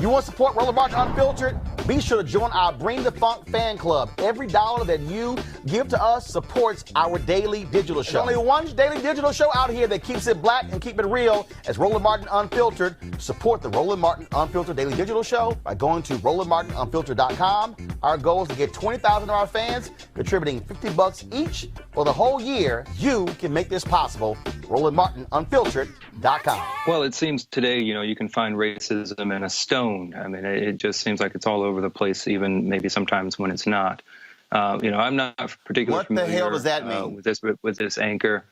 You want to support Roland Martin Unfiltered? Be sure to join our Bring the Funk fan club. Every dollar that you give to us supports our daily digital show. There's only one daily digital show out here that keeps it black and keep it real as Roland Martin Unfiltered. Support the Roland Martin Unfiltered daily digital show by going to RolandMartinUnfiltered.com. Our goal is to get 20,000 of our fans contributing $50 each for the whole year. You can make this possible. RolandMartinUnfiltered.com. Well, it seems today, you can find racism in a stone. I mean, it just seems like it's all over the place, even maybe sometimes when it's not. I'm not particularly familiar. What the hell does that mean? With this anchor.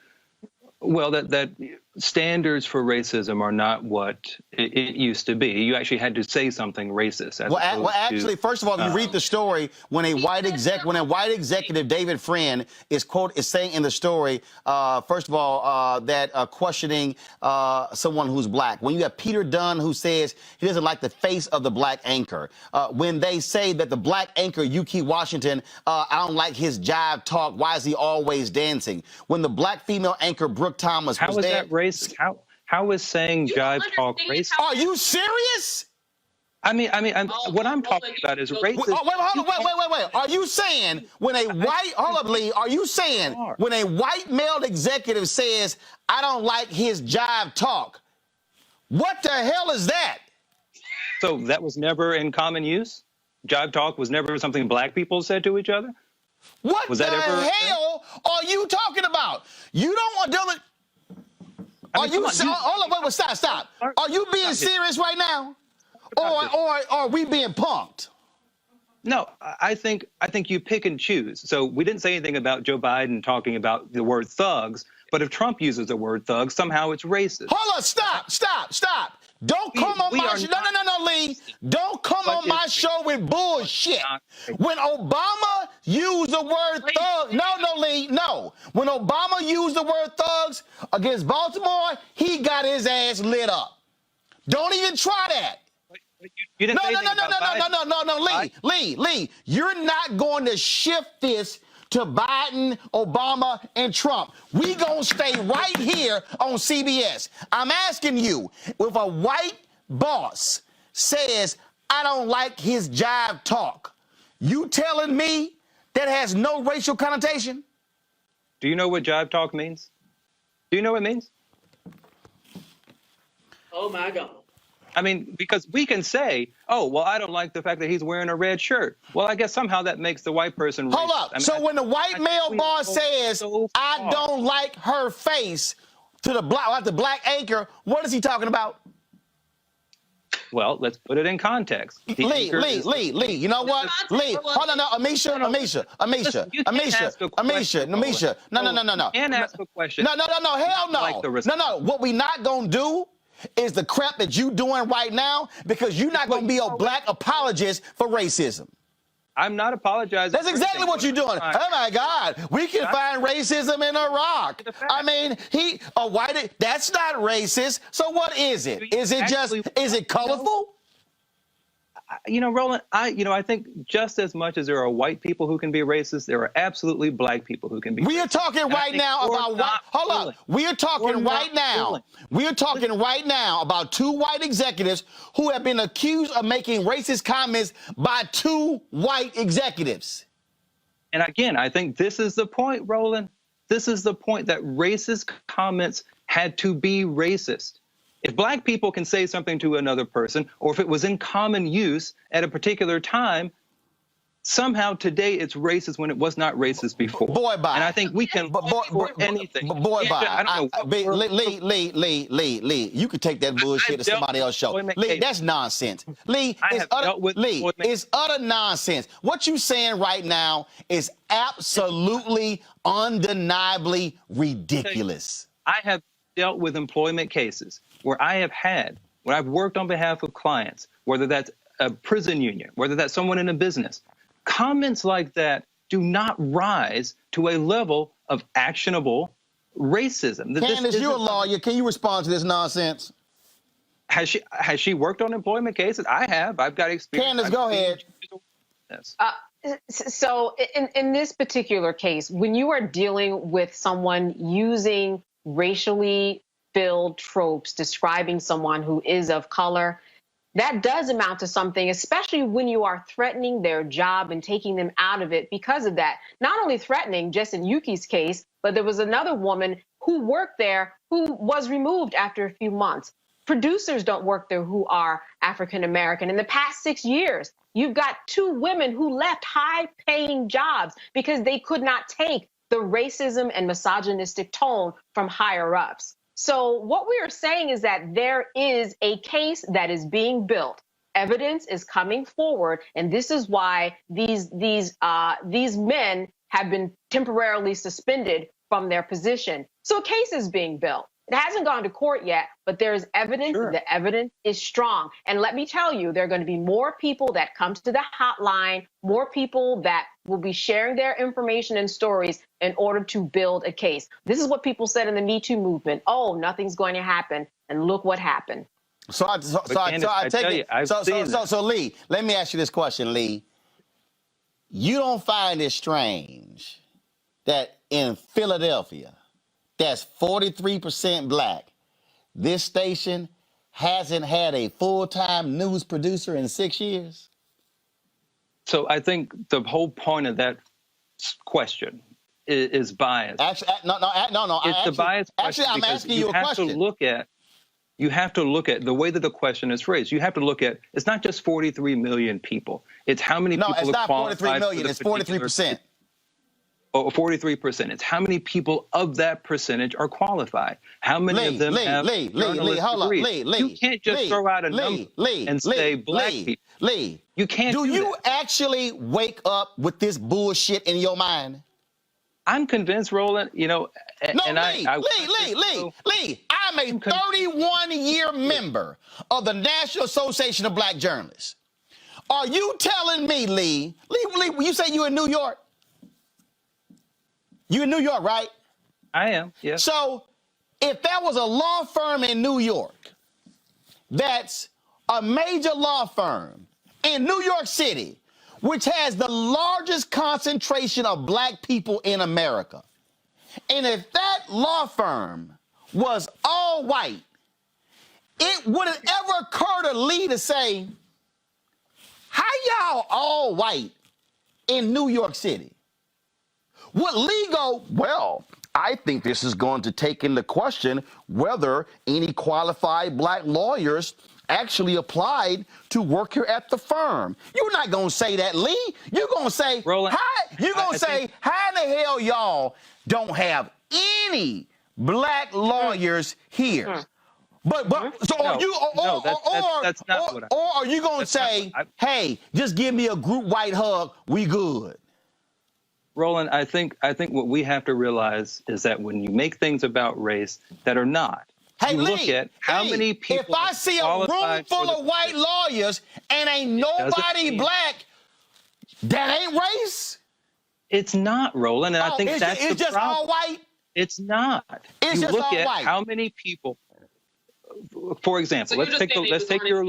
Well, that standards for racism are not what it used to be. You actually had to say something racist. Actually, first of all, you read the story when a white executive, David Friend, is saying in the story, first of all, that questioning someone who's black. When you have Peter Dunn who says he doesn't like the face of the black anchor. When they say that the black anchor, Yuki Washington, I don't like his jive talk. Why is he always dancing? When the black female anchor Brooke Thomas was there. How is that racist? How is saying jive talk racist? Are you serious? I mean, what I'm talking about is racist. Wait. Are you saying when a white, hold up, Lee, are you saying when a white male executive says, I don't like his jive talk, what the hell is that? So that was never in common use? Jive talk was never something black people said to each other? What the hell are you talking about? You don't want to... Hold on, stop. Are you being serious right now? Or are we being punked? No, I think you pick and choose. So we didn't say anything about Joe Biden talking about the word thugs, but if Trump uses the word thugs, somehow it's racist. Hold on, stop. Don't come on my show. No, Lee. Don't come on my show with bullshit. When Obama used the word thug, no, Lee, no. When Obama used the word thugs against Baltimore, he got his ass lit up. Don't even try that. You didn't say No, Lee. You're not going to shift this to Biden, Obama, and Trump. We gonna stay right here on CBS. I'm asking you, if a white boss says, I don't like his jive talk, you telling me that has no racial connotation? Do you know what jive talk means? Do you know what it means? Oh, my God. I mean, because we can say, oh, well, I don't like the fact that he's wearing a red shirt. Well, I guess somehow that makes the white person racist. Hold up. So when the white male boss says, I don't like her face to the black anchor, what is he talking about? Well, let's put it in context. Lee, you know what? Lee, hold on, no, Amisha. No. No. You can't ask a question. No, hell no. Like No. What we not gonna do is the crap that you doing right now, because you're not gonna be a black apologist for racism. I'm not apologizing. That's exactly what you're doing. Oh my God, we can find racism in Iraq. I mean, that's not racist. So what is it? Is it colorful? You know, Roland, I think just as much as there are white people who can be racist, there are absolutely black people who can be racist. We are talking right now about white. Hold up. We are talking right now. We are talking right now about 2 white executives who have been accused of making racist comments by 2 white executives. And again, I think this is the point, Roland. This is the point, that racist comments had to be racist. If black people can say something to another person, or if it was in common use at a particular time, somehow today it's racist when it was not racist before. Boy, bye. And I think we can anything. Boy, bye. I don't know. Lee, you could take that bullshit to somebody else's show. Lee, that's nonsense. Lee, it's utter nonsense. What you saying right now is absolutely, undeniably ridiculous. I have dealt with employment cases where I've worked on behalf of clients, whether that's a prison union, whether that's someone in a business. Comments like that do not rise to a level of actionable racism. Candace, you're a lawyer. Can you respond to this nonsense? Has she worked on employment cases? I have. I've got experience. Candace, go ahead. So in this particular case, when you are dealing with someone using racially filled tropes describing someone who is of color, that does amount to something, especially when you are threatening their job and taking them out of it because of that. Not only threatening, just in Yuki's case, but there was another woman who worked there who was removed after a few months. Producers don't work there who are African American. In the past 6 years, you've got 2 women who left high-paying jobs because they could not take the racism and misogynistic tone from higher-ups. So what we are saying is that there is a case that is being built. Evidence is coming forward, and this is why these men have been temporarily suspended from their position. So a case is being built. It hasn't gone to court yet, but there is evidence. Sure. The evidence is strong. And let me tell you, there are going to be more people that come to the hotline, more people that will be sharing their information and stories in order to build a case. This is what people said in the Me Too movement. Oh, nothing's going to happen. And look what happened. So Lee, let me ask you this question, Lee. You don't find it strange that in Philadelphia, that's 43% black, this station hasn't had a full-time news producer in 6 years? So I think the whole point of that question is bias. Actually, no. It's the bias question. Actually, I'm asking you a question. You have to look at the way that the question is phrased. You have to look at, it's not just 43 million people. It's how many people are qualified. No, it's not 43 million. It's 43%. Oh, 43%. It's how many people of that percentage are qualified. How many of them have journalistic degrees. You can't just throw out a number and say black people. You can't do you that. Actually wake up with this bullshit in your mind? I'm convinced, Roland, you know, I'm a 31-year member of the National Association of Black Journalists. Are you telling me, Lee, you say you in New York? You in New York, right? I am, yes. So if there was a law firm in New York that's a major law firm in New York City, which has the largest concentration of black people in America, and if that law firm was all white, it wouldn't ever occur to Lee to say, how y'all all white in New York City? Would Lee go, well, I think this is going to take into question whether any qualified black lawyers actually applied to work here at the firm? You're not going to say that, Lee. You're going to say, Roland, how in the hell y'all don't have any black lawyers here? So no, are you, that's not what or are you going to say, hey, just give me a group white hug, we good? Roland, I think what we have to realize is that when you make things about race that are not, hey, you Lee, look at how many people. If I see a room full of white lawyers and ain't nobody black, that ain't race? It's not, Roland, and I think that's the problem. It's just all white? It's not. It's just all white. How many people. For example, so let's take your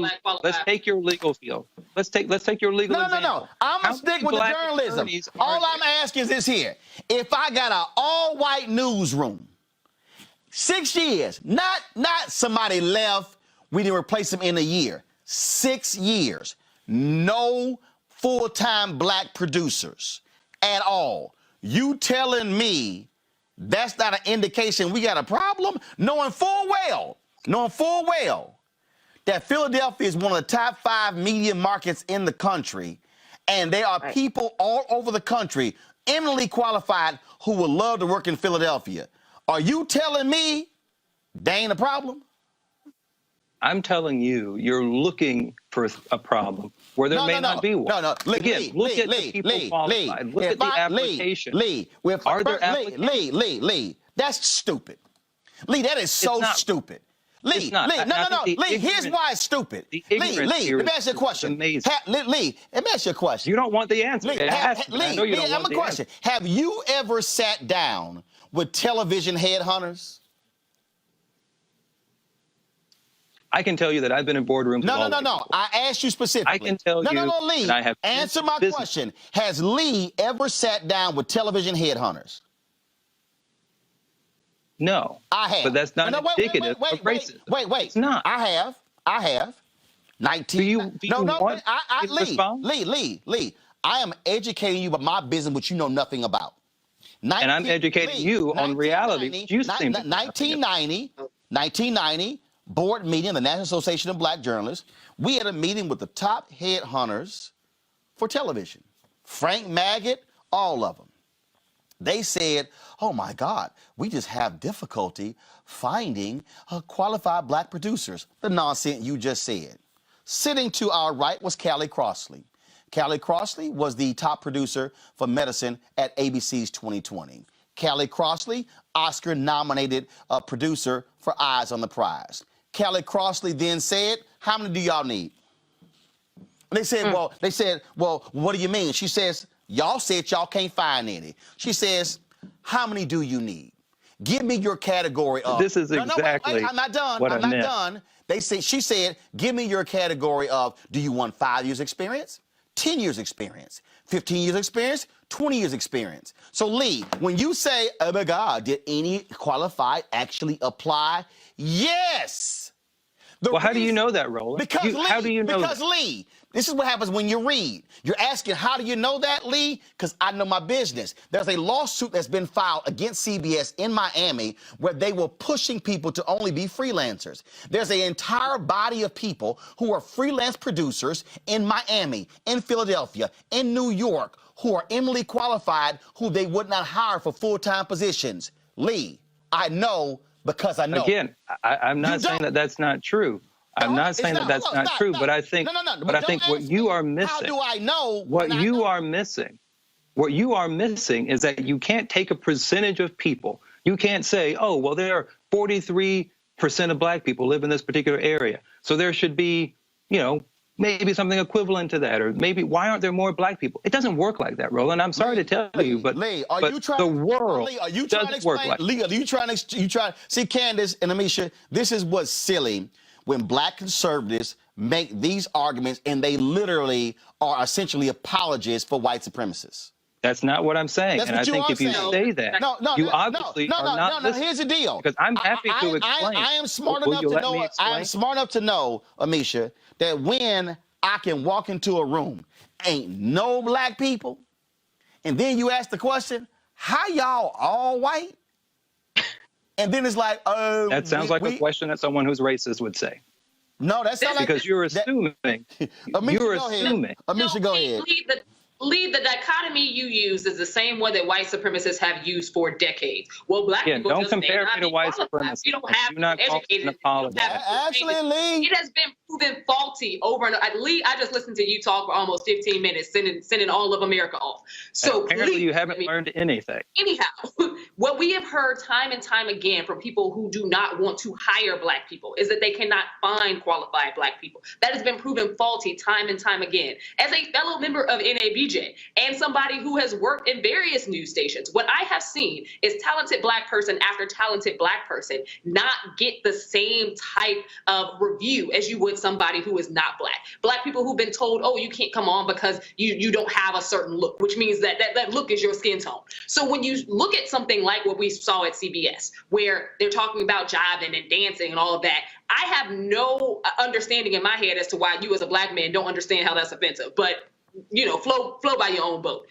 legal field. Let's take your legal example. No. I'm gonna stick with the journalism. All I'm asking is this here: if I got an all-white newsroom, 6 years, not somebody left, we didn't replace him in a year. 6 years, no full-time black producers at all. You telling me that's not an indication we got a problem? Knowing full well that Philadelphia is one of the top 5 media markets in the country, and there are people all over the country eminently qualified who would love to work in Philadelphia. Are you telling me they ain't a problem? I'm telling you, you're looking for a problem where there may not be one. Again, look at the people qualified. Look at the application. Lee, that's stupid. Lee, that is so stupid. Lee, here's why it's stupid. Lee, let me ask you a question. Lee, let me ask you a question. You don't want the answer. Lee, I'm a question. Have you ever sat down with television headhunters? I can tell you that I've been in boardrooms. No. I asked you specifically. I can tell you. No, Lee. Answer my question. Has Lee ever sat down with television headhunters? No. I have. But that's not indicative of racism. Wait. It's not. I have. 19. Do you want to respond? Lee. I am educating you about my business, which you know nothing about. And I'm educating you on reality. 1990, board meeting of the National Association of Black Journalists. We had a meeting with the top headhunters for television. Frank Maggot, all of them. They said, oh my God, we just have difficulty finding qualified black producers. The nonsense you just said. Sitting to our right was Callie Crossley. Callie Crossley was the top producer for medicine at ABC's 2020. Callie Crossley, Oscar-nominated producer for Eyes on the Prize. Callie Crossley then said, how many do y'all need? They said, well, what do you mean? She says, y'all said y'all can't find any. She says, how many do you need? Give me your category of. This is exactly I'm not done. What I'm I not meant. done. She said, give me your category of, do you want 5 years experience, 10 years experience, 15 years experience, 20 years experience? So Lee, when you say, oh my God, did any qualified actually apply? Yes. Well, how do you know that, Roland? How do you know that? Because Lee, this is what happens when you read. You're asking, how do you know that, Lee? Because I know my business. There's a lawsuit that's been filed against CBS in Miami where they were pushing people to only be freelancers. There's an entire body of people who are freelance producers in Miami, in Philadelphia, in New York, who are eminently qualified, who they would not hire for full-time positions. Lee, I know because I know. Again, I'm not saying that that's not true. I'm not saying that that's not true, but I think, but I think what you are missing. How do I know? What you are missing is that you can't take a percentage of people. You can't say, oh, well, there are 43% of black people live in this particular area, so there should be, maybe something equivalent to that, or maybe why aren't there more black people? It doesn't work like that, Roland. I'm sorry to tell you, but Lee, the world doesn't work like that. Lee, are you trying to see, Candace and Amisha, this is what's silly when black conservatives make these arguments and they literally are essentially apologists for white supremacists. That's not what I'm saying. And I think if you say that, you obviously are not listening. Here's the deal. Because I'm happy to explain. I am smart enough to know, Amisha, that when I can walk into a room, ain't no black people, and then you ask the question, how y'all all white? And then it's like, oh. That sounds like a question that someone who's racist would say. No, that's not because you're assuming. Amisha, go ahead. Lee, the dichotomy you use is the same one that white supremacists have used for decades. Well, black people don't just compare may me to not white be qualified. supremacists. You don't have Do to not be educated. Actually, Lee, it has been proven faulty over and over. Lee, I just listened to you talk for almost 15 minutes, sending all of America off. So apparently please, you haven't learned anything. Anyhow, what we have heard time and time again from people who do not want to hire black people is that they cannot find qualified black people. That has been proven faulty time and time again. As a fellow member of NABJ and somebody who has worked in various news stations, what I have seen is talented black person after talented black person not get the same type of review as you would somebody who is not black. Black people who've been told, oh, you can't come on because you don't have a certain look, which means that look is your skin tone. So when you look at something like what we saw at CBS, where they're talking about jiving and dancing and all of that, I have no understanding in my head as to why you as a black man don't understand how that's offensive. But, you know, flow by your own boat.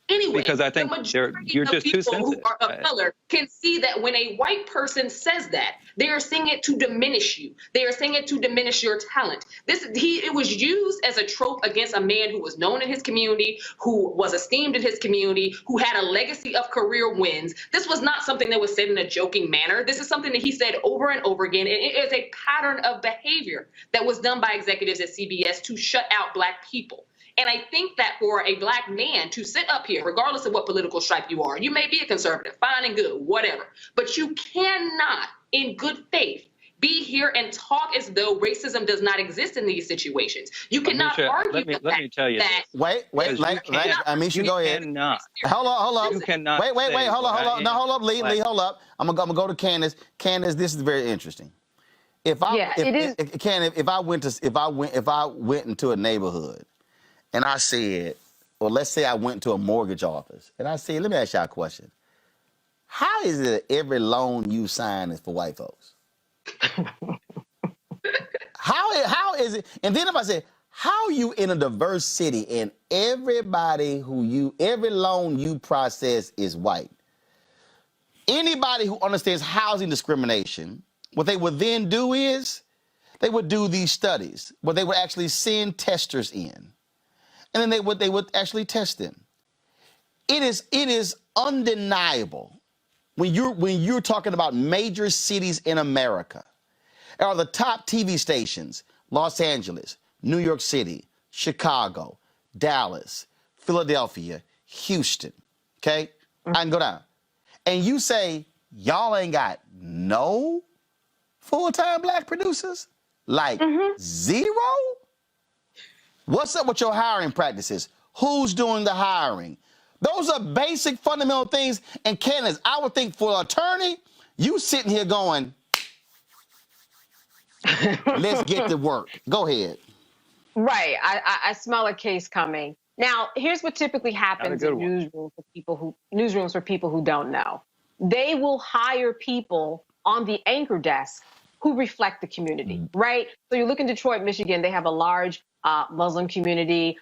Anyway, because I think you're just too sensitive. Who are of color can see that when a white person says that, they are saying it to diminish you. They are saying it to diminish your talent. It was used as a trope against a man who was known in his community, who was esteemed in his community, who had a legacy of career wins. This was not something that was said in a joking manner. This is something that he said over and over again, and it is a pattern of behavior that was done by executives at CBS to shut out black people. And I think that for a black man to sit up here, regardless of what political stripe you are, you may be a conservative, fine and good, whatever, but you cannot, in good faith, be here and talk as though racism does not exist in these situations. You cannot argue let me tell you that. Wait, Amisha, go ahead. Hold up. You cannot. Wait, hold up. No, hold up, Lee, hold up. I'm gonna go to Candace. Candace, this is very interesting. If I went into a neighborhood and I said, or let's say I went to a mortgage office and I said, let me ask y'all a question. How is it that every loan you sign is for white folks? How is it? And then if I say, how are you in a diverse city and every loan you process is white? Anybody who understands housing discrimination, what they would then do is they would do these studies where they would actually send testers in. And then they would actually test them. It is undeniable when you're talking about major cities in America, are the top TV stations: Los Angeles, New York City, Chicago, Dallas, Philadelphia, Houston. Okay, I can go down, and you say y'all ain't got no full-time black producers, like zero. What's up with your hiring practices? Who's doing the hiring? Those are basic fundamental things. And Candace, I would think for an attorney, you sitting here going, let's get to work. Go ahead. Right. I smell a case coming. Now, here's what typically happens in newsrooms for people who don't know. They will hire people on the anchor desk who reflect the community, right? So you look in Detroit, Michigan, they have a large Muslim community,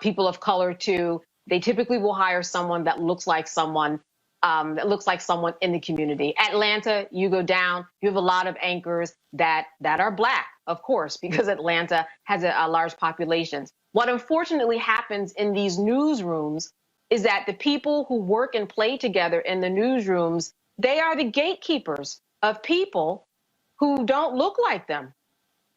people of color too. They typically will hire someone that looks like someone in the community. Atlanta, you go down, you have a lot of anchors that are black, of course, because Atlanta has a large population. What unfortunately happens in these newsrooms is that the people who work and play together in the newsrooms, they are the gatekeepers of people who don't look like them,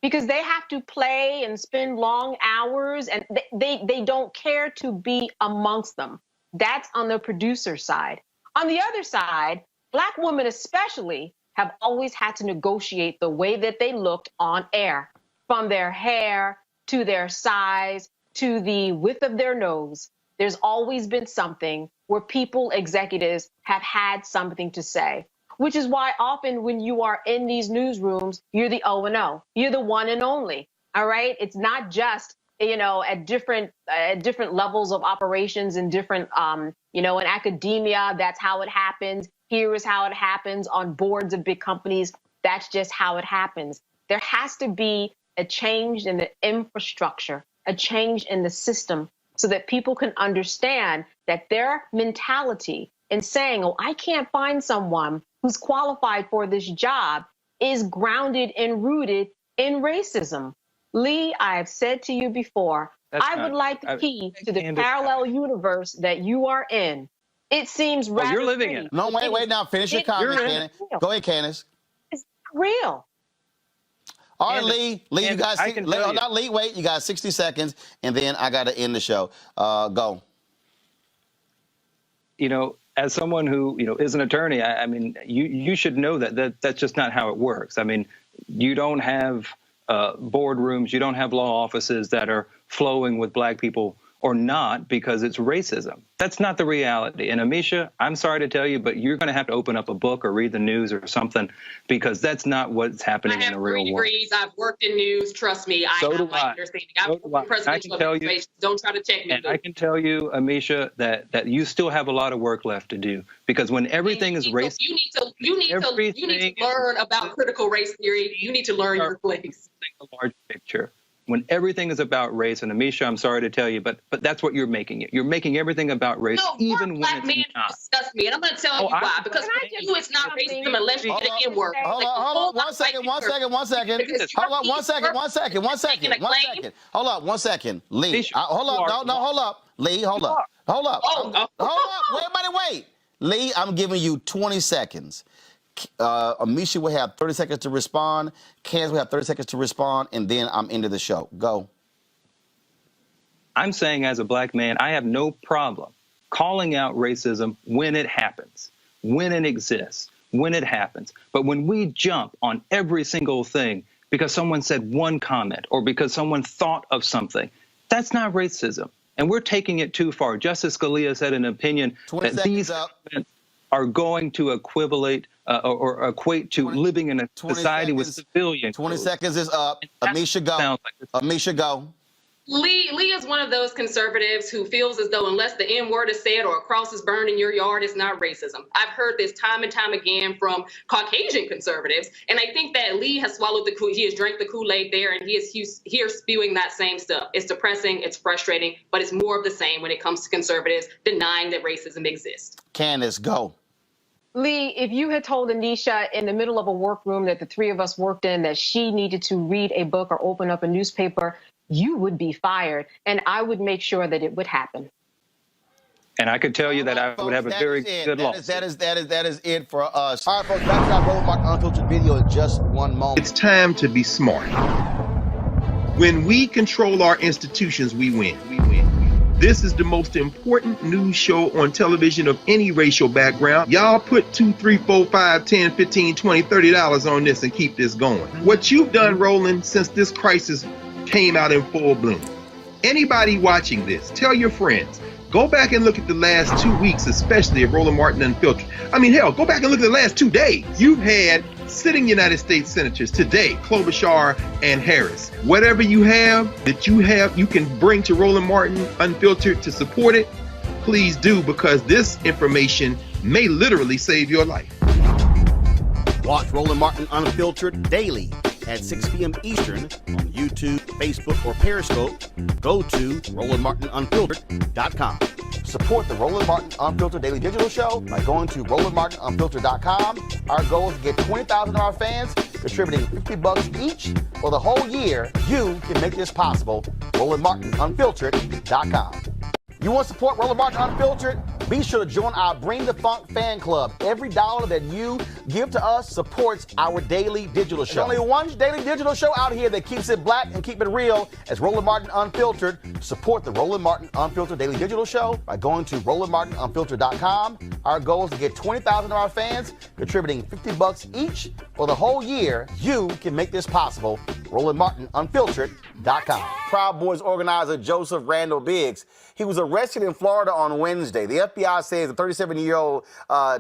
because they have to play and spend long hours, and they don't care to be amongst them. That's on the producer side. On the other side, black women especially have always had to negotiate the way that they looked on air, from their hair to their size to the width of their nose. There's always been something where executives have had something to say, which is why often when you are in these newsrooms, you're the O&O. You're the one and only, all right? It's not just, at different levels of operations and different, in academia, that's how it happens. Here is how it happens on boards of big companies. That's just how it happens. There has to be a change in the infrastructure, a change in the system, so that people can understand that their mentality in saying, oh, I can't find someone who's qualified for this job is grounded and rooted in racism. Lee, I have said to you before, I would like the key to the parallel universe that you are in. It seems rather you're living in it. No, wait now. Finish your comment, Candace. Go ahead, Candace. It's real. All right, Lee, you guys, Lee, wait, you got 60 seconds, and then I got to end the show. Go. You know, as someone who, is an attorney, I mean, you should know that's just not how it works. I mean, you don't have boardrooms, you don't have law offices that are flowing with black people or not because it's racism. That's not the reality. And Amisha, I'm sorry to tell you, but you're going to have to open up a book or read the news or something, because that's not what's happening in the real world. I've worked in news. Trust me, I have my understanding. I've worked in presidential administration. Don't try to check me. And I can tell you, Amisha, that you still have a lot of work left to do, because when everything is racist, you need to learn about critical race theory. You need to learn your place. The large picture. When everything is about race, and Amisha, I'm sorry to tell you, but that's what you're making it. You're making everything about race, even when it's not. Disgust me, and I'm going to tell you why. Because for you, it's not racism unless you get the N-word. Hold on, one second. Hold up, 1 second. Lee, hold up. Lee, hold up. Wait. Lee, I'm giving you 20 seconds. Amisha will have 30 seconds to respond. Candace will have 30 seconds to respond, and then I'm into the show. Go. I'm saying, as a black man, I have no problem calling out racism when it happens, when it exists, when it happens. But when we jump on every single thing because someone said one comment or because someone thought of something, that's not racism. And we're taking it too far. Justice Scalia said in an opinion that these comments are going to equivalent or equate to living in a society with civilians. 20 seconds is up. Amisha, go. Amisha, go. Lee is one of those conservatives who feels as though unless the N-word is said or a cross is burned in your yard, it's not racism. I've heard this time and time again from Caucasian conservatives, and I think that Lee has swallowed he has drank the Kool-Aid there, and he is here spewing that same stuff. It's depressing, it's frustrating, but it's more of the same when it comes to conservatives denying that racism exists. Candace, go. Lee, if you had told Anisha in the middle of a workroom that the three of us worked in that she needed to read a book or open up a newspaper, you would be fired, and I would make sure that it would happen. And I could tell you that I would have a very good loss. That is it for us. All right, folks, back to our Roland Martin Unfiltered video in just one moment. It's time to be smart. When we control our institutions, we win. This is the most important news show on television of any racial background. Y'all put $2, $3, $4, $5, $10, $15, $20, $30 on this and keep this going. What you've done, Roland, since this crisis came out in full bloom. Anybody watching this, tell your friends. Go back and look at the last 2 weeks, especially of Roland Martin Unfiltered. I mean, hell, go back and look at the last 2 days. You've had sitting United States senators today, Klobuchar and Harris. Whatever you have that you can bring to Roland Martin Unfiltered to support it, please do, because this information may literally save your life. Watch Roland Martin Unfiltered daily at 6 p.m. Eastern on YouTube, Facebook, or Periscope. Go to RolandMartinUnfiltered.com. Support the Roland Martin Unfiltered Daily Digital Show by going to RolandMartinUnfiltered.com. Our goal is to get 20,000 of our fans contributing $50 each for the whole year. You can make this possible. RolandMartinUnfiltered.com. You want to support Roland Martin Unfiltered? Be sure to join our Bring the Funk fan club. Every dollar that you give to us supports our daily digital show. There's only one daily digital show out here that keeps it black and keep it real. It's Roland Martin Unfiltered. Support the Roland Martin Unfiltered Daily Digital Show by going to RolandMartinUnfiltered.com. Our goal is to get 20,000 of our fans contributing $50 each for the whole year. You can make this possible. RolandMartinUnfiltered.com. Proud Boys organizer Joseph Randall Biggs. He was arrested in Florida on Wednesday. The FBI says the 37-year-old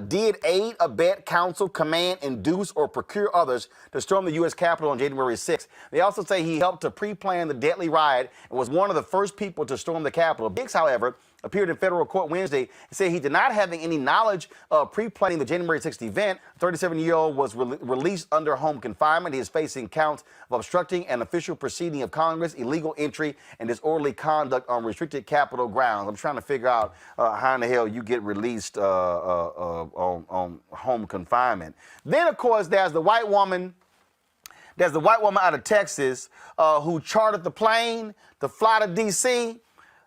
did aid, abet, counsel, command, induce, or procure others to storm the U.S. Capitol on January 6th. They also say he helped to pre-plan the deadly riot and was one of the first people to storm the Capitol. Biggs, however, appeared in federal court Wednesday and said he did not have any knowledge of pre-planning the January 6th event. The 37-year-old was released under home confinement. He is facing counts of obstructing an official proceeding of Congress, illegal entry, and disorderly conduct on restricted Capitol grounds. I'm trying to figure out how in the hell you get released on home confinement. Then, of course, there's the white woman There's a white woman out of Texas who chartered the plane to fly to D.C.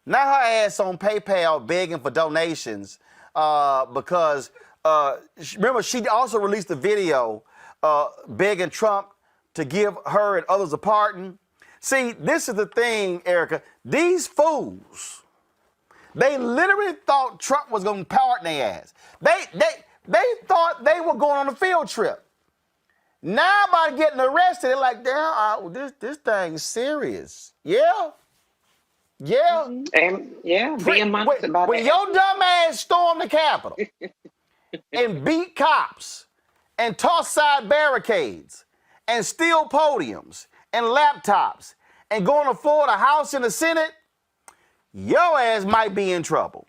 Now her ass on PayPal begging for donations because, remember, she also released a video begging Trump to give her and others a pardon. See, this is the thing, Erica. These fools, they literally thought Trump was going to pardon their ass. They thought they were going on a field trip. Now by getting arrested, they're like, damn, this thing's serious. Yeah. Yeah. And being months about when your dumb ass stormed the Capitol and beat cops and tossed side barricades and steal podiums and laptops and going to afford a House and a Senate, your ass might be in trouble.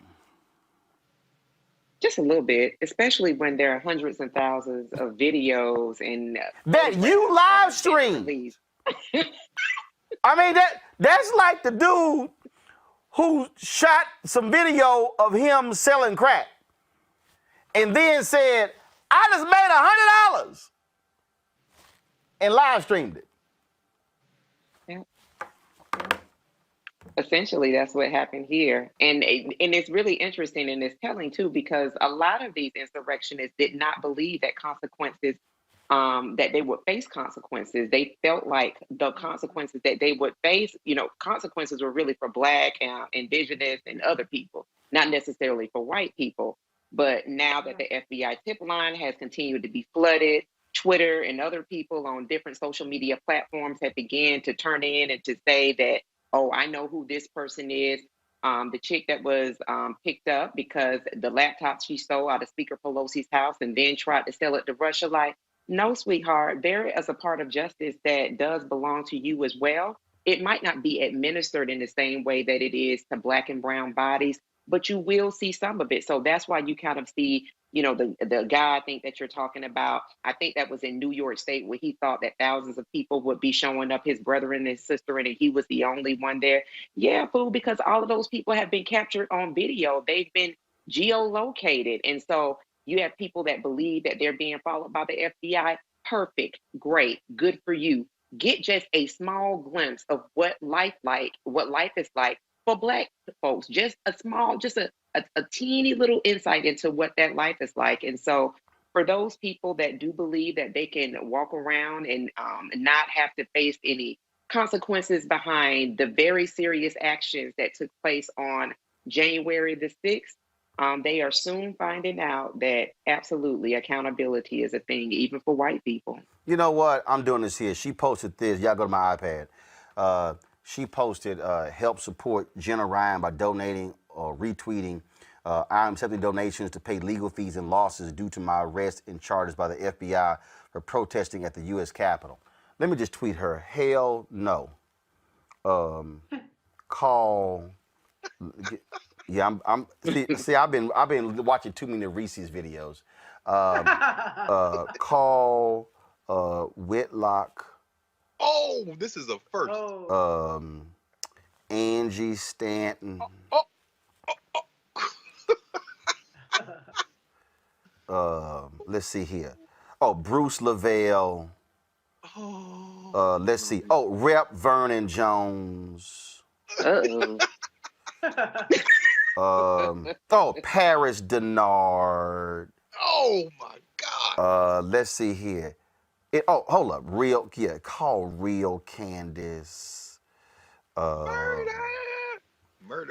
Just a little bit, especially when there are hundreds and thousands of videos and that you live stream. I mean, that's like the dude who shot some video of him selling crack and then said, I just made $100 and live streamed it. Yeah. Essentially, that's what happened here. And it's really interesting and it's telling, too, because a lot of these insurrectionists did not believe that consequences, that they would face consequences. They felt like the consequences that they would face, consequences were really for Black, Indigenous, and other people, not necessarily for white people. But now that the FBI tip line has continued to be flooded, Twitter and other people on different social media platforms have begun to turn in and to say that, oh, I know who this person is. The chick that was picked up because the laptop she stole out of Speaker Pelosi's house and then tried to sell it to Russia. Like, no, sweetheart, there is a part of justice that does belong to you as well. It might not be administered in the same way that it is to Black and brown bodies, but you will see some of it. So that's why you kind of see, the guy I think that you're talking about, I think that was in New York State where he thought that thousands of people would be showing up, his brother and his sister, and he was the only one there. Yeah, fool, because all of those people have been captured on video. They've been geolocated. And so you have people that believe that they're being followed by the FBI. Perfect, great, good for you. Get just a small glimpse of what life is like for Black folks. Just a teeny little insight into what that life is like. And so for those people that do believe that they can walk around and not have to face any consequences behind the very serious actions that took place on January the 6th, they are soon finding out that absolutely accountability is a thing, even for white people. You know what? I'm doing this here. She posted this. Y'all go to my iPad. She posted, help support Jenna Ryan by donating or retweeting. I'm accepting donations to pay legal fees and losses due to my arrest and charges by the FBI for protesting at the U.S. Capitol. Let me just tweet her. Hell no. Call. Yeah, see, I've been watching too many Reese's videos. Call Whitlock. Oh, this is a first. Angie Stanton. Let's see here. Oh, Bruce Lavelle. Let's see. Oh, Rep Vernon Jones. Paris Denard. Oh my God. Let's see here. Hold up. Call Real Candace. Murder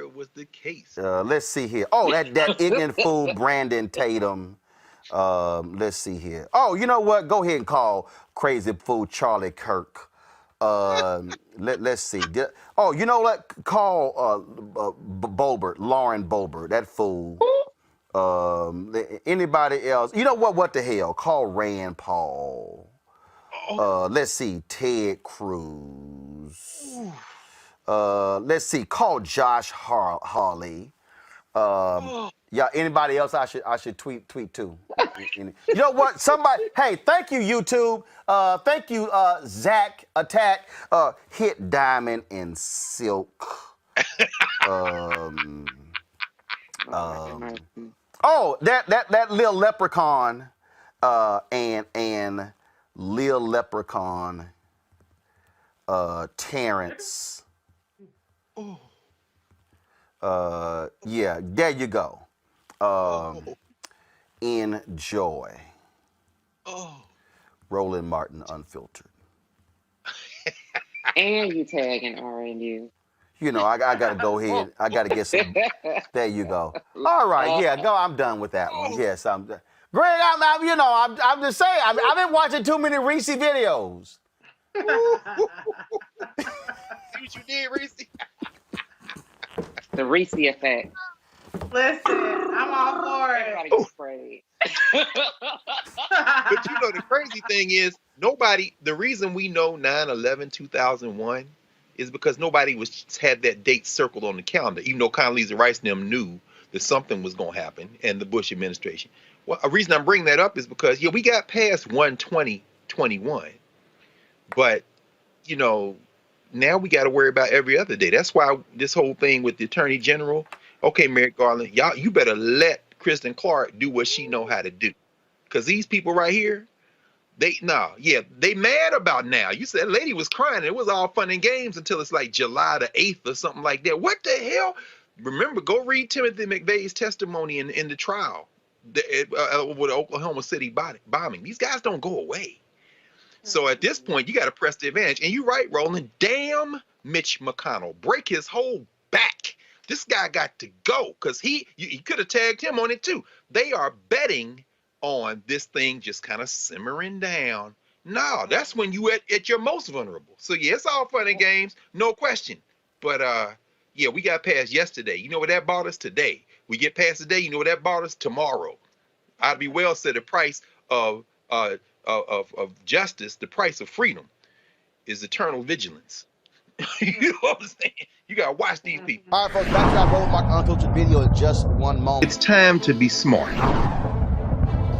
was the case. Let's see here. Oh, that ignorant fool Brandon Tatum. Let's see here. Oh, you know what? Go ahead and call crazy fool Charlie Kirk. Let's see. You know what? Call Lauren Boebert, that fool. Anybody else? You know what? What the hell? Call Rand Paul. Let's see. Ted Cruz. Let's see. Call Josh Hawley. Yeah. Anybody else? I should tweet too. You know what? Somebody. Hey, thank you, YouTube. Thank you, Zach Attack. Hit Diamond and Silk. That Lil Leprechaun, and Lil Leprechaun Terrence. Yeah, there you go. Enjoy. Roland Martin Unfiltered. And you tagging RNU. You know, I got to go ahead. I got to get some. There you go. All right, yeah, go. I'm done with that one. Yes, I'm done. Greg, I'm just saying. I've been watching too many Reese videos. See what you did, Reese? The Reese effect. Listen, I'm all for it. Everybody gets sprayed. But you know, the crazy thing is, the reason we know 9/11/2001 is because nobody had that date circled on the calendar, even though Condoleezza Rice and them knew that something was going to happen, and the Bush administration. Well, a reason I'm bringing that up is because, we got past 1/20/21, but, now we got to worry about every other day. That's why this whole thing with the Attorney General, okay, Merrick Garland, you better let Kristen Clark do what she know how to do. Because these people right here, they mad about now. You said lady was crying. It was all fun and games until it's like July the 8th or something like that. What the hell? Remember, go read Timothy McVeigh's testimony in the trial with the Oklahoma City bombing. These guys don't go away. So at this point, you got to press the advantage. And you're right, Roland. Damn Mitch McConnell. Break his whole back. This guy got to go because you could have tagged him on it too. They are betting on this thing just kind of simmering down. No, that's when you at your most vulnerable. So yeah, it's all fun and games, no question. But we got past yesterday. You know what that bought us today? We get past today. You know what that bought us tomorrow? I'd be well said the price of justice, the price of freedom, is eternal vigilance. You know what I'm saying? You gotta watch these people. All right, folks, back to our Roland Martin Unfiltered video in just one moment. It's time to be smart.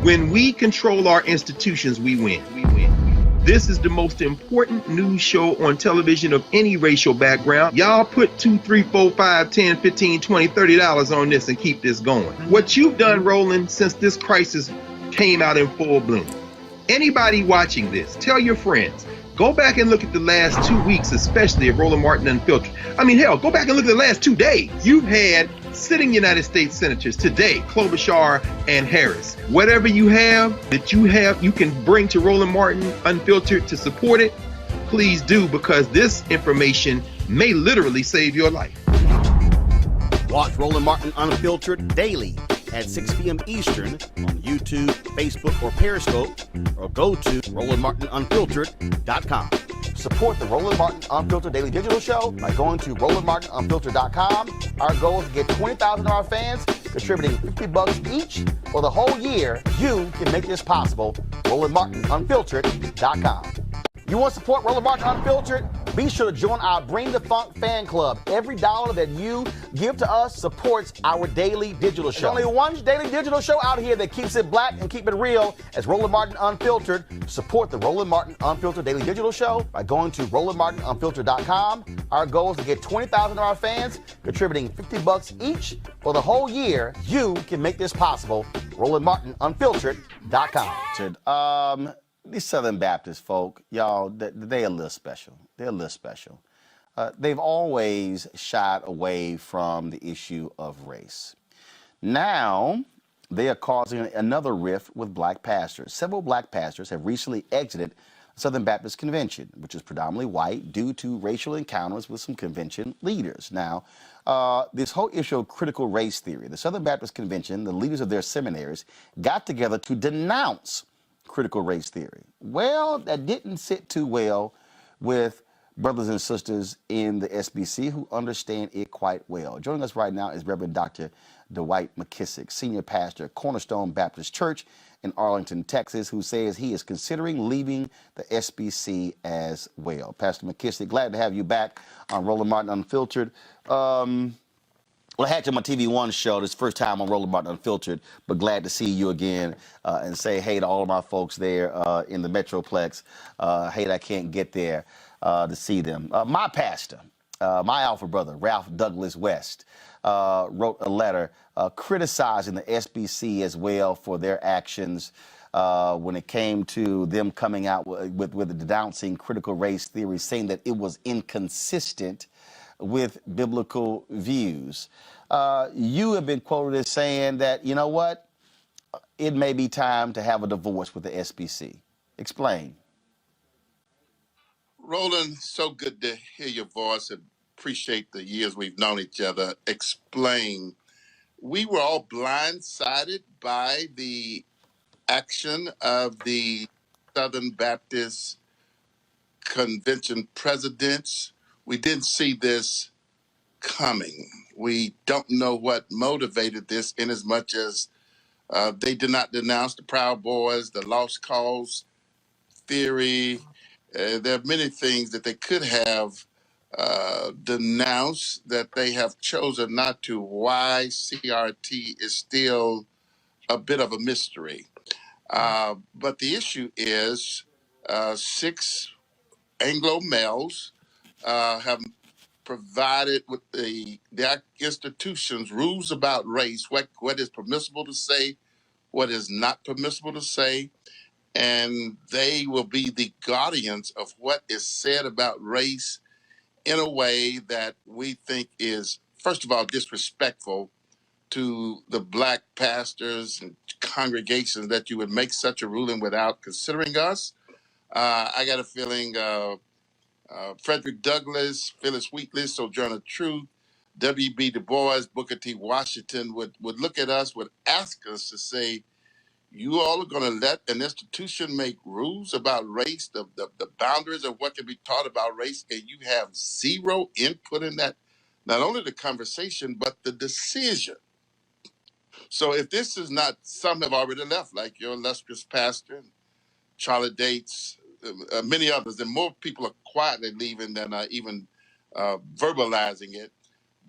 When we control our institutions, we win. This is the most important news show on television of any racial background. Y'all put $2, $3, $4, $5, $10, $15, $20, $30 on this and keep this going. What you've done, Roland, since this crisis came out in full bloom. Anybody watching this, tell your friends. Go back and look at the last 2 weeks, especially of Roland Martin Unfiltered. I mean, hell, go back and look at the last 2 days. You've had sitting United States senators today, Klobuchar and Harris. Whatever you have that you can bring to Roland Martin Unfiltered to support it, please do, because this information may literally save your life. Watch Roland Martin Unfiltered daily at 6 p.m. Eastern on YouTube, Facebook, or Periscope, or go to RolandMartinUnfiltered.com. Support the Roland Martin Unfiltered Daily Digital Show by going to RolandMartinUnfiltered.com. Our goal is to get 20,000 of our fans contributing $50 each for the whole year. You can make this possible. RolandMartinUnfiltered.com. You want to support Roland Martin Unfiltered? Be sure to join our Bring the Funk fan club. Every dollar that you give to us supports our daily digital show. There's only one daily digital show out here that keeps it black and keep it real as Roland Martin Unfiltered. Support the Roland Martin Unfiltered Daily Digital Show by going to RolandMartinUnfiltered.com. Our goal is to get 20,000 of our fans contributing $50 each for the whole year. You can make this possible. RolandMartinUnfiltered.com. These Southern Baptist folk, y'all, they're a little special. They're a little special. They've always shied away from the issue of race. Now, they are causing another rift with black pastors. Several black pastors have recently exited Southern Baptist Convention, which is predominantly white, due to racial encounters with some convention leaders. Now, this whole issue of critical race theory, the Southern Baptist Convention, the leaders of their seminaries, got together to denounce critical race theory. Well, that didn't sit too well with brothers and sisters in the SBC who understand it quite well. Joining us right now is Reverend Dr. Dwight McKissick, senior pastor at Cornerstone Baptist Church in Arlington, Texas, who says he is considering leaving the SBC as well. Pastor McKissick, glad to have you back on Roland Martin Unfiltered. Well, I had you on my TV One show. This is the first time on Roland Martin Unfiltered, but glad to see you again and say hey to all of my folks there in the Metroplex. Hate I can't get there to see them. My pastor, my alpha brother, Ralph Douglas West, wrote a letter criticizing the SBC as well for their actions when it came to them coming out with denouncing critical race theory, saying that it was inconsistent with biblical views. You have been quoted as saying that, you know what, it may be time to have a divorce with the SBC. Explain. Roland, so good to hear your voice and appreciate the years we've known each other. Explain. We were all blindsided by the action of the Southern Baptist Convention presidents. We didn't see this coming. We don't know what motivated this, in as much as they did not denounce the Proud Boys, the lost cause theory. There are many things that they could have denounced that they have chosen not to. Why CRT is still a bit of a mystery. But the issue is 6 Anglo males have provided with their institutions rules about race, what is permissible to say, what is not permissible to say, and they will be the guardians of what is said about race in a way that we think is, first of all, disrespectful to the Black pastors and congregations, that you would make such a ruling without considering us. I got a feeling Frederick Douglass, Phyllis Wheatley, Sojourner Truth, W.B. Du Bois, Booker T. Washington would look at us, would ask us to say, you all are going to let an institution make rules about race, the boundaries of what can be taught about race, and you have zero input in that, not only the conversation, but the decision. So if this is not, some have already left, like your illustrious pastor, Charlotte Dates, many others, and more people are quietly leaving than even verbalizing it.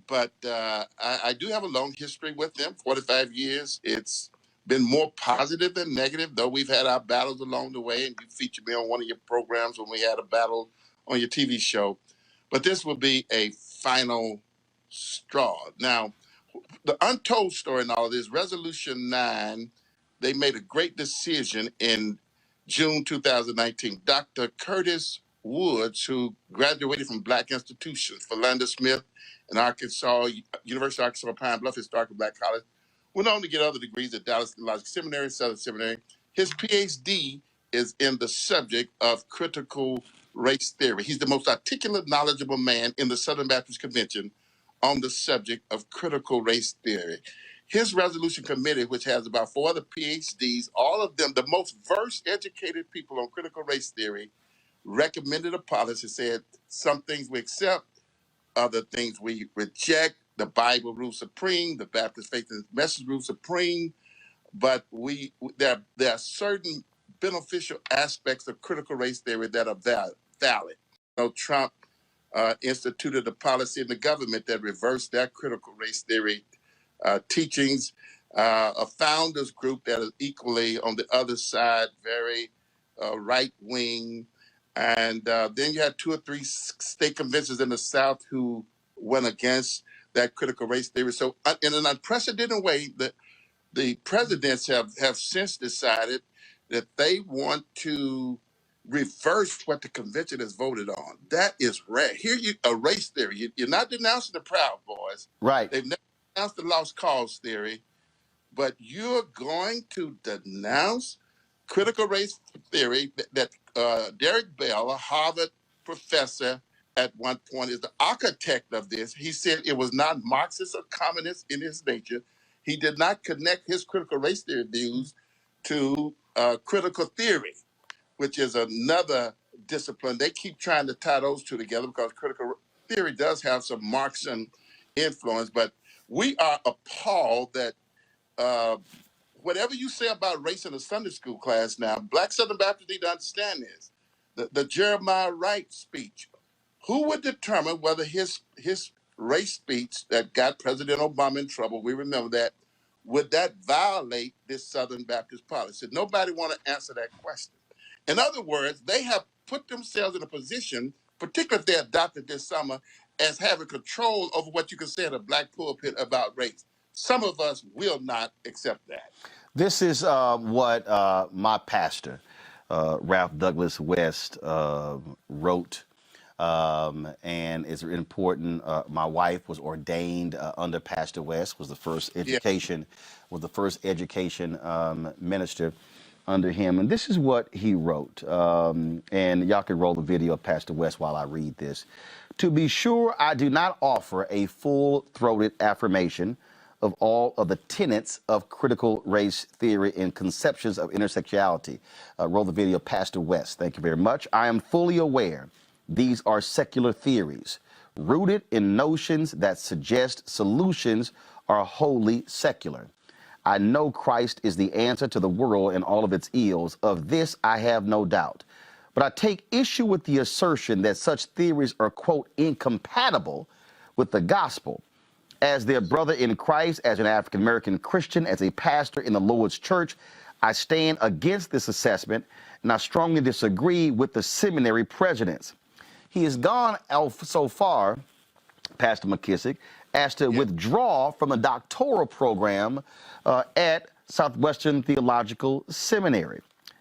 But I do have a long history with them, 45 years. It's been more positive than negative, though we've had our battles along the way, and you featured me on one of your programs when we had a battle on your TV show. But this will be a final straw. Now, the untold story in all of this, Resolution 9, they made a great decision in June 2019. Dr. Curtis Woods, who graduated from Black institutions, Philander Smith and Arkansas, University of Arkansas Pine Bluff Historical Black College, went on to get other degrees at Dallas Theological Seminary, Southern Seminary. His PhD is in the subject of critical race theory. He's the most articulate, knowledgeable man in the Southern Baptist Convention on the subject of critical race theory. His resolution committee, which has about 4 other PhDs, all of them the most versed, educated people on critical race theory, recommended a policy, said some things we accept, other things we reject. The Bible rules supreme, the Baptist Faith and Message rules supreme, but there are certain beneficial aspects of critical race theory that are valid. So Trump instituted a policy in the government that reversed that critical race theory teachings. A founders group that is equally on the other side, very right wing. And then you had 2 or 3 state conventions in the South who went against that critical race theory. So in an unprecedented way, the presidents have since decided that they want to reverse what the convention has voted on. That is rare. Here, a race theory. You're not denouncing the Proud Boys. Right. They've never denounced the lost cause theory, but you're going to denounce critical race theory that Derek Bell, a Harvard professor at one point, is the architect of this. He said it was not Marxist or communist in his nature. He did not connect his critical race theory views to critical theory, which is another discipline. They keep trying to tie those two together because critical theory does have some Marxian influence. But we are appalled that whatever you say about race in a Sunday school class now, Black Southern Baptists need to understand this. The Jeremiah Wright speech, who would determine whether his race speech that got President Obama in trouble, we remember that, would that violate this Southern Baptist policy? Nobody want to answer that question. In other words, they have put themselves in a position, particularly if they adopted this summer, as having control over what you can say in a Black pulpit about race. Some of us will not accept that. This is what my pastor, Ralph Douglas West, wrote, and it's important. My wife was ordained under Pastor West. Was the first education, minister under him, and this is what he wrote. And y'all can roll the video of Pastor West while I read this. To be sure, I do not offer a full-throated affirmation of all of the tenets of critical race theory and conceptions of intersectionality. Roll the video, Pastor West. Thank you very much. I am fully aware these are secular theories rooted in notions that suggest solutions are wholly secular. I know Christ is the answer to the world and all of its ills. Of this, I have no doubt. But I take issue with the assertion that such theories are, quote, incompatible with the gospel. As their brother in Christ, as an African-American Christian, as a pastor in the Lord's church, I stand against this assessment, and I strongly disagree with the seminary presidents. He has gone so far, Pastor McKissick, as to withdraw from the doctoral program at Southwestern Theological Seminary.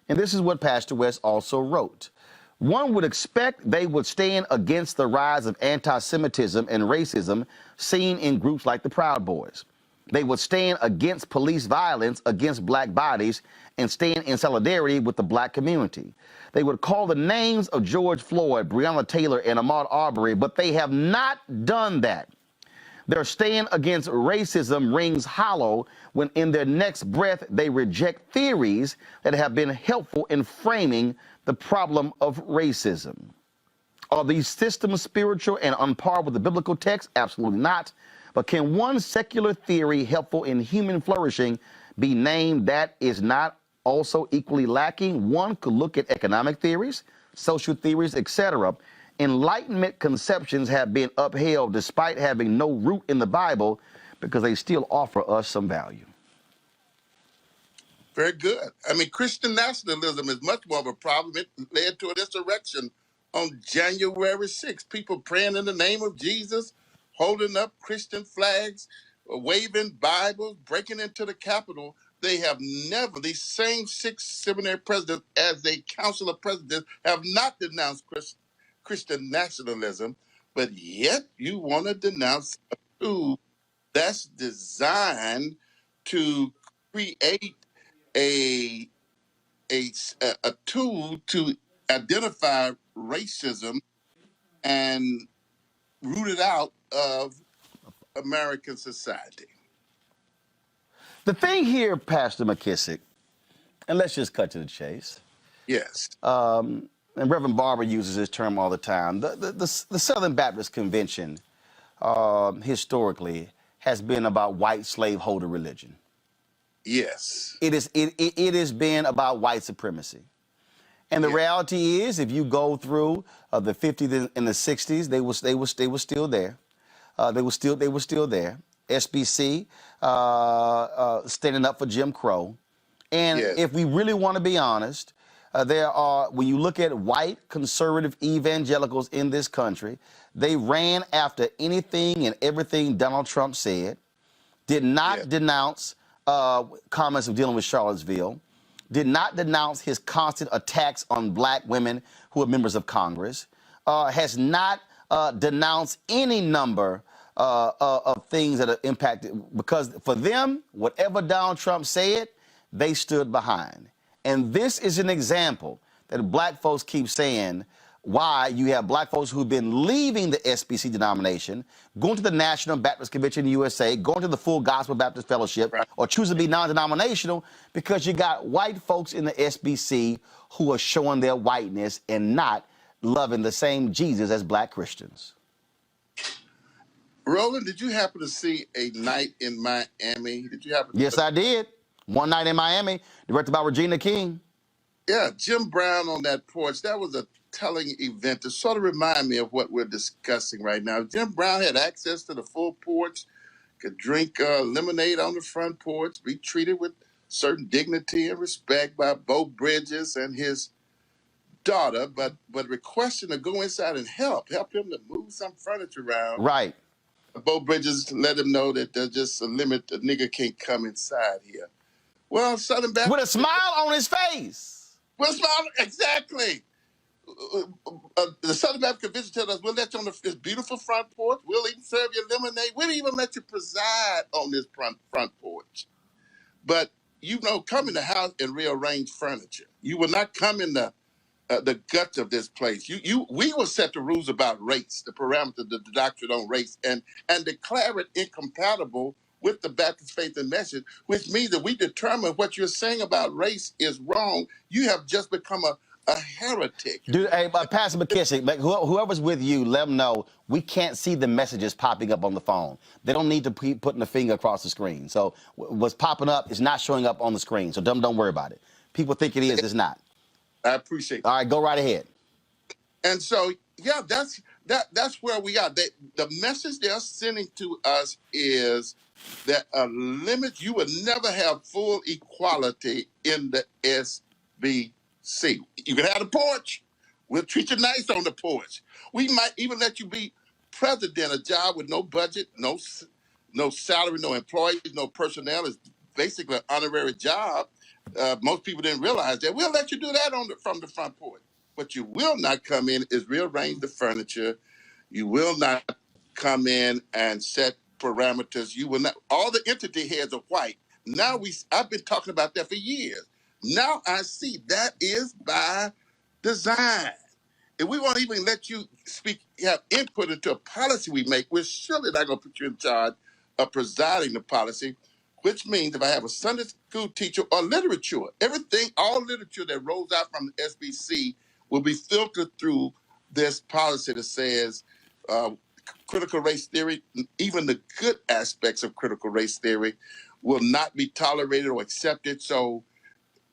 And this is what Pastor West also wrote. One would expect they would stand against the rise of anti-Semitism and racism seen in groups like the Proud Boys. They would stand against police violence against black bodies and stand in solidarity with the black community. They would call the names of George Floyd, Breonna Taylor, and Ahmaud Arbery, but they have not done that. Their stand against racism rings hollow when in their next breath they reject theories that have been helpful in framing the problem of racism. Are these systems spiritual and on par with the biblical text? Absolutely not. But can one secular theory helpful in human flourishing be named that is not also equally lacking? One could look at economic theories, social theories, etc. Enlightenment conceptions have been upheld despite having no root in the Bible because they still offer us some value. Very good. I mean, Christian nationalism is much more of a problem. It led to an insurrection on January 6th. People praying in the name of Jesus, holding up Christian flags, waving Bibles, breaking into the Capitol. They have never, these same 6 seminary presidents, as a council of presidents, have not denounced Christian nationalism, but yet you want to denounce a tool that's designed to create a tool to identify racism and root it out of American society. The thing here, Pastor McKissick, and let's just cut to the chase. Yes. And Reverend Barber uses this term all the time. The Southern Baptist Convention historically has been about white slaveholder religion. Yes. It has been about white supremacy. And the reality is, if you go through the 50s and the 60s, they were still there. They were still there. SBC standing up for Jim Crow. And if we really want to be honest, there are, when you look at white conservative evangelicals in this country, they ran after anything and everything Donald Trump said, did not denounce comments of dealing with Charlottesville, did not denounce his constant attacks on black women who are members of Congress, has not denounced any number of things that are impacted, because for them, whatever Donald Trump said, they stood behind. And this is an example that black folks keep saying why you have black folks who've been leaving the SBC denomination, going to the National Baptist Convention USA, going to the Full Gospel Baptist Fellowship, or choosing to be non-denominational, because you got white folks in the SBC who are showing their whiteness and not loving the same Jesus as black Christians. Roland, did you happen to see A Night in Miami? Did you happen to? Yes, I did. One Night in Miami, directed by Regina King. Yeah, Jim Brown on that porch. That was a telling event to sort of remind me of what we're discussing right now. Jim Brown had access to the full porch, could drink lemonade on the front porch, be treated with certain dignity and respect by Bo Bridges and his daughter, but requesting to go inside and help him to move some furniture around. Right. Bo Bridges let him know that there's just a limit. The nigga can't come inside here. Well, Southern Baptist. With a smile on his face. With a smile, exactly. The Southern Baptist Convention tells us we'll let you on this beautiful front porch. We'll even serve you lemonade. We'll even let you preside on this front porch. But, you know, come in the house and rearrange furniture. You will not come in the guts of this place. We will set the rules about race, the parameters, the doctrine on race, and declare it incompatible with the Baptist faith and message, which means that we determine what you're saying about race is wrong. You have just become a heretic. Dude, hey, Pastor McKissick, whoever's with you, let them know we can't see the messages popping up on the phone. They don't need to keep putting the finger across the screen. So what's popping up is not showing up on the screen. So don't worry about it. People think it is, it's not. I appreciate that. All right, go right ahead. And so, yeah, that's where we are. The message they're sending to us is that you will never have full equality in the SBC. You can have the porch. We'll treat you nice on the porch. We might even let you be president, a job with no budget, no salary, no employees, no personnel. It's basically an honorary job. Most people didn't realize that. We'll let you do that from the front porch. What you will not come in is rearrange the furniture. You will not come in and set parameters. You will not. All the entity heads are white. Now I've been talking about that for years. Now I see that is by design. If we won't even let you have input into a policy we make, we're surely not going to put you in charge of presiding the policy, which means if I have a Sunday school teacher or literature, all literature that rolls out from the SBC will be filtered through this policy that says critical race theory, even the good aspects of critical race theory, will not be tolerated or accepted. So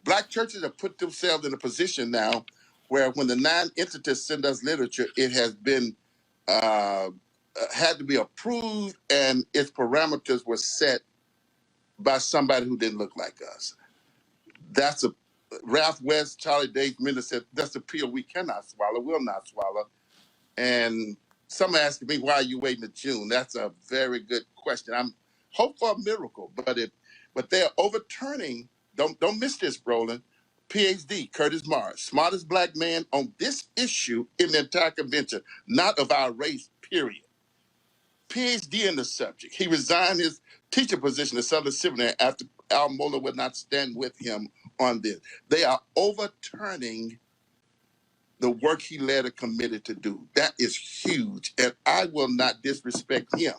Black churches have put themselves in a position now where when the 9 entities send us literature, it has been had to be approved and its parameters were set by somebody who didn't look like us. That's Ralph West, Charlie Days Miller said, that's a pill we cannot swallow, will not swallow. And some asking me, why are you waiting to June? That's a very good question. I'm hope for a miracle, but they are overturning, don't miss this, Roland, PhD, Curtis Morris, smartest Black man on this issue in the entire convention, not of our race, period. PhD in the subject. He resigned his teacher position at Southern Seminary after Al Mohler would not stand with him on this. They are overturning the work he led and committed to do. That is huge, and I will not disrespect him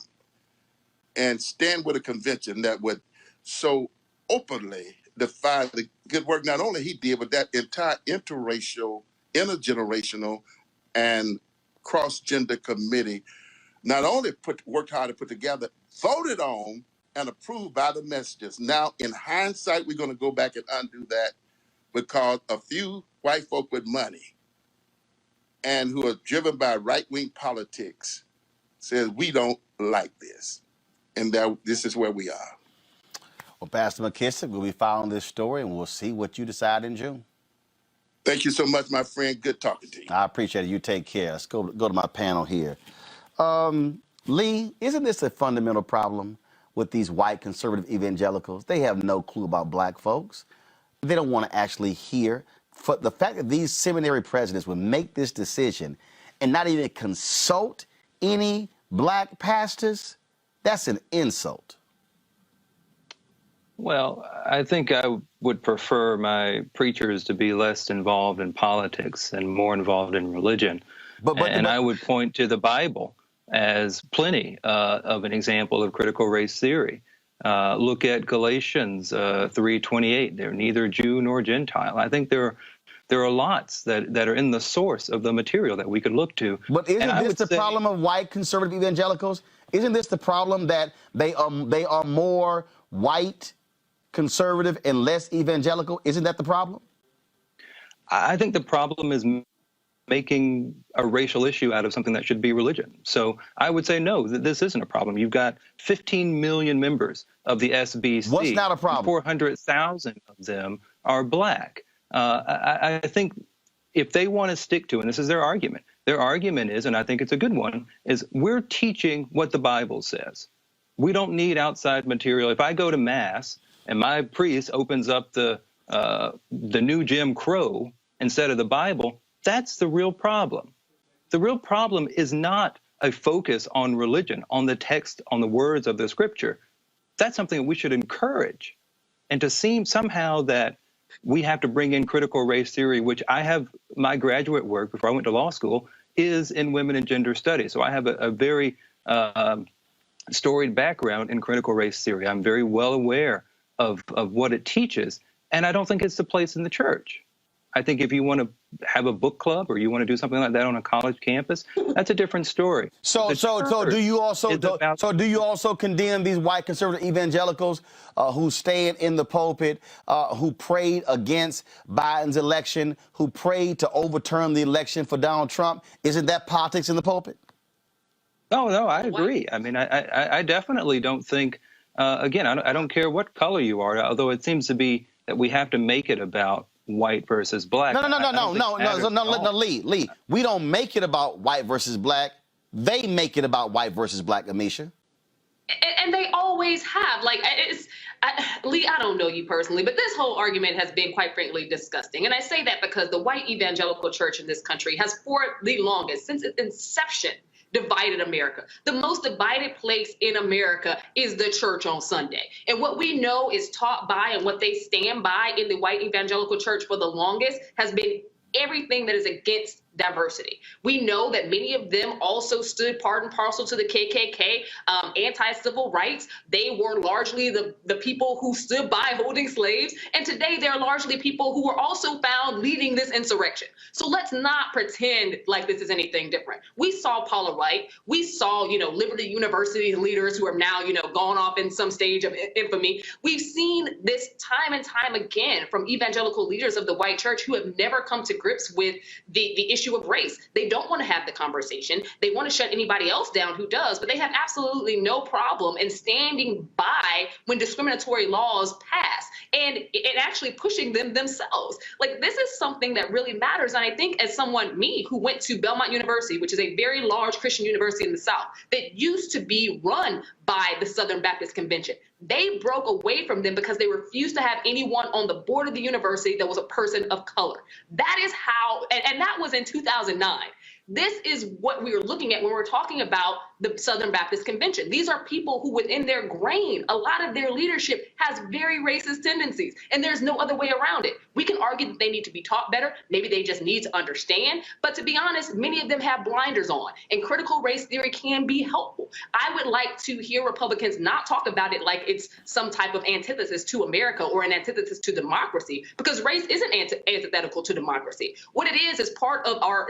and stand with a convention that would so openly defy the good work not only he did, but that entire interracial, intergenerational, and cross-gender committee not only worked hard to put together, voted on and approved by the messages. Now, in hindsight, we're going to go back and undo that because a few white folk with money and who are driven by right-wing politics says we don't like this. And this is where we are. Well, Pastor McKissick, we'll be following this story, and we'll see what you decide in June. Thank you so much, my friend. Good talking to you. I appreciate it. You take care. Let's go to my panel here. Lee, isn't this a fundamental problem with these white conservative evangelicals? They have no clue about Black folks. They don't want to actually hear. For the fact that these seminary presidents would make this decision and not even consult any Black pastors, that's an insult. Well, I think I would prefer my preachers to be less involved in politics and more involved in religion. But I would point to the Bible as plenty of an example of critical race theory. Look at Galatians 3:28. They're neither Jew nor Gentile. I think there are lots that are in the source of the material that we could look to. But isn't this the problem of white conservative evangelicals? Isn't this the problem that they are more white conservative and less evangelical? Isn't that the problem? I think the problem is making a racial issue out of something that should be religion. So I would say no, this isn't a problem. You've got 15 million members of the SBC. What's not a problem? 400,000 of them are Black. I think if they want to stick to, and this is their argument is, and I think it's a good one, is we're teaching what the Bible says. We don't need outside material. If I go to Mass and my priest opens up the new Jim Crow instead of the Bible, that's the real problem. The real problem is not a focus on religion, on the text, on the words of the scripture. That's something that we should encourage. And to seem somehow that we have to bring in critical race theory, which I have, my graduate work before I went to law school is in women and gender studies. So I have a very storied background in critical race theory. I'm very well aware of what it teaches, and I don't think it's the place in the church. I think if you want to have a book club or you want to do something like that on a college campus, that's a different story. So do you also condemn these white conservative evangelicals who stand in the pulpit, who prayed against Biden's election, who prayed to overturn the election for Donald Trump? Isn't that politics in the pulpit? Oh, no, I agree. I mean, I definitely don't think, again, I don't care what color you are, although it seems to be that we have to make it about white versus black. No, Lee. We don't make it about white versus black. They make it about white versus black, Amisha. And they always have. Like, Lee, I don't know you personally, but this whole argument has been, quite frankly, disgusting. And I say that because the white evangelical church in this country has, for the longest, since its inception, divided America. The most divided place in America is the church on Sunday. And what we know is taught by and what they stand by in the white evangelical church for the longest has been everything that is against diversity. We know that many of them also stood part and parcel to the KKK, anti-civil rights. They were largely the people who stood by holding slaves. And today they're largely people who were also found leading this insurrection. So let's not pretend like this is anything different. We saw Paula Wright. We saw, Liberty University leaders who are now, gone off in some stage of infamy. We've seen this time and time again from evangelical leaders of the white church who have never come to grips with the issue of race. They don't want to have the conversation. They want to shut anybody else down who does, but they have absolutely no problem in standing by when discriminatory laws pass and actually pushing them themselves. Like, this is something that really matters. And I think as someone, me, who went to Belmont University, which is a very large Christian university in the South that used to be run by the Southern Baptist Convention, they broke away from them because they refused to have anyone on the board of the university that was a person of color. That is how, and that was in 2009. This is what we are looking at when we're talking about the Southern Baptist Convention. These are people who within their grain, a lot of their leadership has very racist tendencies, and there's no other way around it. We can argue that they need to be taught better. Maybe they just need to understand. But to be honest, many of them have blinders on, and critical race theory can be helpful. I would like to hear Republicans not talk about it like it's some type of antithesis to America or an antithesis to democracy, because race isn't antithetical to democracy. What it is part of our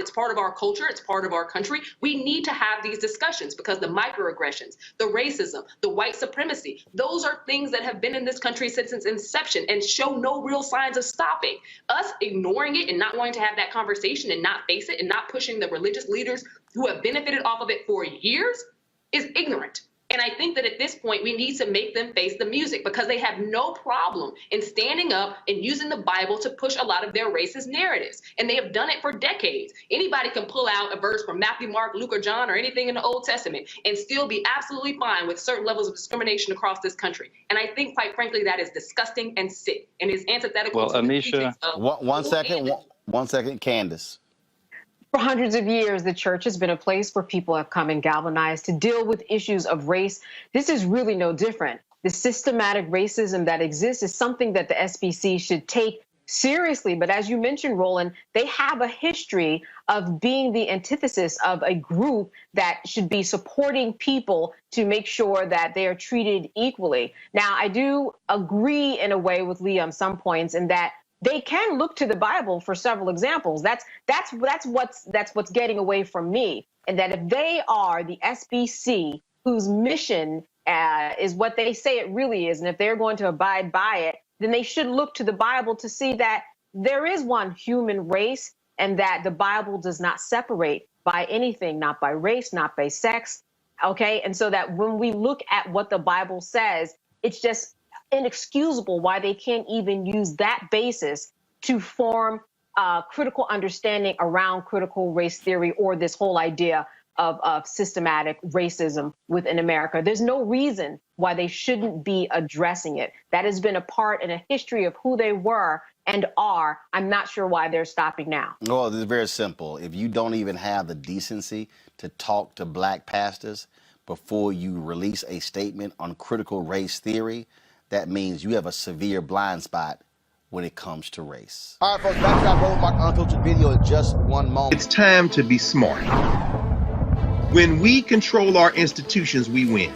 culture. It's part of our country. We need to have these discussions because the microaggressions, the racism, the white supremacy, those are things that have been in this country since its inception and show no real signs of stopping. Us ignoring it and not wanting to have that conversation and not face it and not pushing the religious leaders who have benefited off of it for years is ignorant. And I think that at this point, we need to make them face the music because they have no problem in standing up and using the Bible to push a lot of their racist narratives. And they have done it for decades. Anybody can pull out a verse from Matthew, Mark, Luke, or John, or anything in the Old Testament and still be absolutely fine with certain levels of discrimination across this country. And I think, quite frankly, that is disgusting and sick and is antithetical to the teachings of... One second, Candace. For hundreds of years, the church has been a place where people have come and galvanized to deal with issues of race. This is really no different. The systematic racism that exists is something that the SBC should take seriously. But as you mentioned, Roland, they have a history of being the antithesis of a group that should be supporting people to make sure that they are treated equally. Now, I do agree in a way with Lee on some points in that they can look to the Bible for several examples. That's what's getting away from me. And that if they are the SBC, whose mission is what they say it really is, and if they're going to abide by it, then they should look to the Bible to see that there is one human race and that the Bible does not separate by anything, not by race, not by sex. Okay. And so that when we look at what the Bible says, it's just inexcusable why they can't even use that basis to form critical understanding around critical race theory or this whole idea of systematic racism within America. There's no reason why they shouldn't be addressing it. That has been a part in a history of who they were and are. I'm not sure why they're stopping now. Well, it's very simple. If you don't even have the decency to talk to black pastors before you release a statement on critical race theory, that means you have a severe blind spot when it comes to race. All right, folks, back to our Roland Martin Unfiltered video in just one moment. It's time to be smart. When we control our institutions, we win.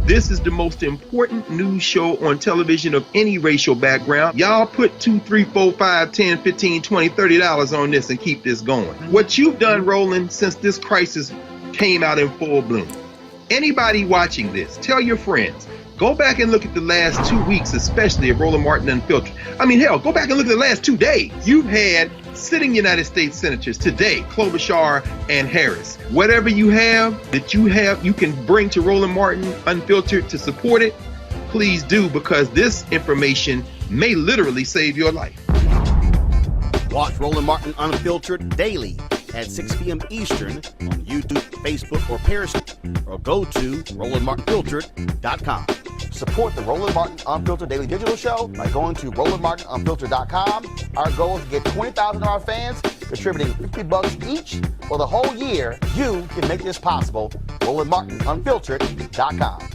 This is the most important news show on television of any racial background. Y'all put $2, $3, $4, $5, $10, $15, $20, $30 on this and keep this going. What you've done, Roland, since this crisis came out in full bloom. Anybody watching this, tell your friends. Go back and look at the last 2 weeks, especially of Roland Martin Unfiltered. I mean, hell, go back and look at the last 2 days. You've had sitting United States senators today, Klobuchar and Harris. Whatever you have that you can bring to Roland Martin Unfiltered to support it, please do, because this information may literally save your life. Watch Roland Martin Unfiltered daily at 6 p.m. Eastern on YouTube, Facebook, or Periscope, or go to RolandMartinFiltered.com. Support the Roland Martin Unfiltered Daily Digital Show by going to RolandMartinUnfiltered.com. Our goal is to get 20,000 of our fans contributing $50 each for the whole year. You can make this possible. RolandMartinUnfiltered.com.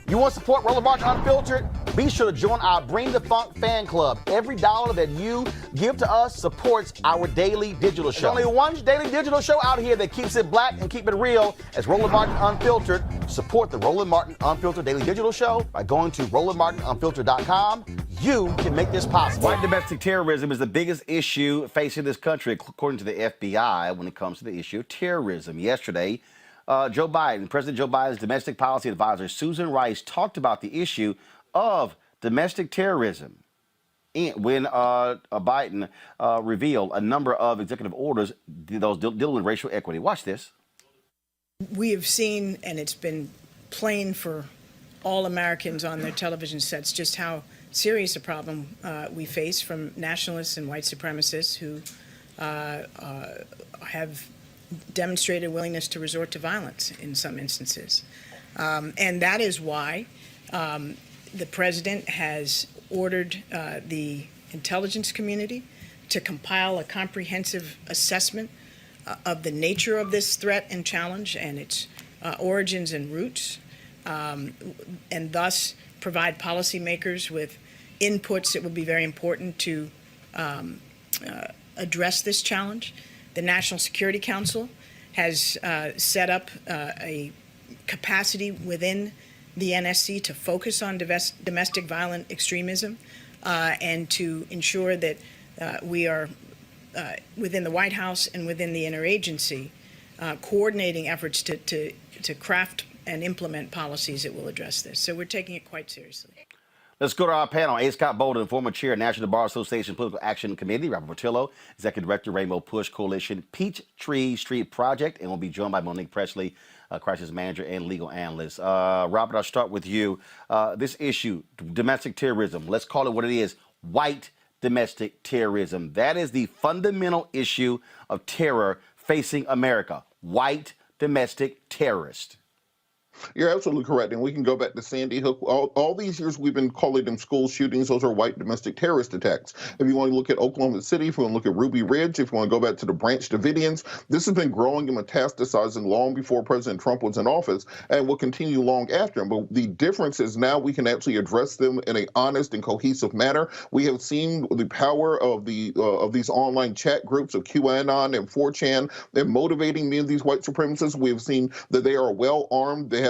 You want to support Roland Martin Unfiltered? Be sure to join our Bring the Funk fan club. Every dollar that you give to us supports our daily digital show. There's only one daily digital show out here that keeps it black and keep it real. It's Roland Martin Unfiltered. Support the Roland Martin Unfiltered Daily Digital Show by going to RolandMartinUnfiltered.com. You can make this possible. White domestic terrorism is the biggest issue facing this country, according to the FBI, when it comes to the issue of terrorism. Yesterday, President Joe Biden's domestic policy advisor, Susan Rice, talked about the issue of domestic terrorism when Biden revealed a number of executive orders, those dealing with racial equity. Watch this. We have seen, and it's been plain for all Americans on their television sets, just how serious a problem we face from nationalists and white supremacists who have demonstrated willingness to resort to violence in some instances. And that is why the president has ordered the intelligence community to compile a comprehensive assessment of the nature of this threat and challenge and its origins and roots, and thus provide policymakers with inputs that will be very important to address this challenge. The National Security Council has set up a capacity within the NSC to focus on domestic violent extremism and to ensure that we are within the White House and within the interagency coordinating efforts to craft and implement policies that will address this. So we're taking it quite seriously. Let's go to our panel. A. Scott Bolden, former chair, National Bar Association Political Action Committee. Robert Portillo, Executive Director, Rainbow Push Coalition, Peachtree Street Project. And we'll be joined by Monique Presley, Crisis Manager and Legal Analyst. Robert, I'll start with you. This issue, domestic terrorism, let's call it what it is, white domestic terrorism. That is the fundamental issue of terror facing America. White domestic terrorist. You're absolutely correct. And we can go back to Sandy Hook. All these years we've been calling them school shootings. Those are white domestic terrorist attacks. If you want to look at Oklahoma City, if you want to look at Ruby Ridge, if you want to go back to the Branch Davidians, this has been growing and metastasizing long before President Trump was in office and will continue long after him. But the difference is now we can actually address them in an honest and cohesive manner. We have seen the power of these online chat groups of QAnon and 4chan and motivating many of these white supremacists. We have seen that they are well armed. They have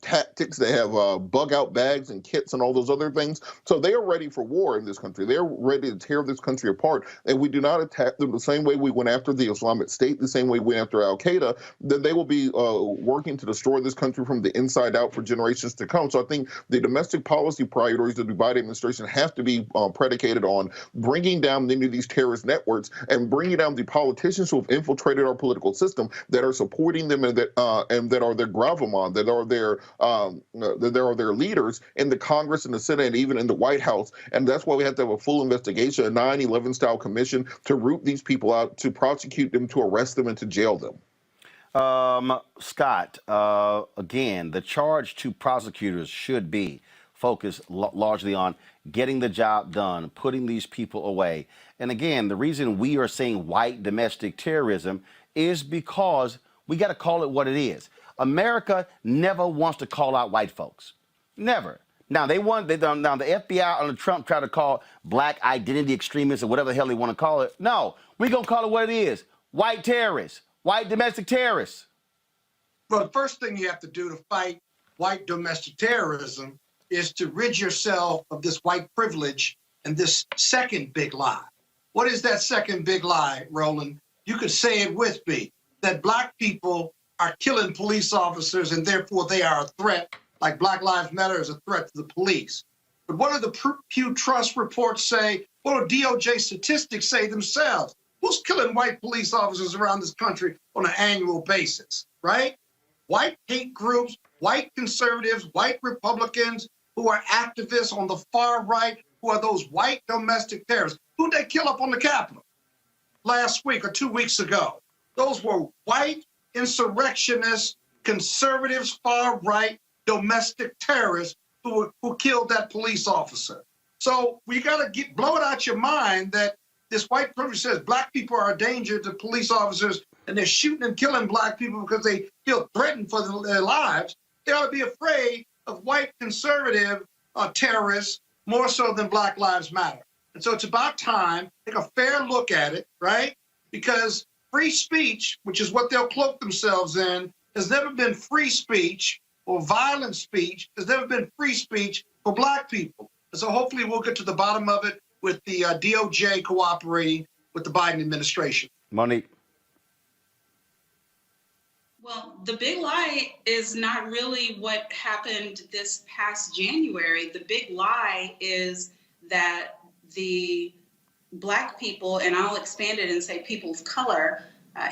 tactics, they have bug out bags and kits and all those other things. So they are ready for war in this country. They're ready to tear this country apart. And we do not attack them the same way we went after the Islamic State, the same way we went after Al-Qaeda. Then they will be working to destroy this country from the inside out for generations to come. So I think the domestic policy priorities of the Biden administration have to be predicated on bringing down many of these terrorist networks and bringing down the politicians who have infiltrated our political system that are supporting them and that are their gravamon, that are their leaders in the Congress and the Senate and even in the White House. And that's why we have to have a full investigation, a 9/11 style commission to root these people out, to prosecute them, to arrest them, and to jail them. Scott, again, the charge to prosecutors should be focused largely on getting the job done, putting these people away. And again, the reason we are saying white domestic terrorism is because we got to call it what it is. America never wants to call out white folks. Never. Now, now the FBI under Trump tried to call black identity extremists or whatever the hell they want to call it. No, we're going to call it what it is. White terrorists, white domestic terrorists. Well, the first thing you have to do to fight white domestic terrorism is to rid yourself of this white privilege and this second big lie. What is that second big lie, Roland? You could say it with me, that black people are killing police officers and therefore they are a threat, like Black Lives Matter is a threat to the police. But what do the Pew Trust reports say? What do DOJ statistics say themselves? Who's killing white police officers around this country on an annual basis, right? White hate groups, white conservatives, white Republicans who are activists on the far right, who are those white domestic terrorists. Who'd they kill up on the Capitol last week or 2 weeks ago? Those were white insurrectionists, conservatives, far right domestic terrorists who killed that police officer. So we got to blow it out your mind that this white privilege says black people are a danger to police officers and they're shooting and killing black people because they feel threatened for their lives. They ought to be afraid of white conservative terrorists more so than Black Lives Matter. And so it's about time, take a fair look at it, right? Because free speech, which is what they'll cloak themselves in, has never been free speech, or violent speech, has never been free speech for black people. And so hopefully we'll get to the bottom of it with the DOJ cooperating with the Biden administration. Monique. Well, the big lie is not really what happened this past January. The big lie is that the black people, and I'll expand it and say people of color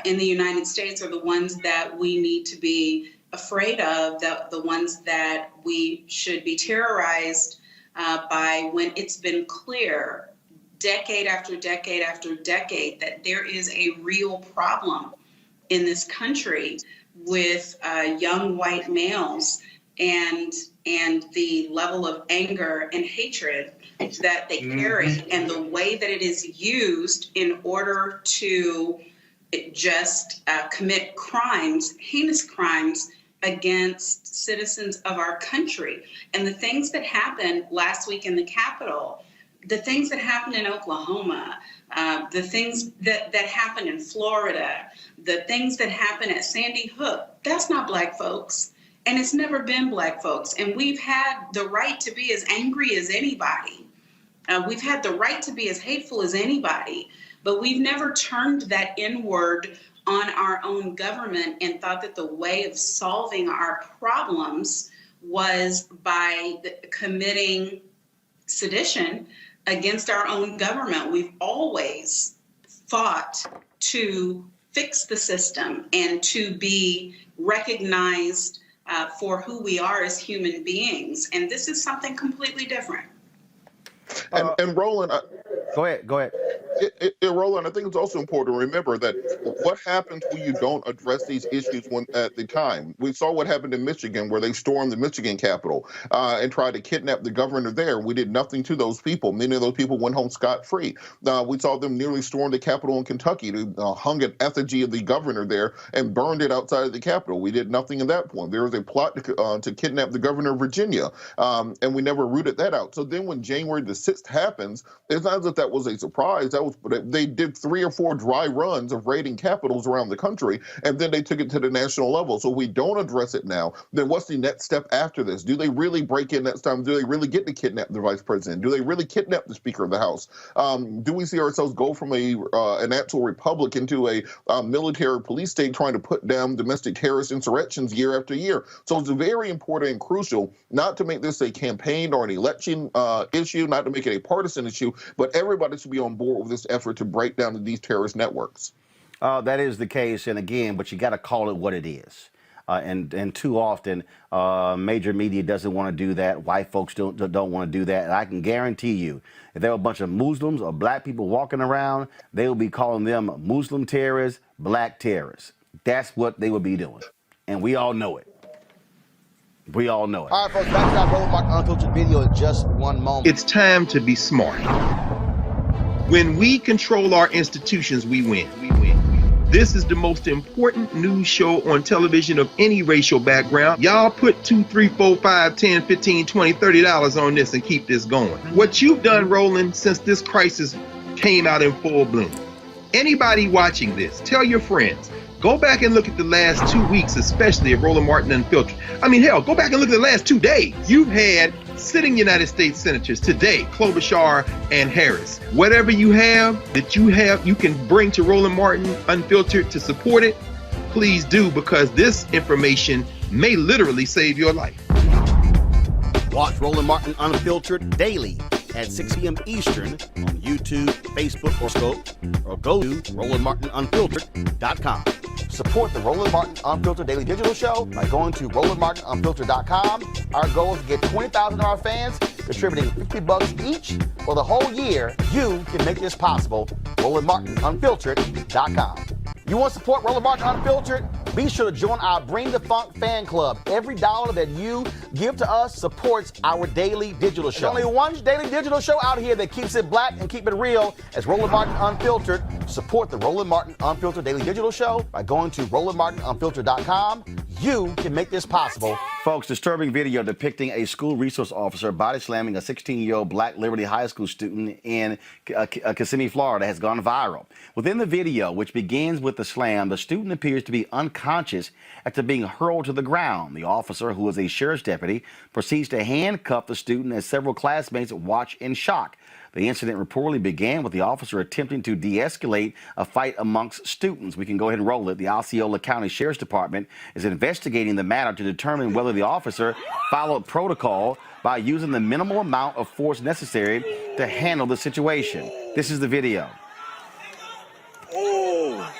in the United States, are the ones that we need to be afraid of, the ones that we should be terrorized by, when it's been clear decade after decade after decade that there is a real problem in this country with young white males and the level of anger and hatred that they carry, and the way that it is used in order to just commit crimes, heinous crimes against citizens of our country. And the things that happened last week in the Capitol, the things that happened in Oklahoma, the things that happened in Florida, the things that happened at Sandy Hook, that's not black folks. And it's never been black folks. And we've had the right to be as angry as anybody. We've had the right to be as hateful as anybody. But we've never turned that inward on our own government and thought that the way of solving our problems was by committing sedition against our own government. We've always fought to fix the system and to be recognized for who we are as human beings. And this is something completely different. And Roland, Go ahead. Roland, I think it's also important to remember that what happens when you don't address these issues at the time. We saw what happened in Michigan, where they stormed the Michigan Capitol and tried to kidnap the governor there. We did nothing to those people. Many of those people went home scot-free. We saw them nearly storm the Capitol in Kentucky. They hung an effigy of the governor there and burned it outside of the Capitol. We did nothing at that point. There was a plot to kidnap the governor of Virginia, and we never rooted that out. So then when January the 6th happens, it's not as if that was a surprise. They did 3 or 4 dry runs of raiding capitals around the country, and then they took it to the national level. So we don't address it now. Then what's the next step after this? Do they really break in next time? Do they really get to kidnap the vice president? Do they really kidnap the Speaker of the House? Do we see ourselves go from an actual republic into a military police state trying to put down domestic terrorist insurrections year after year? So it's very important and crucial not to make this a campaign or an election issue, not to make it a partisan issue, but everybody should be on board with this effort to break down these terrorist networks. That is the case, and again, but you got to call it what it is. And too often, major media doesn't want to do that. White folks don't want to do that. And I can guarantee you, if there were a bunch of Muslims or black people walking around, they will be calling them Muslim terrorists, black terrorists. That's what they would be doing. And we all know it. We all know it. All right, folks, back to our Roland Martin Unfiltered video in just one moment. It's time to be smart. When we control our institutions, we win. This is the most important news show on television of any racial background. Y'all put $2, $3, $4, $5, $10, $15, $20, $30 on this and keep this going. What you've done, Roland, since this crisis came out in full bloom. Anybody watching this, tell your friends. Go back and look at the last 2 weeks, especially of Roland Martin Unfiltered. I mean, hell, go back and look at the last 2 days. You've had sitting United States senators today, Klobuchar and Harris. Whatever you have that you can bring to Roland Martin Unfiltered to support it, please do, because this information may literally save your life. Watch Roland Martin Unfiltered daily at 6 p.m. Eastern on YouTube, Facebook, or Scope, or go to RolandMartinUnfiltered.com. Support the Roland Martin Unfiltered Daily Digital Show by going to RolandMartinUnfiltered.com. Our goal is to get 20,000 of our fans contributing $50 each for the whole year. You can make this possible. RolandMartinUnfiltered.com. You want to support Roland Martin Unfiltered? Be sure to join our Bring the Funk fan club. Every dollar that you give to us supports our daily digital show. There's only one daily digital show out here that keeps it black and keep it real. As Roland Martin Unfiltered. Support the Roland Martin Unfiltered Daily Digital Show by going to RolandMartinUnfiltered.com. You can make this possible. Folks, disturbing video depicting a school resource officer body slamming a 16-year-old Black Liberty High School student in Kissimmee, Florida has gone viral. Within the video, which begins with the slam, the student appears to be unconscious after being hurled to the ground. The officer, who is a sheriff's deputy, proceeds to handcuff the student as several classmates watch in shock. The incident reportedly began with the officer attempting to de-escalate a fight amongst students. We can go ahead and roll it. The Osceola County Sheriff's Department is investigating the matter to determine whether the officer followed protocol by using the minimal amount of force necessary to handle the situation. This is the video. Oh!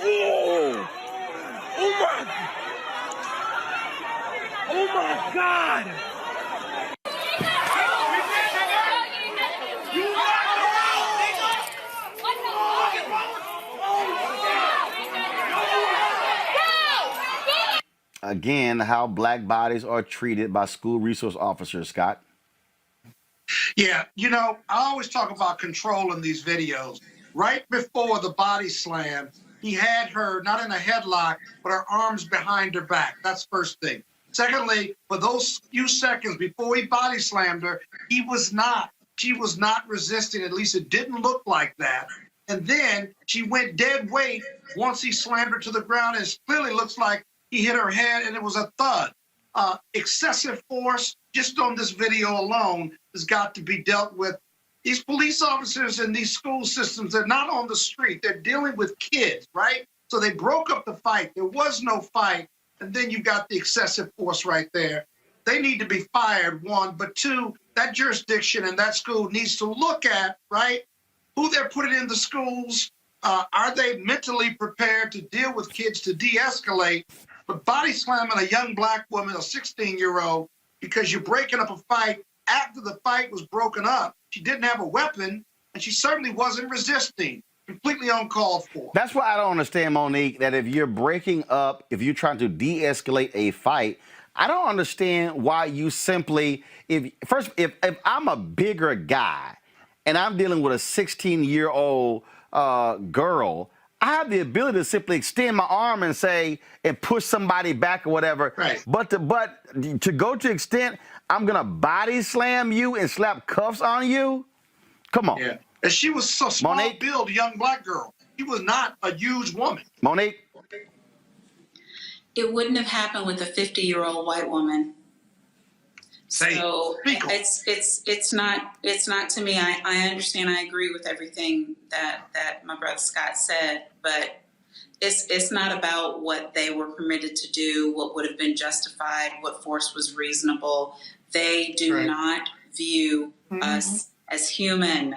Oh! Oh my! Oh my God! Again, how black bodies are treated by school resource officers, Scott. Yeah, you know, I always talk about control in these videos. Right before the body slam, he had her not in a headlock, but her arms behind her back. That's first thing. Secondly, for those few seconds before he body slammed her, she was not resisting. At least it didn't look like that. And then she went dead weight once he slammed her to the ground. And it clearly looks like he hit her head and it was a thud. Excessive force just on this video alone has got to be dealt with. These police officers in these school systems, they're not on the street. They're dealing with kids, right? So they broke up the fight. There was no fight. And then you got the excessive force right there. They need to be fired, one. But two, that jurisdiction and that school needs to look at, right, who they're putting in the schools. Are they mentally prepared to deal with kids to de-escalate? But body slamming a young black woman, a 16-year-old, because you're breaking up a fight after the fight was broken up. She didn't have a weapon, and she certainly wasn't resisting. Completely uncalled for. That's why I don't understand, Monique, that if you're breaking up, if you're trying to de-escalate a fight, I don't understand why you simply, if I'm a bigger guy and I'm dealing with a 16-year-old girl, I have the ability to simply extend my arm and say, and push somebody back or whatever. Right. But to go to extent, I'm going to body slam you and slap cuffs on you? Come on. Yeah. And she was so small Monique? build, a young black girl. She was not a huge woman. Monique? It wouldn't have happened with a 50-year-old white woman. So it's not to me. I understand. I agree with everything that my brother Scott said, but it's not about what they were permitted to do, what would have been justified, what force was reasonable. They do not view us as human.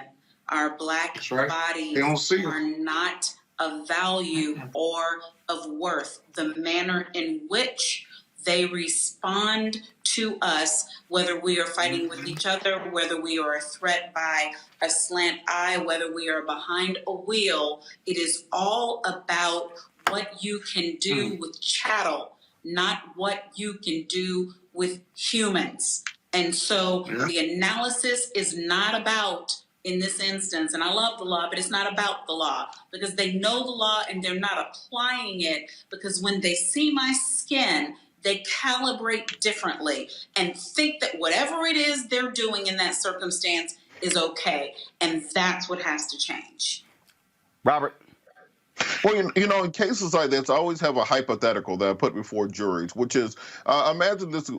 Our black bodies are not of value or of worth. The manner in which they respond to us, whether we are fighting with each other, whether we are a threat by a slant eye, whether we are behind a wheel, it is all about what you can do with chattel, not what you can do with humans. And so the analysis is not about, in this instance, and I love the law, but it's not about the law, because they know the law and they're not applying it, because when they see my skin, they calibrate differently and think that whatever it is they're doing in that circumstance is okay. And that's what has to change. Robert. Well, you know, in cases like this, I always have a hypothetical that I put before juries, which is, imagine this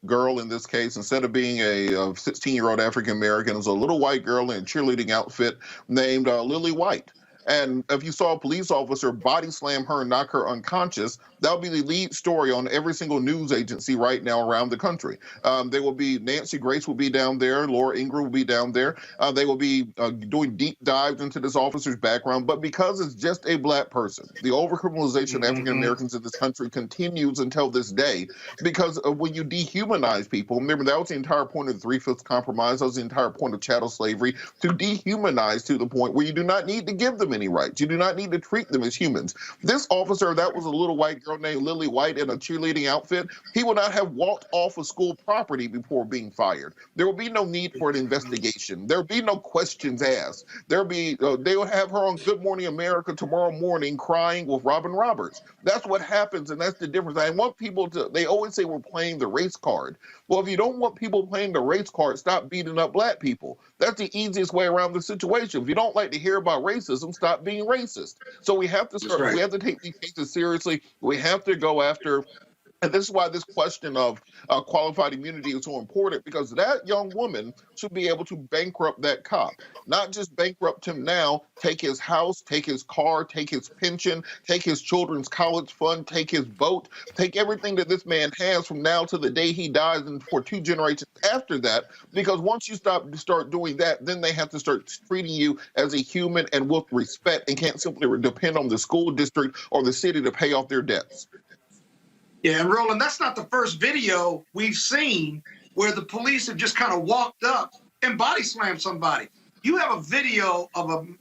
girl in this case, instead of being a 16-year-old African-American, is a little white girl in a cheerleading outfit named Lily White. And if you saw a police officer body slam her and knock her unconscious, that would be the lead story on every single news agency right now around the country. There will be Nancy Grace will be down there, Laura Ingraham will be down there. They will be doing deep dives into this officer's background. But because it's just a black person, the overcriminalization of African Americans in this country continues until this day. Because when you dehumanize people, remember that was the entire point of the 3/5 compromise. That was the entire point of chattel slavery, to dehumanize to the point where you do not need to give them any rights. You do not need to treat them as humans. This officer, that was a little white girl named Lily White in a cheerleading outfit, he would not have walked off of school property before being fired. There will be no need for an investigation. There will be no questions asked. There'll be they will have her on Good Morning America tomorrow morning crying with Robin Roberts. That's what happens, and that's the difference. I want people to, they always say we're playing the race card. Well, if you don't want people playing the race card, stop beating up black people. That's the easiest way around the situation. If you don't like to hear about racism, stop being racist. So we have to start, we have to take these cases seriously. We have to go after, and this is why this question of qualified immunity is so important, because that young woman should be able to bankrupt that cop. Not just bankrupt him now, take his house, take his car, take his pension, take his children's college fund, take his boat, take everything that this man has from now to the day he dies and for 2 generations after that. Because once you start doing that, then they have to start treating you as a human and with respect, and can't simply depend on the school district or the city to pay off their debts. Yeah, and Roland, that's not the first video we've seen where the police have just kind of walked up and body slammed somebody. You have a video of an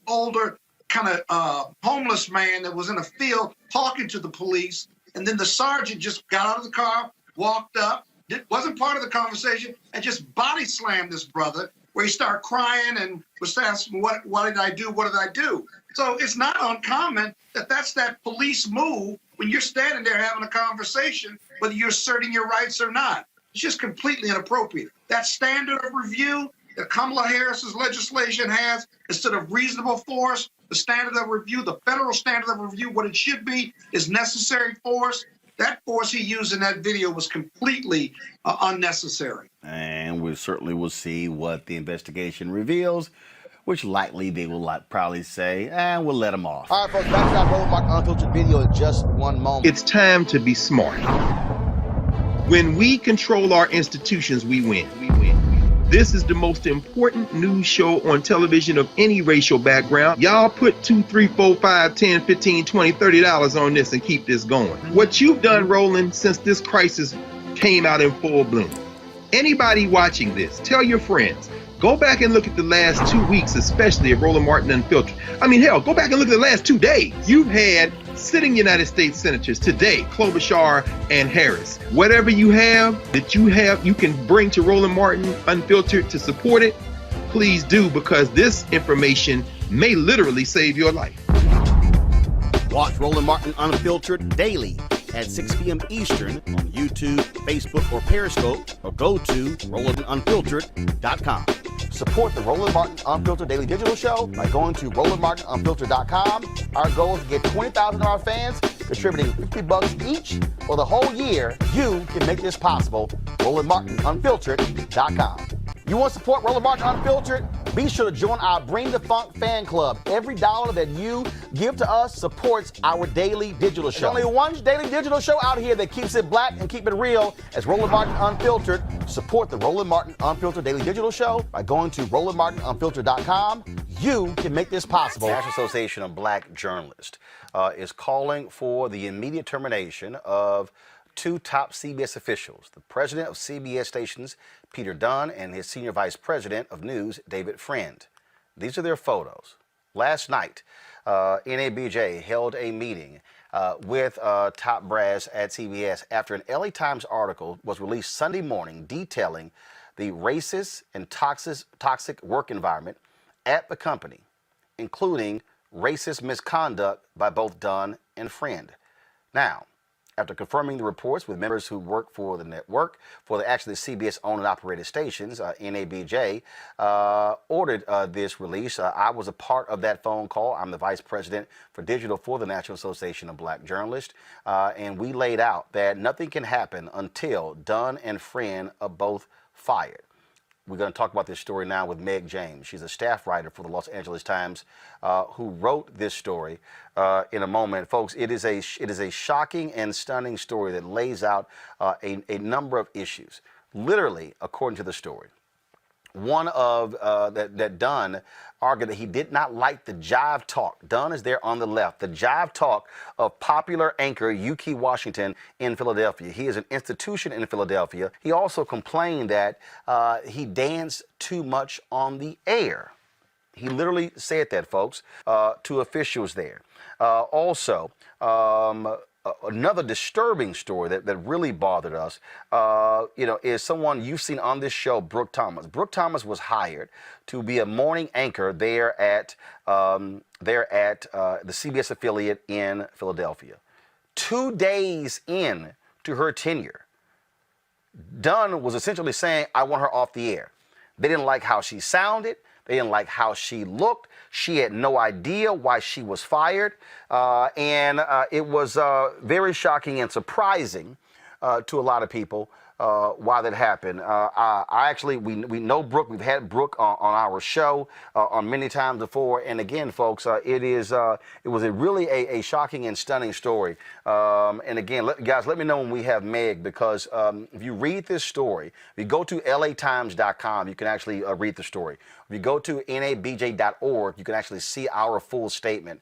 older kind of homeless man that was in a field talking to the police, and then the sergeant just got out of the car, walked up, wasn't part of the conversation, and just body slammed this brother, where he started crying and was asking, what did I do? What did I do? So it's not uncommon that that's that police move when you're standing there having a conversation, whether you're asserting your rights or not. It's just completely inappropriate. That standard of review that Kamala Harris's legislation has, instead of reasonable force, the standard of review, the federal standard of review, what it should be is necessary force. That force he used in that video was completely unnecessary. And we certainly will see what the investigation reveals, which likely they will probably say, and we'll let them off. All right, folks, back to that Roland Martin Unfiltered video in just one moment. It's time to be smart. When we control our institutions, we win. This is the most important news show on television of any racial background. Y'all put $2, $3, $4, $5, $10, $15, $20, $30 on this and keep this going. What you've done, Roland, since this crisis came out in full bloom. Anybody watching this, tell your friends, go back and look at the last 2 weeks, especially of Roland Martin Unfiltered. I mean, hell, go back and look at the last 2 days. You've had sitting United States senators today, Klobuchar and Harris. Whatever you have that you can bring to Roland Martin Unfiltered to support it, please do, because this information may literally save your life. Watch Roland Martin Unfiltered daily at 6 p.m. Eastern on YouTube, Facebook, or Periscope, or go to RolandUnfiltered.com. Support the Roland Martin Unfiltered Daily Digital Show by going to RolandMartinUnfiltered.com. Our goal is to get 20,000 of our fans contributing $50 each for the whole year. You can make this possible. RolandMartinUnfiltered.com. You want to support Roland Martin Unfiltered? Be sure to join our Bring the Funk fan club. Every dollar that you give to us supports our daily digital show. There's only one daily digital show out here that keeps it black and keep it real. As Roland Martin Unfiltered. Support the Roland Martin Unfiltered Daily Digital Show by going to RolandMartinUnfiltered.com. You can make this possible. The National Association of Black Journalists is calling for the immediate termination of 2 top CBS officials, the president of CBS stations, Peter Dunn, and his senior vice president of news, David Friend. These are their photos. Last night, NABJ held a meeting with top brass at CBS after an LA Times article was released Sunday morning detailing the racist and toxic work environment at the company, including racist misconduct by both Dunn and Friend. Now, after confirming the reports with members who work for the network, for the actually CBS owned and operated stations, NABJ ordered this release. I was a part of that phone call. I'm the vice president for digital for the National Association of Black Journalists, and we laid out that nothing can happen until Dunn and Friend are both fired. We're going to talk about this story now with Meg James. She's a staff writer for the Los Angeles Times who wrote this story in a moment. Folks, it is a shocking and stunning story that lays out a number of issues. Literally, according to the story, one of that Dunn argued that he did not like the jive talk. Dunn is there on the left. The jive talk of popular anchor Ukee Washington in Philadelphia. He is an institution in Philadelphia. He also complained that he danced too much on the air. He literally said that, folks, to officials there. Another disturbing story that really bothered us, is someone you've seen on this show, Brooke Thomas. Brooke Thomas was hired to be a morning anchor there at the CBS affiliate in Philadelphia. 2 days in to her tenure, Dunn was essentially saying, I want her off the air. They didn't like how she sounded. They didn't like how she looked. She had no idea why she was fired. It was very shocking and surprising to a lot of people why that happened. We know Brooke. We've had Brooke on our show on many times before. And again, folks, it was really a shocking and stunning story. And again, guys, let me know when we have Meg, because if you read this story, if you go to latimes.com, you can actually read the story. If you go to nabj.org, you can actually see our full statement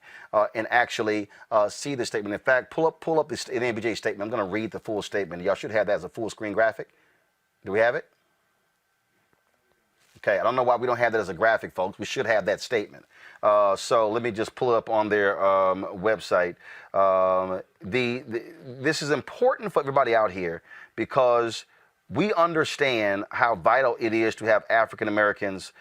and actually see the statement. In fact, pull up this NABJ statement. I'm going to read the full statement. Y'all should have that as a full screen graphic. Do we have it? Okay, I don't know why we don't have that as a graphic, folks. We should have that statement. So let me just pull it up on their website. This is important for everybody out here because we understand how vital it is to have African Americans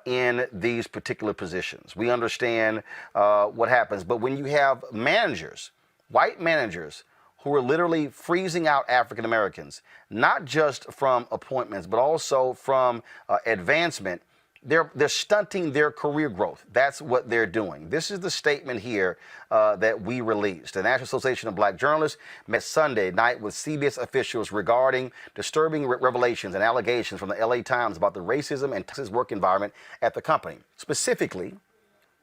in these particular positions. We understand what happens. But when you have managers, white managers, who are literally freezing out African Americans, not just from appointments, but also from advancement, they're stunting their career growth. That's what they're doing. This is the statement here that we released. The National Association of Black Journalists met Sunday night with CBS officials regarding disturbing revelations and allegations from the LA Times about the racism and toxic work environment at the company. Specifically,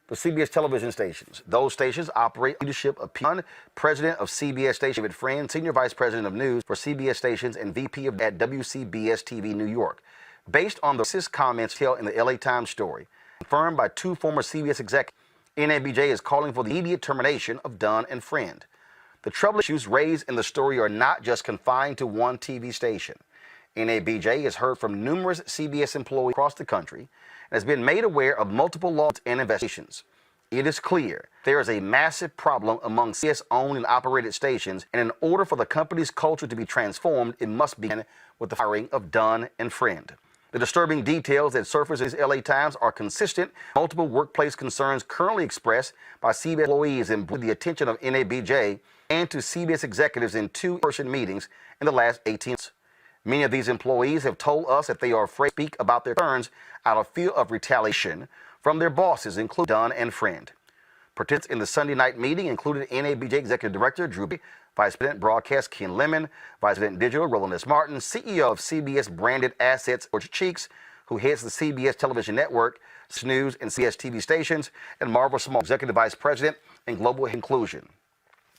the CBS television stations. Those stations operate leadership of Dunn, president of CBS station, David Friend, senior vice president of news for CBS stations, and VP at WCBS TV New York. Based on the racist comments held in the LA Times story, confirmed by two former CBS executives, NABJ is calling for the immediate termination of Dunn and Friend. The trouble issues raised in the story are not just confined to one TV station. NABJ has heard from numerous CBS employees across the country and has been made aware of multiple lawsuits and investigations. It is clear there is a massive problem among CBS-owned and operated stations, and in order for the company's culture to be transformed, it must begin with the firing of Dunn and Friend. The disturbing details that surface in LA Times are consistent with multiple workplace concerns currently expressed by CBS employees and brought to the attention of NABJ and to CBS executives in two-person meetings in the last 18 months. Many of these employees have told us that they are afraid to speak about their concerns out of fear of retaliation from their bosses, including Dunn and Friend. Participants in the Sunday night meeting included NABJ Executive Director Drew B., Vice President Broadcast Ken Lemon, Vice President Digital Roland S. Martin, CEO of CBS Branded Assets George Cheeks, who heads the CBS Television Network, News and CBS TV stations, and Marva Small, Executive Vice President and Global Inclusion.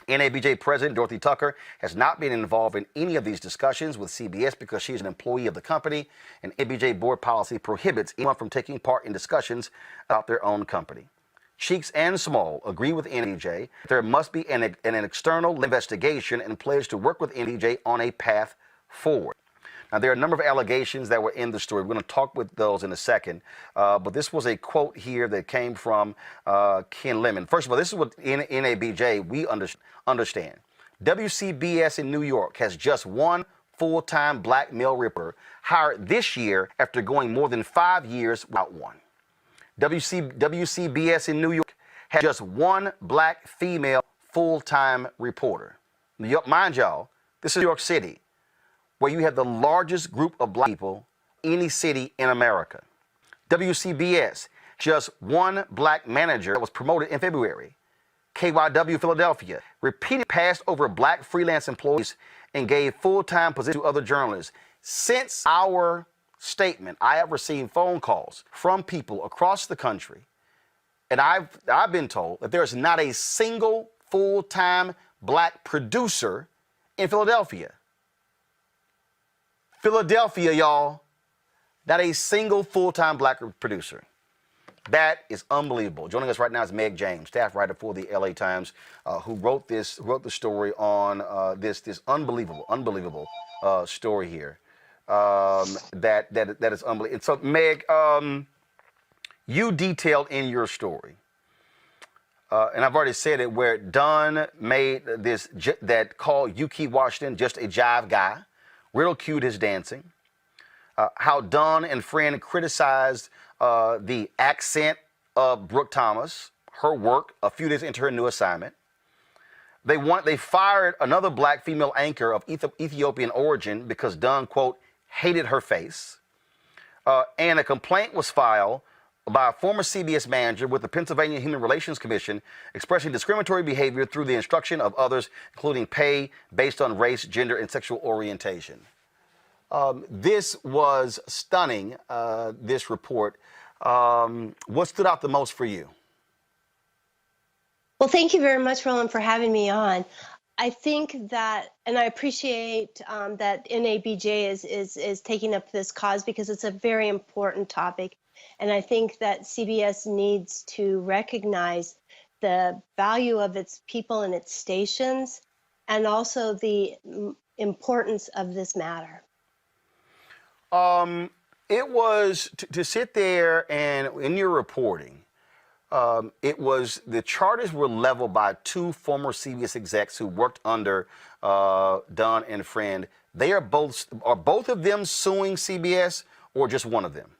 NABJ President Dorothy Tucker has not been involved in any of these discussions with CBS because she is an employee of the company, and NABJ board policy prohibits anyone from taking part in discussions about their own company. Cheeks and Small agree with NABJ that there must be an external investigation and pledge to work with NABJ on a path forward. Now, there are a number of allegations that were in the story. We're going to talk with those in a second. But this was a quote here that came from Ken Lemon. First of all, this is what NABJ, we understand. WCBS in New York has just one full-time black male reporter hired this year after going more than 5 years without one. WCBS in New York has just one black female full-time reporter. Mind y'all, this is New York City, where you have the largest group of black people in any city in America. WCBS, just one black manager that was promoted in February. KYW Philadelphia repeatedly passed over black freelance employees and gave full-time positions to other journalists. Since our statement, I have received phone calls from people across the country, and I've been told that there is not a single full-time black producer in Philadelphia. Philadelphia, y'all, not a single full-time black producer. That is unbelievable. Joining us right now is Meg James, staff writer for the LA Times, who wrote the story on this unbelievable story here. That is unbelievable. And so, Meg, you detailed in your story, and I've already said it, where Dunn made this that called Yuki Washington just a jive guy, ridiculed his dancing. How Dunn and friend criticized the accent of Brooke Thomas, her work, a few days into her new assignment. They fired another black female anchor of Ethiopian origin because Dunn, quote, hated her face. And a complaint was filed by a former CBS manager with the Pennsylvania Human Relations Commission expressing discriminatory behavior through the instruction of others, including pay based on race, gender, and sexual orientation. This was stunning, this report. What stood out the most for you? Well, thank you very much, Roland, for having me on. I think that, and I appreciate that NABJ is taking up this cause because it's a very important topic. And I think that CBS needs to recognize the value of its people and its stations, and also the importance of this matter. It was to sit there and in your reporting, it was the charges were leveled by two former CBS execs who worked under Dunn and Friend. Are both of them suing CBS or just one of them?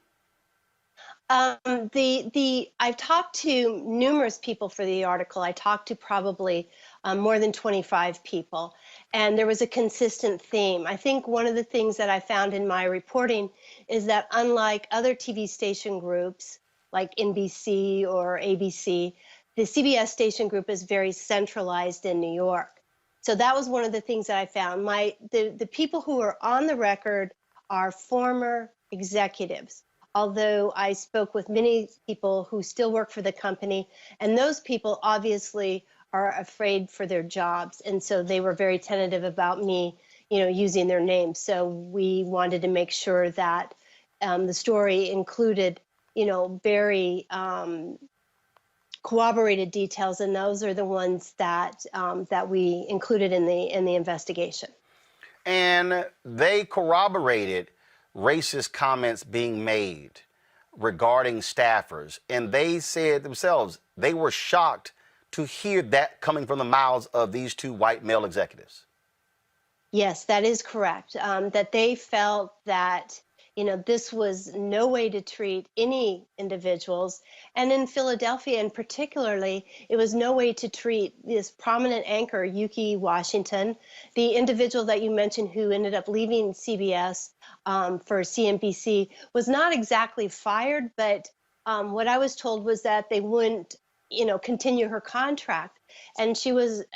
I've talked to numerous people for the article. I talked to probably more than 25 people, and there was a consistent theme. I think one of the things that I found in my reporting is that unlike other TV station groups like NBC or ABC, the CBS station group is very centralized in New York. So that was one of the things that I found. The people who are on the record are former executives, although I spoke with many people who still work for the company, and those people obviously are afraid for their jobs, and so they were very tentative about me, using their names. So we wanted to make sure that the story included, very corroborated details, and those are the ones that that we included in the investigation. And they corroborated racist comments being made regarding staffers, and they said themselves they were shocked to hear that coming from the mouths of these two white male executives. Yes, that is correct. That they felt that this was no way to treat any individuals, and in Philadelphia in particularly, it was no way to treat this prominent anchor, Yuki Washington, the individual that you mentioned who ended up leaving CBS for CNBC, was not exactly fired, but what I was told was that they wouldn't, continue her contract. And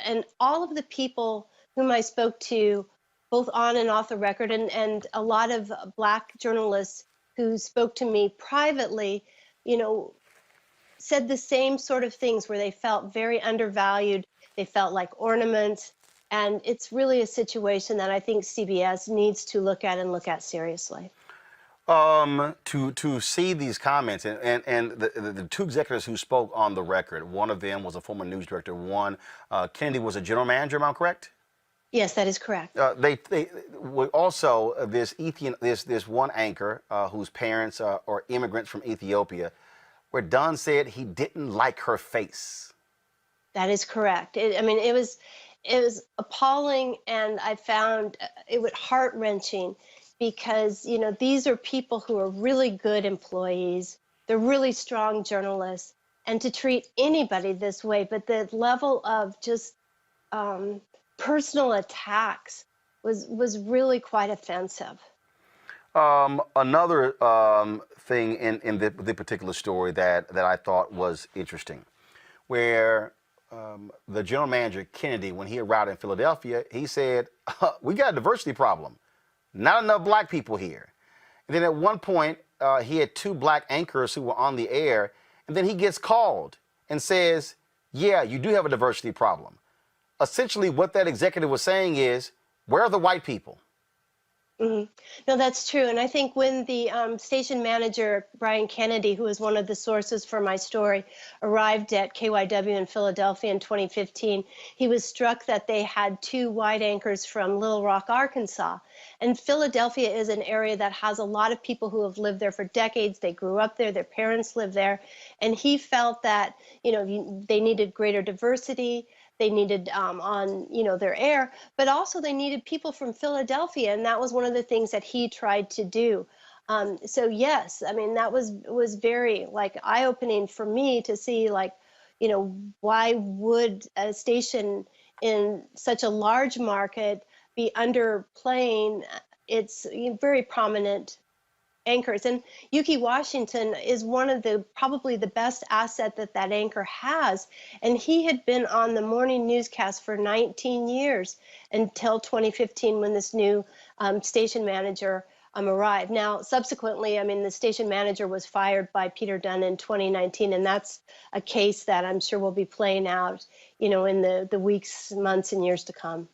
and all of the people whom I spoke to, both on and off the record, and a lot of Black journalists who spoke to me privately, said the same sort of things, where they felt very undervalued, they felt like ornaments, and it's really a situation that I think CBS needs to look at seriously. To see these comments, and the two executives who spoke on the record, one of them was a former news director, one, Kennedy was a general manager, am I correct? Yes, that is correct. They also this one anchor whose parents are immigrants from Ethiopia, where Don said he didn't like her face. That is correct. I mean, it was appalling, and I found it was heart-wrenching because, you know, these are people who are really good employees. They're really strong journalists, and to treat anybody this way, but the level of just personal attacks was really quite offensive. Another thing in the particular story that I thought was interesting, where the general manager, Kennedy, when he arrived in Philadelphia, he said, we got a diversity problem. Not enough black people here. And then at one point, he had 2 black anchors who were on the air, and then he gets called and says, yeah, you do have a diversity problem. Essentially, what that executive was saying is, where are the white people? Mm-hmm. No, that's true. And I think when the station manager, Kennedy, who was one of the sources for my story, arrived at KYW in Philadelphia in 2015, he was struck that they had 2 white anchors from Little Rock, Arkansas. And Philadelphia is an area that has a lot of people who have lived there for decades. They grew up there, their parents live there. And he felt that, you know, they needed greater diversity. They needed on, you know, their air, but also they needed people from Philadelphia, and that was one of the things that he tried to do. So yes, I mean, that was very like eye-opening for me to see, like, you know, why would a station in such a large market be underplaying its very prominent anchors? And Yuki Washington is one of the probably the best asset that anchor has, and he had been on the morning newscast for 19 years until 2015 when this new station manager arrived. Now, subsequently, I mean, the station manager was fired by Peter Dunn in 2019, and that's a case that I'm sure will be playing out, you know, in the weeks, months, and years to come.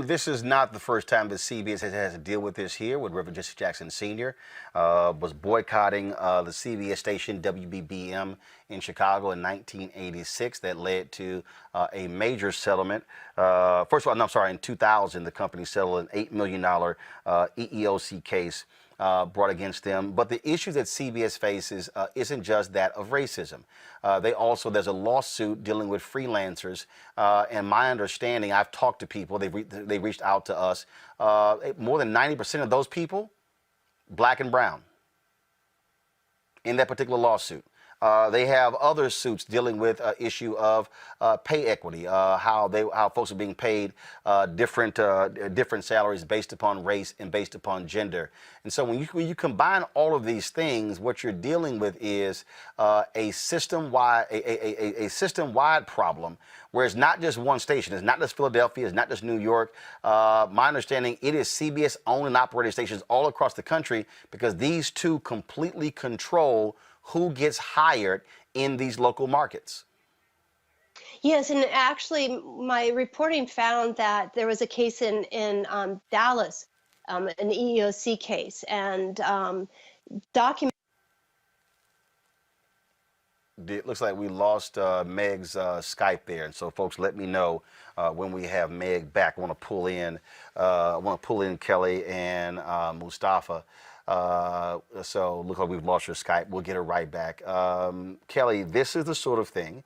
This is not the first time that CBS has had to deal with this here, with Reverend Jesse Jackson Sr. Was boycotting the CBS station WBBM in Chicago in 1986. That led to a major settlement. First of all, no, I'm sorry, in 2000, the company settled an $8 million EEOC case brought against them. But the issue that CBS faces isn't just that of racism. There's a lawsuit dealing with freelancers, and my understanding, I've talked to people, they reached out to us, more than 90% of those people, black and brown, in that particular lawsuit. They have other suits dealing with issue of pay equity, how folks are being paid different salaries based upon race and based upon gender. And so when you combine all of these things, what you're dealing with is a system-wide problem, where it's not just one station. It's not just Philadelphia. It's not just New York. My understanding, it is CBS owned and operated stations all across the country, because these 2 completely control who gets hired in these local markets. Yes, and actually my reporting found that there was a case in Dallas, an EEOC case, and It looks like we lost Meg's Skype there, and so folks, let me know when we have Meg back. I want to pull in Kelly and Mustafa. So look like we've lost your Skype. We'll get her right back. Kelly, this is the sort of thing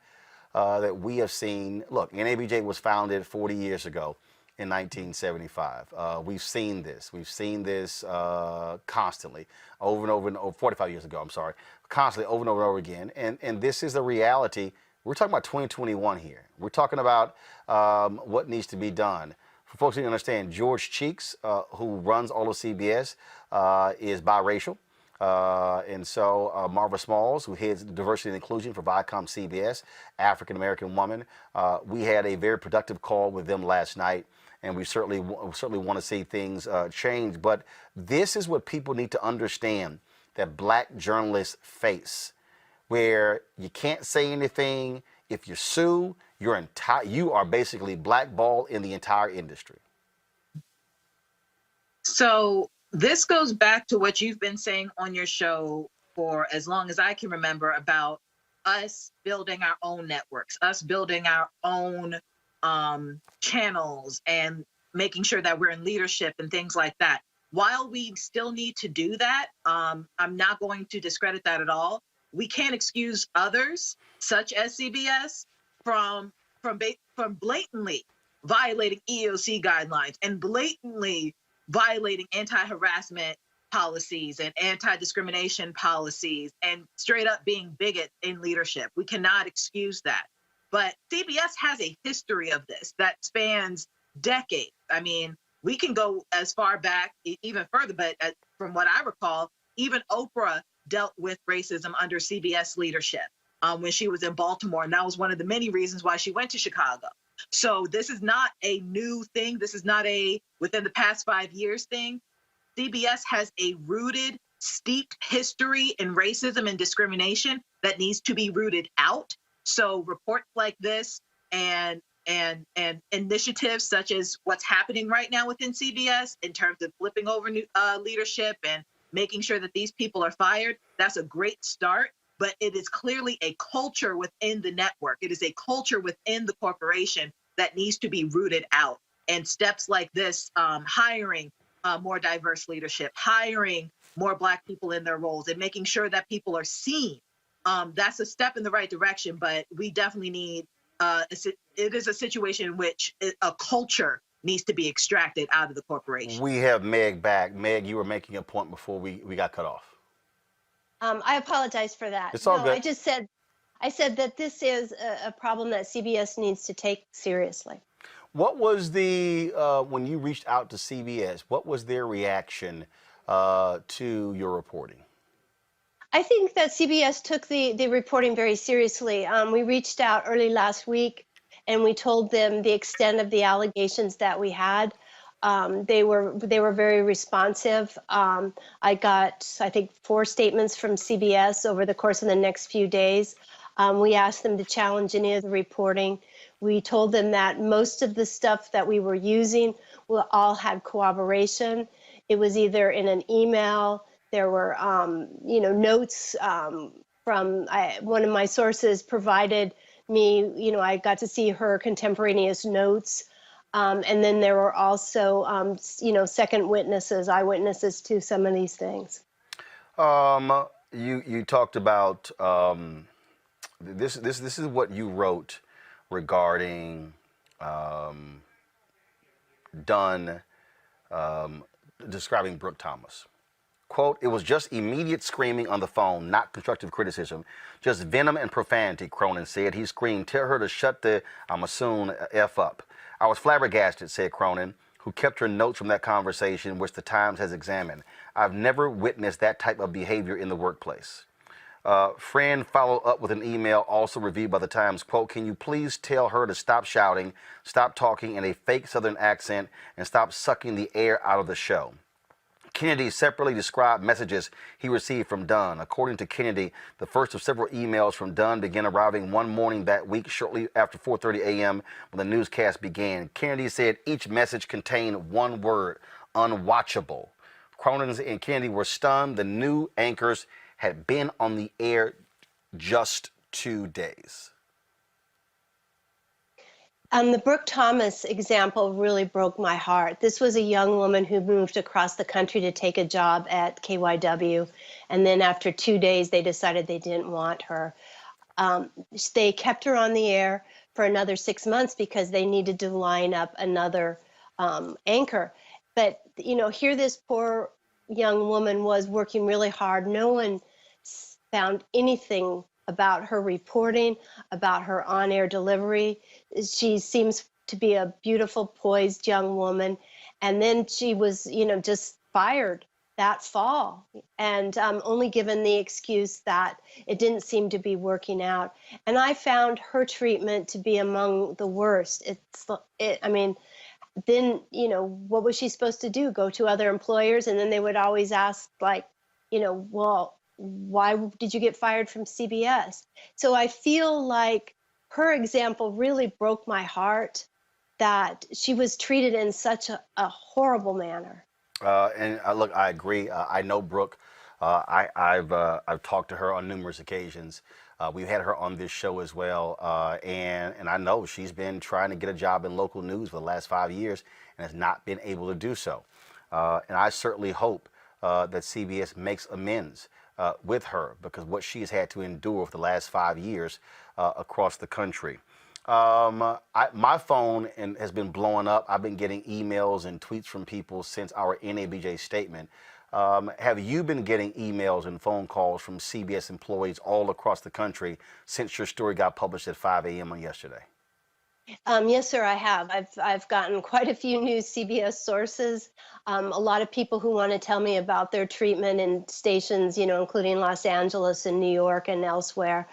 that we have seen. Look, NABJ was founded 40 years ago in 1975. We've seen this. We've seen this constantly, over and over, 45 years ago, I'm sorry, constantly over and over and over again. And this is the reality. We're talking about 2021 here. We're talking about what needs to be done. For folks who understand, George Cheeks, who runs all of CBS, is biracial. And so Marva Smalls, who heads diversity and inclusion for Viacom CBS, African-American woman. We had a very productive call with them last night, and we certainly want to see things change. But this is what people need to understand that black journalists face, where you can't say anything. If you sue, you are basically blackballed in the entire industry. So this goes back to what you've been saying on your show for as long as I can remember, about us building our own networks, us building our own channels, and making sure that we're in leadership and things like that. While we still need to do that, I'm not going to discredit that at all. We can't excuse others, such as CBS, from blatantly violating EEOC guidelines and blatantly violating anti-harassment policies and anti-discrimination policies and straight up being bigot in leadership. We cannot excuse that. But CBS has a history of this that spans decades. I mean, we can go as far back, even further, but from what I recall, even Oprah dealt with racism under CBS leadership when she was in Baltimore. And that was one of the many reasons why she went to Chicago. So this is not a new thing. This is not a within the past 5 years thing. CBS has a rooted, steeped history in racism and discrimination that needs to be rooted out. So reports like this and initiatives such as what's happening right now within CBS in terms of flipping over leadership and making sure that these people are fired, that's a great start. But it is clearly a culture within the network. It is a culture within the corporation that needs to be rooted out. And steps like this, hiring more diverse leadership, hiring more Black people in their roles, and making sure that people are seen. That's a step in the right direction, but we definitely need, it is a situation in which a culture needs to be extracted out of the corporation. We have Meg back. Meg, you were making a point before we got cut off. I apologize for that. It's all good. I said that this is a problem that CBS needs to take seriously. What was the, when you reached out to CBS, what was their reaction to your reporting? I think that CBS took the reporting very seriously. We reached out early last week and we told them the extent of the allegations that we had. They were very responsive. I got, I think, 4 statements from CBS over the course of the next few days. We asked them to challenge any of the reporting. We told them that most of the stuff that we were using all had corroboration. It was either in an email. There were, notes from one of my sources provided me. I got to see her contemporaneous notes. And then there were also, second witnesses, eyewitnesses to some of these things. You talked about this is what you wrote regarding Dunn describing Brooke Thomas. Quote, "It was just immediate screaming on the phone, not constructive criticism, just venom and profanity," Cronin said. He screamed, "Tell her to shut the, I'm assuming, F up." "I was flabbergasted," said Cronin, who kept her notes from that conversation, which the Times has examined. "I've never witnessed that type of behavior in the workplace." Friend followed up with an email also reviewed by the Times. Quote, "Can you please tell her to stop shouting, stop talking in a fake Southern accent, and stop sucking the air out of the show?" Kennedy separately described messages he received from Dunn. According to Kennedy, the first of several emails from Dunn began arriving one morning that week shortly after 4:30 a.m. when the newscast began. Kennedy said each message contained one word, unwatchable. Cronin and Kennedy were stunned. The new anchors had been on the air just 2 days. The Brooke Thomas example really broke my heart. This was a young woman who moved across the country to take a job at KYW, and then after 2 days, they decided they didn't want her. They kept her on the air for another 6 months because they needed to line up another anchor. But, here this poor young woman was working really hard. No one found anything about her reporting, about her on-air delivery. She seems to be a beautiful, poised young woman. And then she was, just fired that fall and only given the excuse that it didn't seem to be working out. And I found her treatment to be among the worst. Then, what was she supposed to do? Go to other employers? And then they would always ask, well, why did you get fired from CBS? So I feel like her example really broke my heart, that she was treated in such a horrible manner. Look, I agree. I know Brooke. I've talked to her on numerous occasions. We've had her on this show as well, and I know she's been trying to get a job in local news for the last 5 years and has not been able to do so. And I certainly hope that CBS makes amends with her, because what she has had to endure for the last 5 years across the country. My phone has been blowing up. I've been getting emails and tweets from people since our NABJ statement. Have you been getting emails and phone calls from CBS employees all across the country since your story got published at 5 a.m. on yesterday? Yes, sir, I have. I've gotten quite a few new CBS sources. A lot of people who want to tell me about their treatment in stations, including Los Angeles and New York and elsewhere.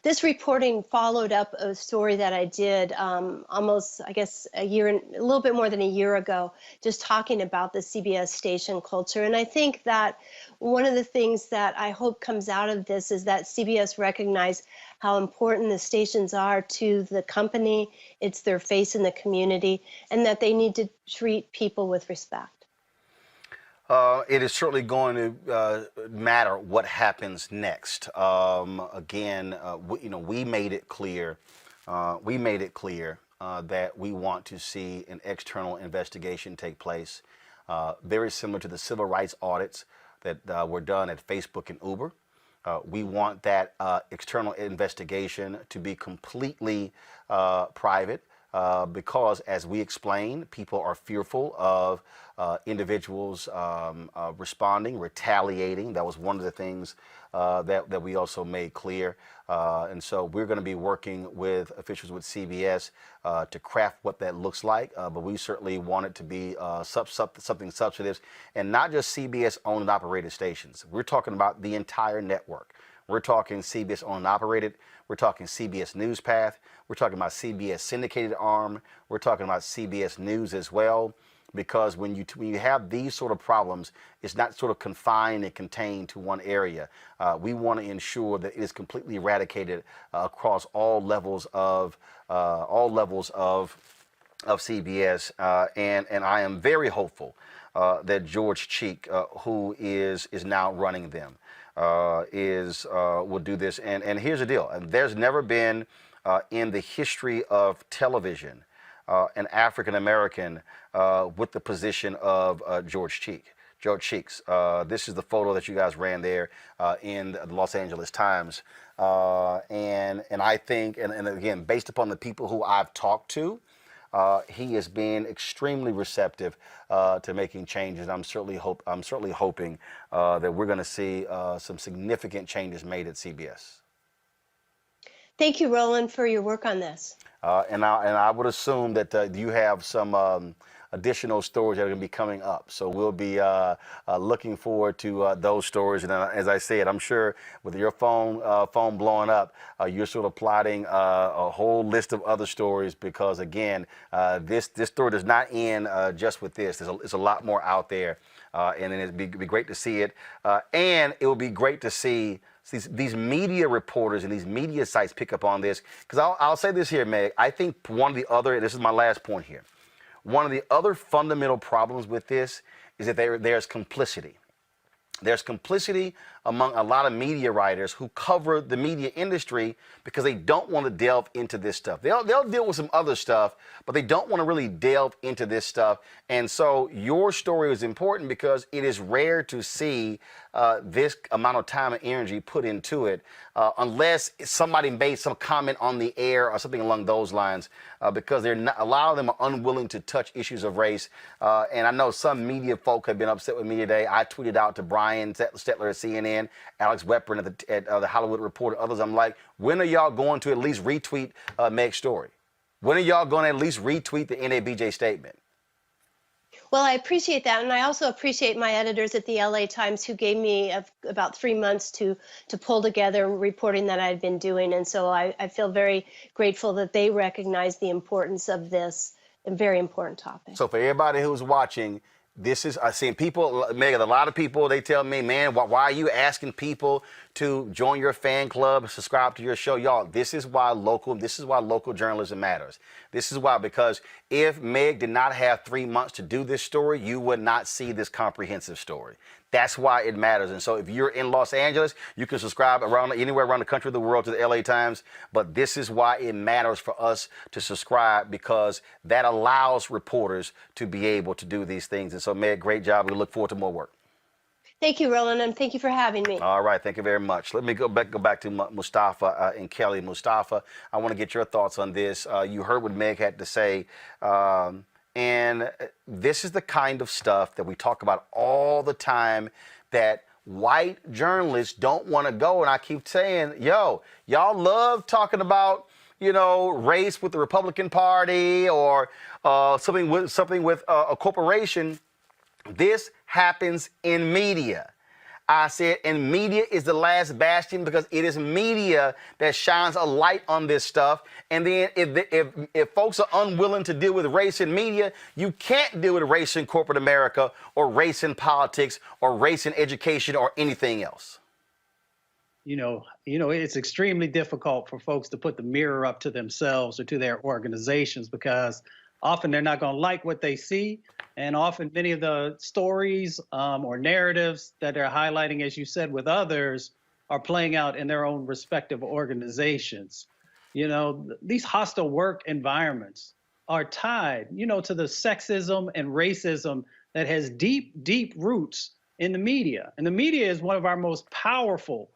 This reporting followed up a story that I did almost, I guess, a little bit more than a year ago, just talking about the CBS station culture. And I think that one of the things that I hope comes out of this is that CBS recognize how important the stations are to the company. It's their face in the community, and that they need to treat people with respect. It is certainly going to matter what happens next. Again, we made it clear. That we want to see an external investigation take place, very similar to the civil rights audits that were done at Facebook and Uber. We want that external investigation to be completely private, because, as we explained, people are fearful of individuals responding, retaliating. That was one of the things that we also made clear. And so we're going to be working with officials with CBS to craft what that looks like. But we certainly want it to be something substantive, and not just CBS owned and operated stations. We're talking about the entire network. We're talking CBS owned and operated. We're talking CBS NewsPath. We're talking about CBS syndicated arm. We're talking about CBS News as well. Because when you have these sort of problems, it's not sort of confined and contained to one area. We want to ensure that it is completely eradicated across all levels of CBS. And I am very hopeful that George Cheek, who is now running them, will do this. And here's the deal: there's never been in the history of television an African American with the position of George Cheeks. This is the photo that you guys ran there in the Los Angeles Times. And I think, and again, based upon the people who I've talked to, he has been extremely receptive to making changes. I'm certainly hoping that we're going to see some significant changes made at CBS. Thank you, Roland, for your work on this. And I would assume that you have some additional stories that are going to be coming up. So we'll be looking forward to those stories. And as I said, I'm sure with your phone blowing up, you're sort of plotting a whole list of other stories, because again, this story does not end just with this. There's a lot more out there, and then it'd be great to see it. And it will be great to see these media reporters and these media sites pick up on this. Because I'll say this here, Meg, I think one of the other, this is my last point here, one of the other fundamental problems with this is that there's complicity. There's complicity among a lot of media writers who cover the media industry because they don't want to delve into this stuff. They'll deal with some other stuff, but they don't want to really delve into this stuff. And so your story is important because it is rare to see this amount of time and energy put into it, unless somebody made some comment on the air or something along those lines, because a lot of them are unwilling to touch issues of race. And I know some media folk have been upset with me today. I tweeted out to Brian Stetler at CNN, Alex Weprin at the Hollywood Reporter, others. I'm like, when are y'all going to at least retweet Meg's story? When are y'all going to at least retweet the NABJ statement? Well, I appreciate that. And I also appreciate my editors at the LA Times who gave me about 3 months to pull together reporting that I'd been doing. And so I feel very grateful that they recognize the importance of this very important topic. So for everybody who's watching, this is, I've seen people, Megan, a lot of people, they tell me, man, why are you asking people to join your fan club, subscribe to your show? Y'all, this is why local journalism matters. This is why, because if Meg did not have 3 months to do this story, you would not see this comprehensive story. That's why it matters. And so if you're in Los Angeles, you can subscribe anywhere around the country, the world, to the LA Times. But this is why it matters for us to subscribe, because that allows reporters to be able to do these things. And so, Meg, great job. We look forward to more work. Thank you, Roland, and thank you for having me. All right, thank you very much. Let me go back to Mustafa and Kelly. Mustafa, I want to get your thoughts on this. You heard what Meg had to say. And this is the kind of stuff that we talk about all the time, that white journalists don't want to go. And I keep saying, yo, y'all love talking about, you know, race with the Republican Party or something with a corporation. This happens in media. I said, and media is the last bastion, because it is media that shines a light on this stuff. And then if folks are unwilling to deal with race in media, you can't deal with race in corporate America or race in politics or race in education or anything else. You know, it's extremely difficult for folks to put the mirror up to themselves or to their organizations, because often they're not going to like what they see. And often many of the stories or narratives that they're highlighting, as you said, with others, are playing out in their own respective organizations. You know, these hostile work environments are tied, you know, to the sexism and racism that has deep, deep roots in the media. And the media is one of our most powerful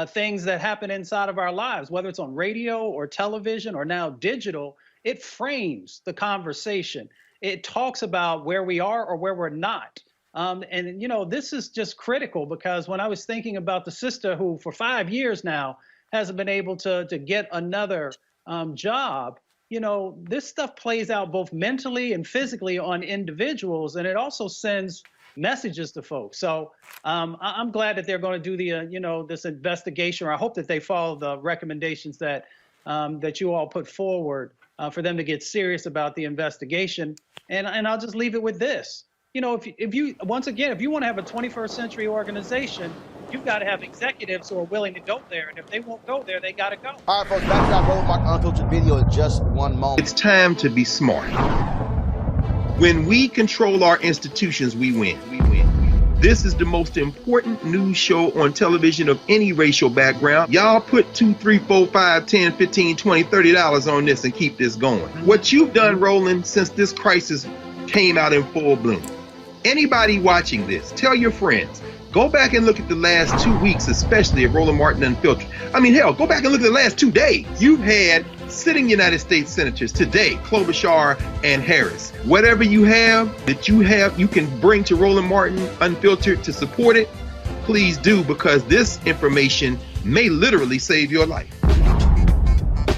things that happen inside of our lives, whether it's on radio or television or now digital. It frames the conversation. It talks about where we are or where we're not. And, you know, this is just critical, because when I was thinking about the sister who for 5 years now hasn't been able to get another job, you know, this stuff plays out both mentally and physically on individuals, and it also sends messages to folks. So I'm glad that they're going to do the, you know, this investigation, or I hope that they follow the recommendations that that you all put forward for them to get serious about the investigation. And I'll just leave it with this. You know, if you once again, if you want to have a 21st century organization, you've got to have executives who are willing to go there. And if they won't go there, they got to go. All right, folks, back to our Roland Martin Unfiltered video in just one moment. It's time to be smart. When we control our institutions, we win. This is the most important news show on television of any racial background. Y'all put $2, $3, $4, $5, $10, $15, $20, $30 on this and keep this going. What you've done, Roland, since this crisis came out in full bloom. Anybody watching this, tell your friends. Go back and look at the last 2 weeks, especially of Roland Martin Unfiltered. I mean, hell, go back and look at the last 2 days. You've had sitting United States senators today, Klobuchar and Harris. Whatever you have you can bring to Roland Martin Unfiltered to support it, please do, because this information may literally save your life.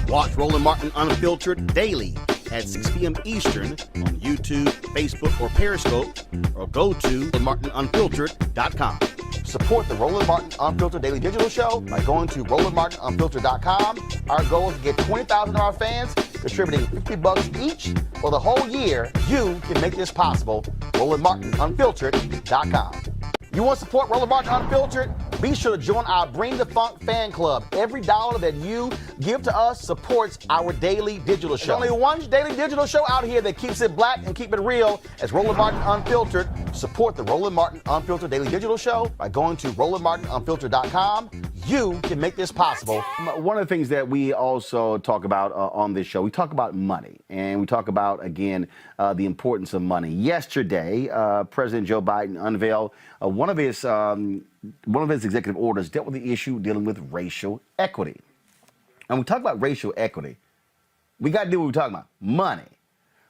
Watch Roland Martin Unfiltered daily at 6 p.m. Eastern on YouTube, Facebook, or Periscope, or go to RolandMartinUnfiltered.com. Support the Roland Martin Unfiltered Daily Digital Show by going to RolandMartinUnfiltered.com. Our goal is to get 20,000 of our fans contributing $50 each for the whole year. You can make this possible. RolandMartinUnfiltered.com. You want to support Roland Martin Unfiltered? Be sure to join our Bring the Funk fan club. Every dollar that you give to us supports our daily digital show. There's only one daily digital show out here that keeps it black and keep it real. As Roland Martin Unfiltered. Support the Roland Martin Unfiltered Daily Digital Show by going to RolandMartinUnfiltered.com. You can make this possible. One of the things that we also talk about on this show, we talk about money, and we talk about, again, the importance of money. Yesterday, President Joe Biden unveiled one of his executive orders dealt with the issue dealing with racial equity. And we talk about racial equity, we got to do what we're talking about, money.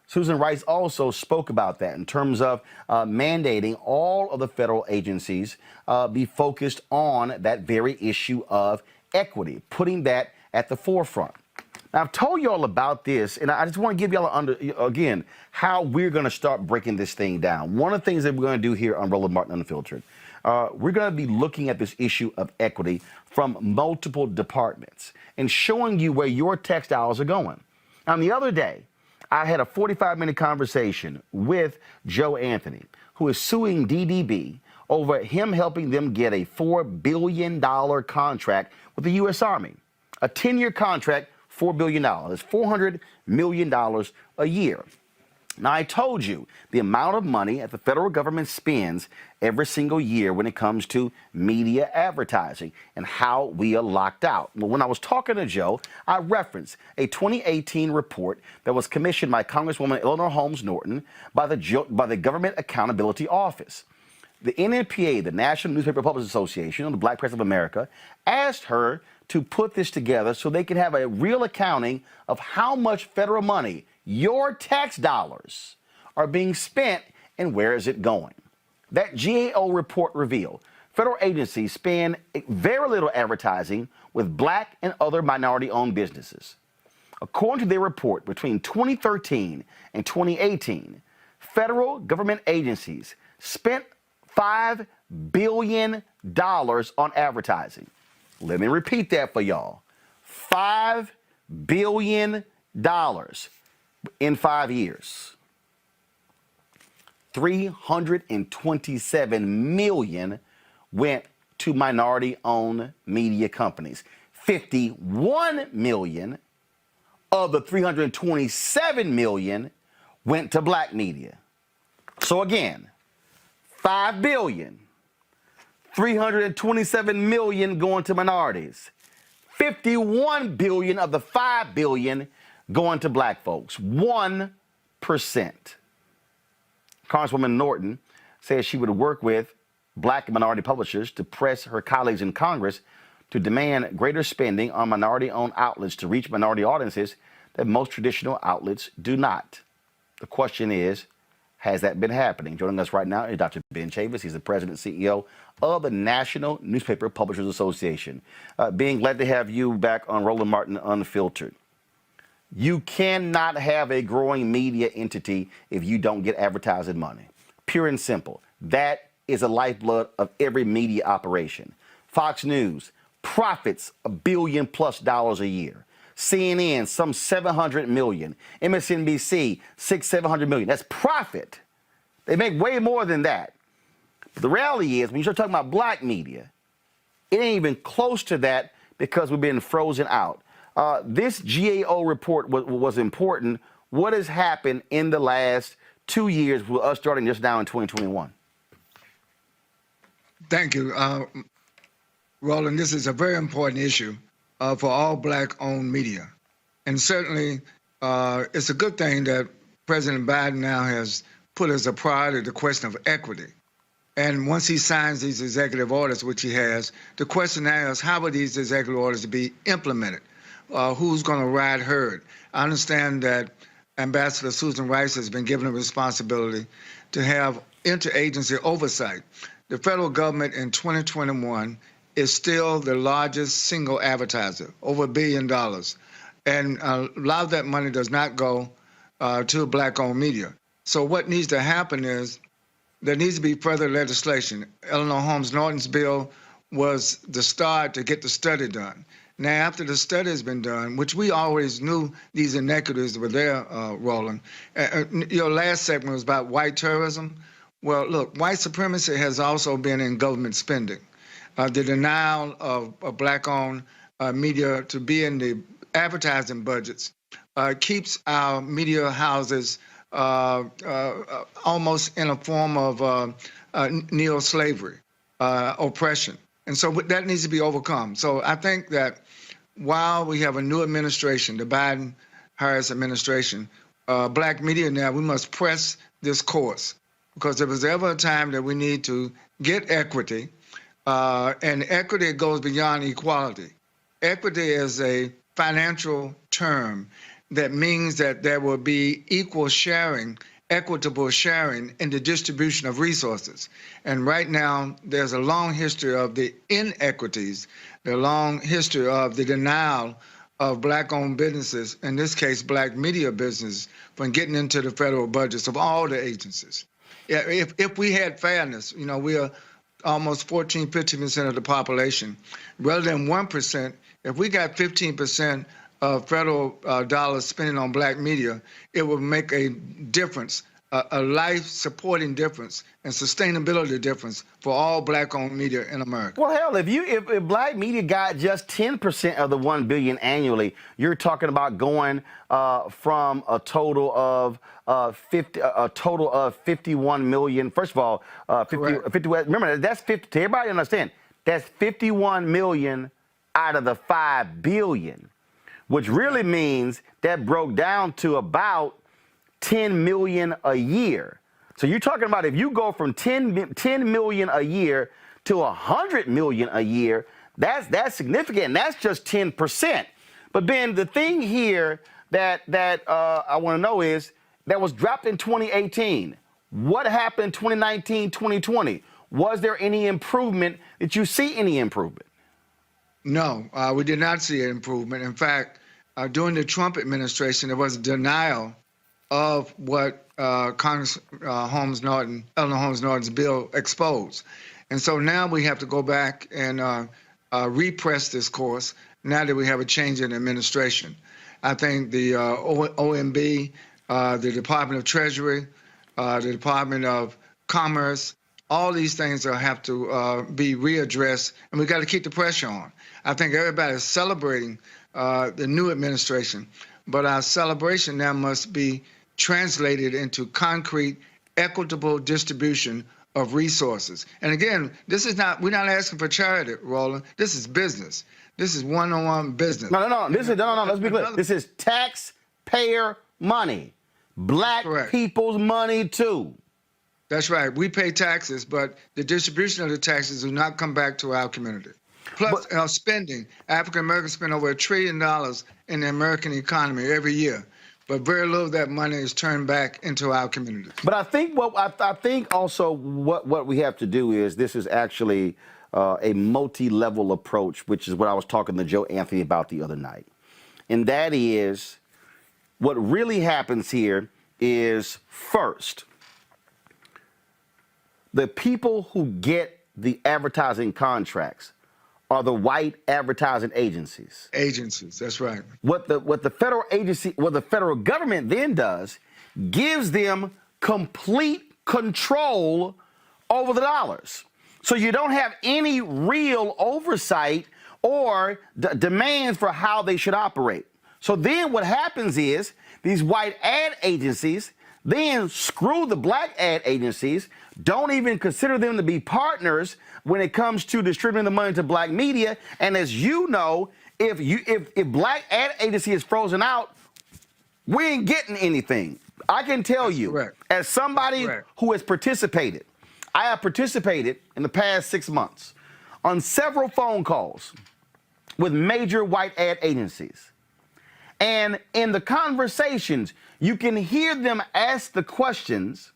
Susan Rice also spoke about that in terms of mandating all of the federal agencies be focused on that very issue of equity, putting that at the forefront. Now, I've told you all about this, and I just want to give you all, again, how we're going to start breaking this thing down. One of the things that we're going to do here on Roland Martin Unfiltered, we're going to be looking at this issue of equity from multiple departments and showing you where your tax dollars are going. Now, the other day, I had a 45-minute conversation with Joe Anthony, who is suing DDB over him helping them get a $4 billion contract with the U.S. Army. A 10-year contract, $4 billion. It's $400 million a year. Now, I told you the amount of money that the federal government spends every single year when it comes to media advertising and how we are locked out. Well, when I was talking to Joe, I referenced a 2018 report that was commissioned by Congresswoman Eleanor Holmes Norton by the Government Accountability Office. The NNPA, the National Newspaper Publishers Association, or the Black Press of America, asked her to put this together so they can have a real accounting of how much federal money, your tax dollars, are being spent and where is it going. That GAO report revealed federal agencies spend very little advertising with black and other minority-owned businesses. According to their report, between 2013 and 2018, federal government agencies spent $5 billion on advertising. Let me repeat that for y'all. $5 billion in 5 years. 327 million went to minority-owned media companies. 51 million of the 327 million went to black media. So again, 5 billion, 327 million going to minorities, 51 billion of the 5 billion going to black folks, 1%. Congresswoman Norton says she would work with black and minority publishers to press her colleagues in Congress to demand greater spending on minority-owned outlets to reach minority audiences that most traditional outlets do not. The question is, has that been happening? Joining us right now is Dr. Ben Chavis. He's the president and CEO of the National Newspaper Publishers Association. Being glad to have you back on Roland Martin Unfiltered. You cannot have a growing media entity if you don't get advertising money. Pure and simple. That is a lifeblood of every media operation. Fox News profits $1 billion+ a year. CNN, some 700 million. MSNBC, 600-700 million. That's profit. They make way more than that. But the reality is, when you start talking about black media, it ain't even close to that because we've been frozen out. This GAO report was important. What has happened in the last 2 years with us starting just now in 2021? Thank you, Roland. This is a very important issue for all black-owned media. And certainly, it's a good thing that President Biden now has put as a priority the question of equity. And once he signs these executive orders, which he has, the question now is, how are these executive orders to be implemented? Who's going to ride herd? I understand that Ambassador Susan Rice has been given a responsibility to have interagency oversight. The federal government in 2021 is still the largest single advertiser, over $1 billion. And a lot of that money does not go to black-owned media. So what needs to happen is there needs to be further legislation. Eleanor Holmes Norton's bill was the start to get the study done. Now, after the study has been done, which we always knew these inequities were there, Roland, your last segment was about white terrorism. Well, look, white supremacy has also been in government spending. The denial of black-owned media to be in the advertising budgets keeps our media houses almost in a form of neo-slavery, oppression. And so that needs to be overcome. So I think that while we have a new administration, the Biden-Harris administration, black media now, we must press this course. Because if there's ever a time that we need to get equity, and equity goes beyond equality. Equity is a financial term that means that there will be equal sharing, equitable sharing in the distribution of resources. And right now, there's a long history of the inequities, the long history of the denial of black-owned businesses, in this case, black media business, from getting into the federal budgets of all the agencies. If we had fairness, you know, we are almost 14-15% of the population. Rather than 1%, if we got 15% of federal dollars spending on black media, it would make a difference a life-supporting difference and sustainability difference for all black-owned media in America. Well, hell, if black media got just 10% of the $1 billion annually, you're talking about going from a total of 51 million. First of all, 50. Remember, that's 50. To everybody understand, that's 51 million out of the 5 billion, which really means that broke down to about 10 million a year. So you're talking about if you go from 10 million a year to 100 million a year, that's significant. And that's just 10%. But Ben, the thing here that I want to know is that was dropped in 2018. What happened in 2019, 2020? Was there any improvement? Did you see any improvement? No, we did not see an improvement. In fact, during the Trump administration, there was a denial of what Congress Eleanor Holmes Norton's bill exposed. And so now we have to go back and repress this course now that we have a change in administration. I think the OMB, the Department of Treasury, the Department of Commerce, all these things have to be readdressed, and we got to keep the pressure on. I think everybody is celebrating the new administration, but our celebration now must be translated into concrete, equitable distribution of resources. And again, we're not asking for charity, Roland. This is business. This is one-on-one business. No. Let's be clear. This is taxpayer money. Black people's money, too. That's right. We pay taxes, but the distribution of the taxes do not come back to our community. Plus, spending. African Americans spend over $1 trillion in the American economy every year, but very little of that money is turned back into our communities. But I think also what we have to do is this is actually a multi-level approach, which is what I was talking to Joe Anthony about the other night. And that is what really happens here is first, the people who get the advertising contracts are the white advertising agencies. Agencies, that's right. What the federal government then does, gives them complete control over the dollars. So you don't have any real oversight or demands for how they should operate. So then what happens is these white ad agencies then screw the black ad agencies, don't even consider them to be partners when it comes to distributing the money to black media. And as you know, if black ad agency is frozen out, we ain't getting anything. I can tell you, as somebody who has participated, I have participated in the past 6 months on several phone calls with major white ad agencies. And in the conversations, you can hear them ask the questions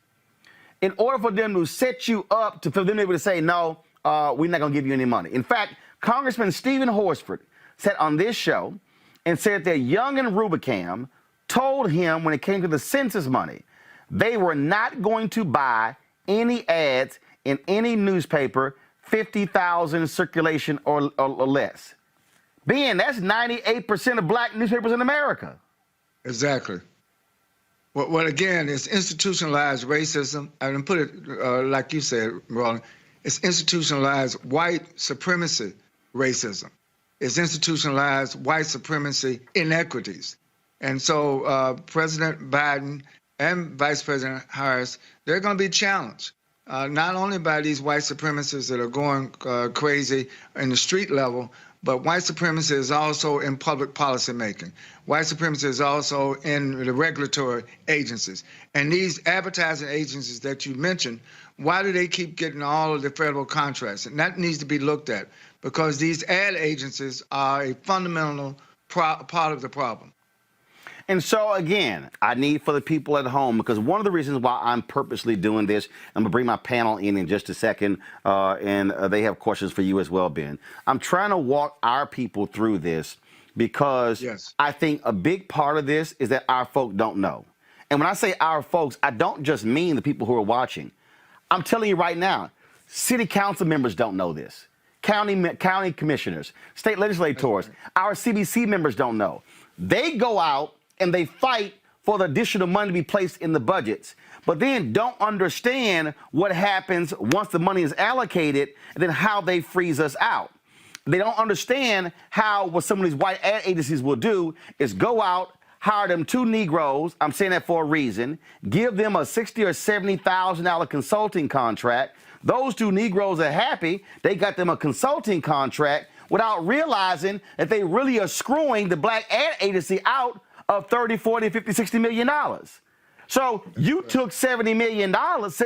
in order for them to set you up for them to be able to say, no, we're not going to give you any money. In fact, Congressman Stephen Horsford said on this show and said that Young and Rubicam told him when it came to the census money, they were not going to buy any ads in any newspaper, 50,000 circulation or less. Ben, that's 98% of black newspapers in America. Exactly. Well, again, it's institutionalized racism. I mean, put it like you said, Roland, it's institutionalized white supremacy racism. It's institutionalized white supremacy inequities. And so President Biden and Vice President Harris, they're going to be challenged, not only by these white supremacists that are going crazy in the street level, but white supremacy is also in public policy making. White supremacy is also in the regulatory agencies. And these advertising agencies that you mentioned, why do they keep getting all of the federal contracts? And that needs to be looked at, because these ad agencies are a fundamental part of the problem. And so, again, I need for the people at home, because one of the reasons why I'm purposely doing this, I'm going to bring my panel in just a second, and they have questions for you as well, Ben. I'm trying to walk our people through this because I think a big part of this is that our folk don't know. And when I say our folks, I don't just mean the people who are watching. I'm telling you right now, city council members don't know this. County commissioners, state legislators, our CBC members don't know. They go out and they fight for the additional money to be placed in the budgets, but then don't understand what happens once the money is allocated and then how they freeze us out. They don't understand how what some of these white ad agencies will do is go out, hire them 2 Negroes, I'm saying that for a reason, give them a $60,000 or $70,000 consulting contract. Those 2 Negroes are happy, they got them a consulting contract without realizing that they really are screwing the black ad agency out of 30, 40, 50, 60 million dollars. So you took $70 million,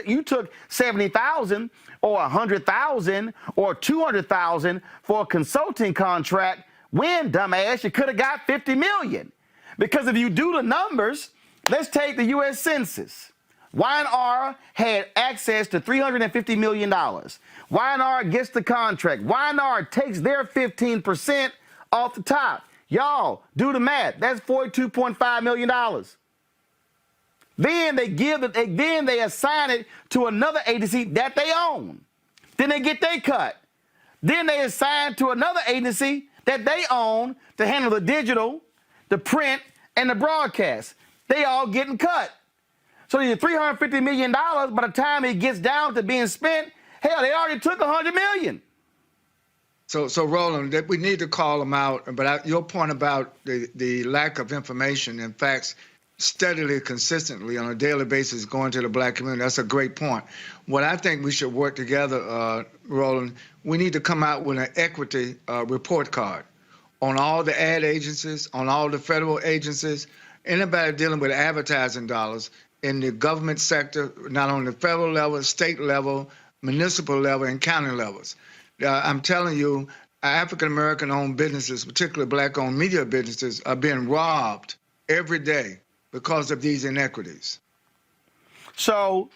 you took 70,000 or 100,000 or 200,000 for a consulting contract when, dumbass, you could have got 50 million. Because if you do the numbers, let's take the U.S. Census. Y&R had access to $350 million. Y&R gets the contract. Y&R takes their 15% off the top. Y'all, do the math. That's $42.5 million. Then they assign it to another agency that they own. Then they get their cut. Then they assign to another agency that they own to handle the digital, the print, and the broadcast. They all getting cut. So the $350 million, by the time it gets down to being spent, hell, they already took $100 million. So Roland, we need to call them out. But your point about the lack of information and facts steadily, consistently, on a daily basis going to the black community, that's a great point. What I think we should work together, Roland, we need to come out with an equity report card on all the ad agencies, on all the federal agencies, anybody dealing with advertising dollars in the government sector, not on the federal level, state level, municipal level, and county levels. I'm telling you, African-American owned businesses, particularly black-owned media businesses, are being robbed every day because of these inequities. So,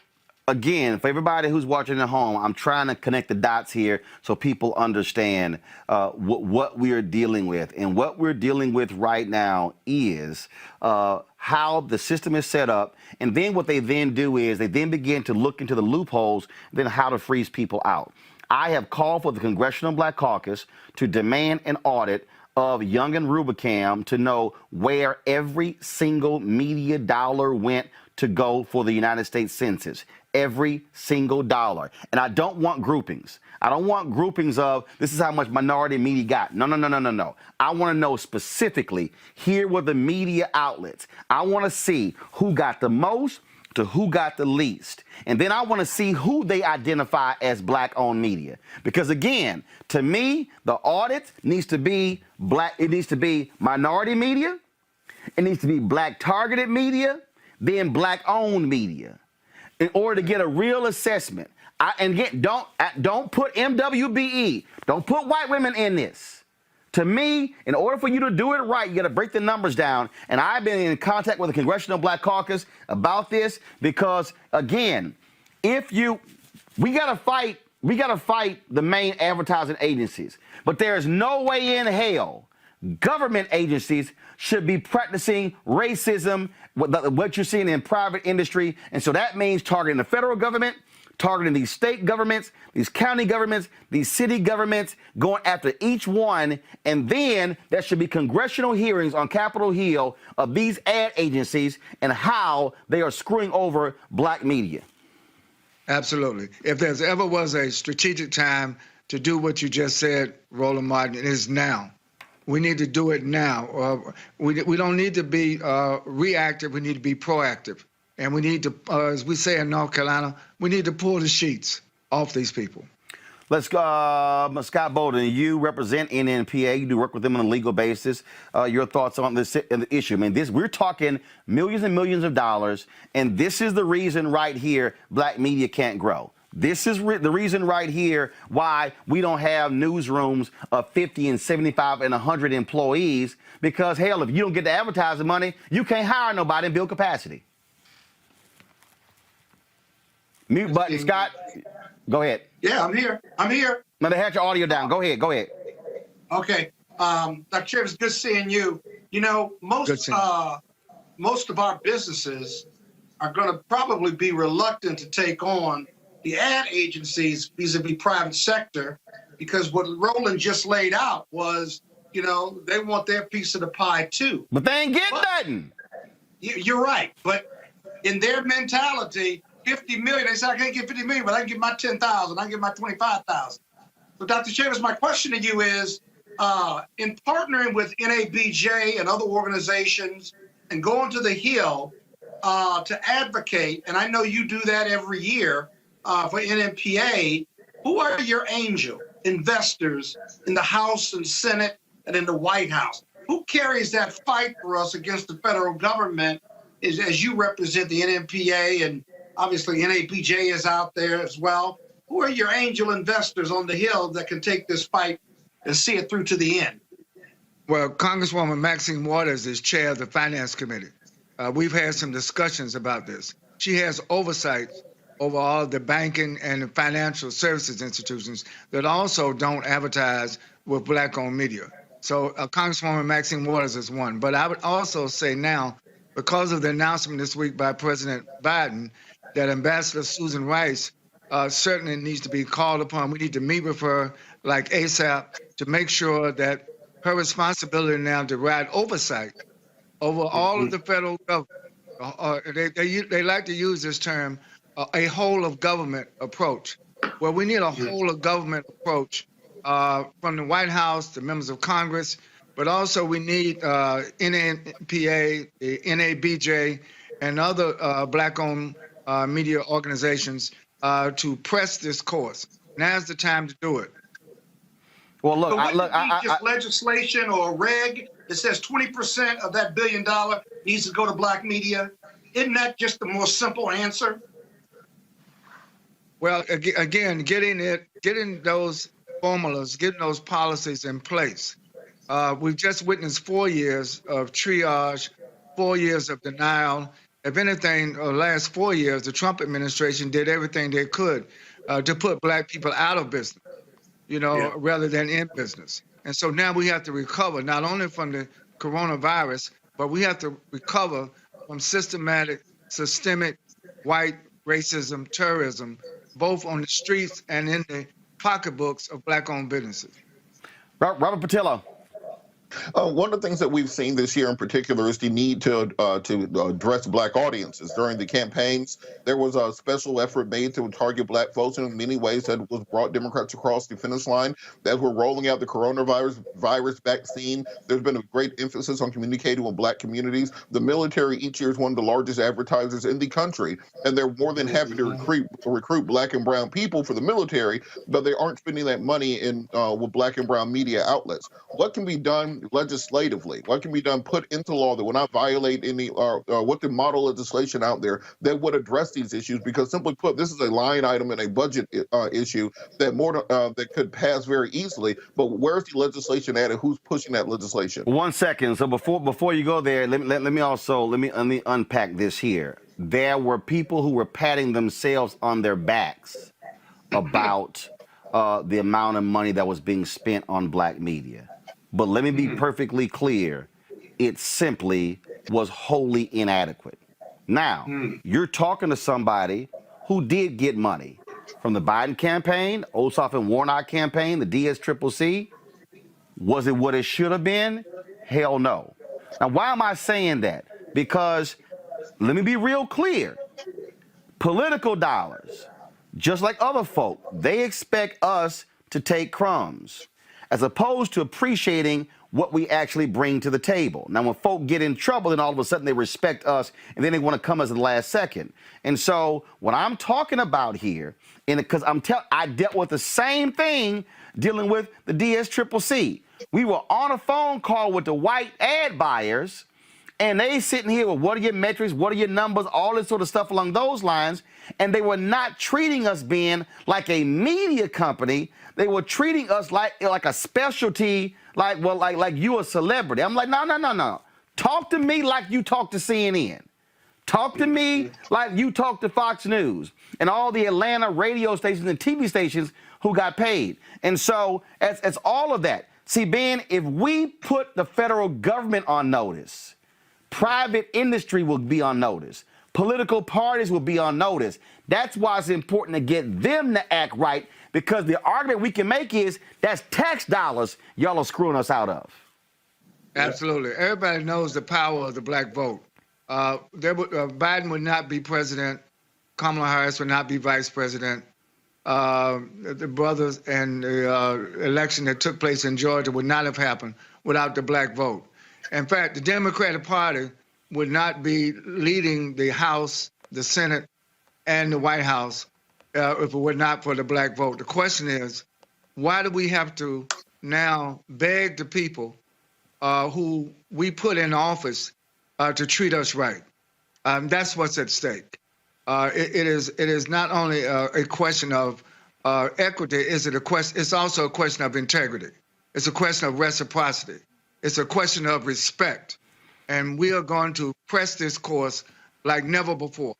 again, for everybody who's watching at home, I'm trying to connect the dots here so people understand what we are dealing with. And what we're dealing with right now is how the system is set up. And then what they then do is they then begin to look into the loopholes, then how to freeze people out. I have called for the Congressional Black Caucus to demand an audit of Young and Rubicam to know where every single media dollar went to go for the United States Census. Every single dollar. And I don't want groupings. I don't want groupings of this is how much minority media got. No. I want to know specifically, here were the media outlets. I want to see who got the most to who got the least. And then I want to see who they identify as black-owned media. Because again, to me, the audit needs to be black. It needs to be minority media. It needs to be black-targeted media, then black-owned media, in order to get a real assessment. And again, don't put MWBE. Don't put white women in this. To me, in order for you to do it right, you got to break the numbers down. And I've been in contact with the Congressional Black Caucus about this because, again, we got to fight the main advertising agencies. But there is no way in hell government agencies should be practicing racism, what you're seeing in private industry. And so that means targeting the federal government, targeting these state governments, these county governments, these city governments, going after each one. And then there should be congressional hearings on Capitol Hill of these ad agencies and how they are screwing over black media. Absolutely. If there's ever was a strategic time to do what you just said, Roland Martin, it is now. We need to do it now. We don't need to be reactive. We need to be proactive. And we need to, as we say in North Carolina, we need to pull the sheets off these people. Let's go, Scott Bolden, you represent NNPA. You do work with them on a legal basis. Your thoughts on this issue? I mean, we're talking millions and millions of dollars, and this is the reason right here black media can't grow. This is the reason right here why we don't have newsrooms of 50 and 75 and 100 employees, because, hell, if you don't get the advertising money, you can't hire nobody and build capacity. Mute button, Scott. Go ahead. Yeah, I'm here. No, they had your audio down. Go ahead. Okay. Dr. Chair, it's good seeing you. You know, most of our businesses are going to probably be reluctant to take on the ad agencies vis-a-vis private sector, because what Roland just laid out was, you know, they want their piece of the pie too. But they ain't getting nothing. You're right. But in their mentality, 50 million, they say, I can't get 50 million, but I can get my 10,000, I can get my 25,000. So Dr. Chavis, my question to you is, in partnering with NABJ and other organizations and going to the Hill to advocate, and I know you do that every year for NMPA, who are your angel investors in the House and Senate and in the White House? Who carries that fight for us against the federal government as you represent the NMPA, and obviously NABJ is out there as well? Who are your angel investors on the Hill that can take this fight and see it through to the end? Well, Congresswoman Maxine Waters is chair of the Finance Committee. We've had some discussions about this. She has oversight over all the banking and the financial services institutions that also don't advertise with Black-owned media. So Congresswoman Maxine Waters is one. But I would also say now, because of the announcement this week by President Biden that Ambassador Susan Rice certainly needs to be called upon. We need to meet with her like ASAP to make sure that her responsibility now to provide oversight over all of the federal government. They like to use this term, a whole of government approach. Well, we need a whole of government approach from the White House to members of Congress, but also we need NMPA, NABJ, and other Black-owned media organizations to press this course. Now's the time to do it. Well, look, just legislation or reg that says 20% of that $1 billion needs to go to Black media. Isn't that just the more simple answer? Well, again, getting those formulas, getting those policies in place. We've just witnessed 4 years of triage, 4 years of denial. If anything, the last 4 years, the Trump administration did everything they could to put Black people out of business, rather than in business. And so now we have to recover not only from the coronavirus, but we have to recover from systemic white racism, terrorism, both on the streets and in the pocketbooks of Black-owned businesses. Robert Patillo. One of the things that we've seen this year in particular is the need to address Black audiences. During the campaigns, there was a special effort made to target Black folks, and in many ways that was brought Democrats across the finish line. As we're rolling out the coronavirus vaccine, there's been a great emphasis on communicating with Black communities. The military each year is one of the largest advertisers in the country, and they're more than happy to recruit Black and brown people for the military, but they aren't spending that money with Black and brown media outlets. What can be done legislatively? What can be done put into law that will not violate any what the model legislation out there that would address these issues? Because simply put, this is a line item in a budget issue that could pass very easily. But where's the legislation at, and who's pushing that legislation? 1 second. So before you go there, let me unpack this here. There were people who were patting themselves on their backs about the amount of money that was being spent on Black media. But let me be perfectly clear, it simply was wholly inadequate. Now, you're talking to somebody who did get money from the Biden campaign, Ossoff and Warnock campaign, the DSCCC. Was it what it should have been? Hell no. Now, why am I saying that? Because let me be real clear. Political dollars, just like other folk, they expect us to take crumbs, as opposed to appreciating what we actually bring to the table. Now, when folk get in trouble, then all of a sudden they respect us, and then they want to come as the last second. And so what I'm talking about here, because I dealt with the same thing dealing with the DSCCC. We were on a phone call with the white ad buyers, and they sitting here with what are your metrics, what are your numbers, all this sort of stuff along those lines, and they were not treating us being like a media company. They were treating us like a specialty, like you a celebrity. I'm like, no. Talk to me like you talk to CNN. Talk to me like you talk to Fox News and all the Atlanta radio stations and TV stations who got paid. And so it's all of that. See, Ben, if we put the federal government on notice, private industry will be on notice. Political parties will be on notice. That's why it's important to get them to act right, because the argument we can make is that's tax dollars y'all are screwing us out of. Absolutely. Everybody knows the power of the Black vote. Biden would not be president. Kamala Harris would not be vice president. The brothers and the election that took place in Georgia would not have happened without the black vote. In fact, the Democratic Party would not be leading the House, the Senate, and the White House if it were not for the black vote. The question is, why do we have to now beg the people who we put in office to treat us right? That's what's at stake. It is not only a question of equity. It's also a question of integrity. It's a question of reciprocity. It's a question of respect. And we are going to press this course like never before.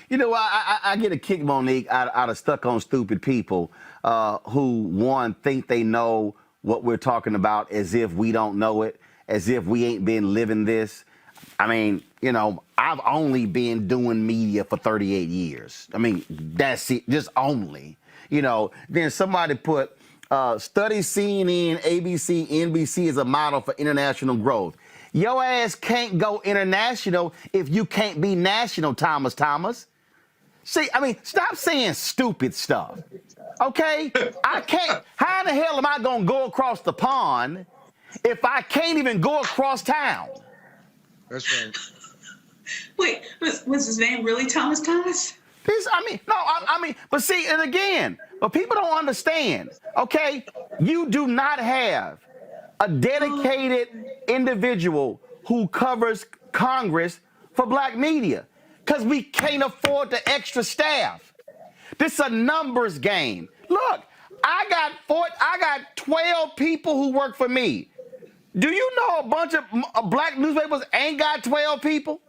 You know, I get a kick, Monique, out of stuck on stupid people who, one, think they know what we're talking about as if we don't know it, as if we ain't been living this. I mean, you know, I've only been doing media for 38 years. I mean, that's it, just only. You know, then somebody put study CNN, ABC, NBC as a model for international growth. Your ass can't go international if you can't be national, Thomas. See, I mean, stop saying stupid stuff, okay? I can't. How in the hell am I going to go across the pond if I can't even go across town? That's right. Wait, was his name really Thomas? I mean, but see, and again, but people don't understand, okay? You do not have a dedicated individual who covers Congress for black media because we can't afford the extra staff. This is a numbers game. Look, I got 12 people who work for me. Do you know a bunch of black newspapers ain't got 12 people?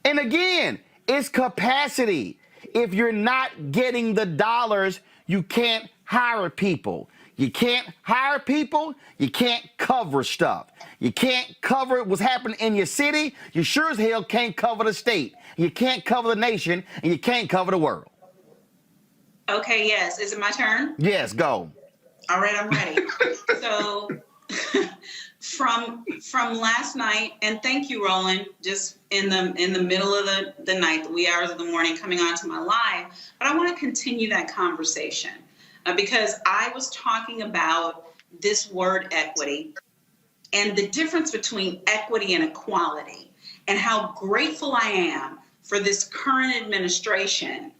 And again, it's capacity. If you're not getting the dollars, you can't hire people. You can't hire people, you can't cover stuff. You can't cover what's happening in your city, you sure as hell can't cover the state. You can't cover the nation, and you can't cover the world. Okay, yes. Is it my turn? Yes, go. All right, I'm ready. So from last night, and thank you, Roland, just in the middle of the night, the wee hours of the morning, coming onto my live, but I want to continue that conversation because I was talking about this word equity and the difference between equity and equality and how grateful I am for this current administration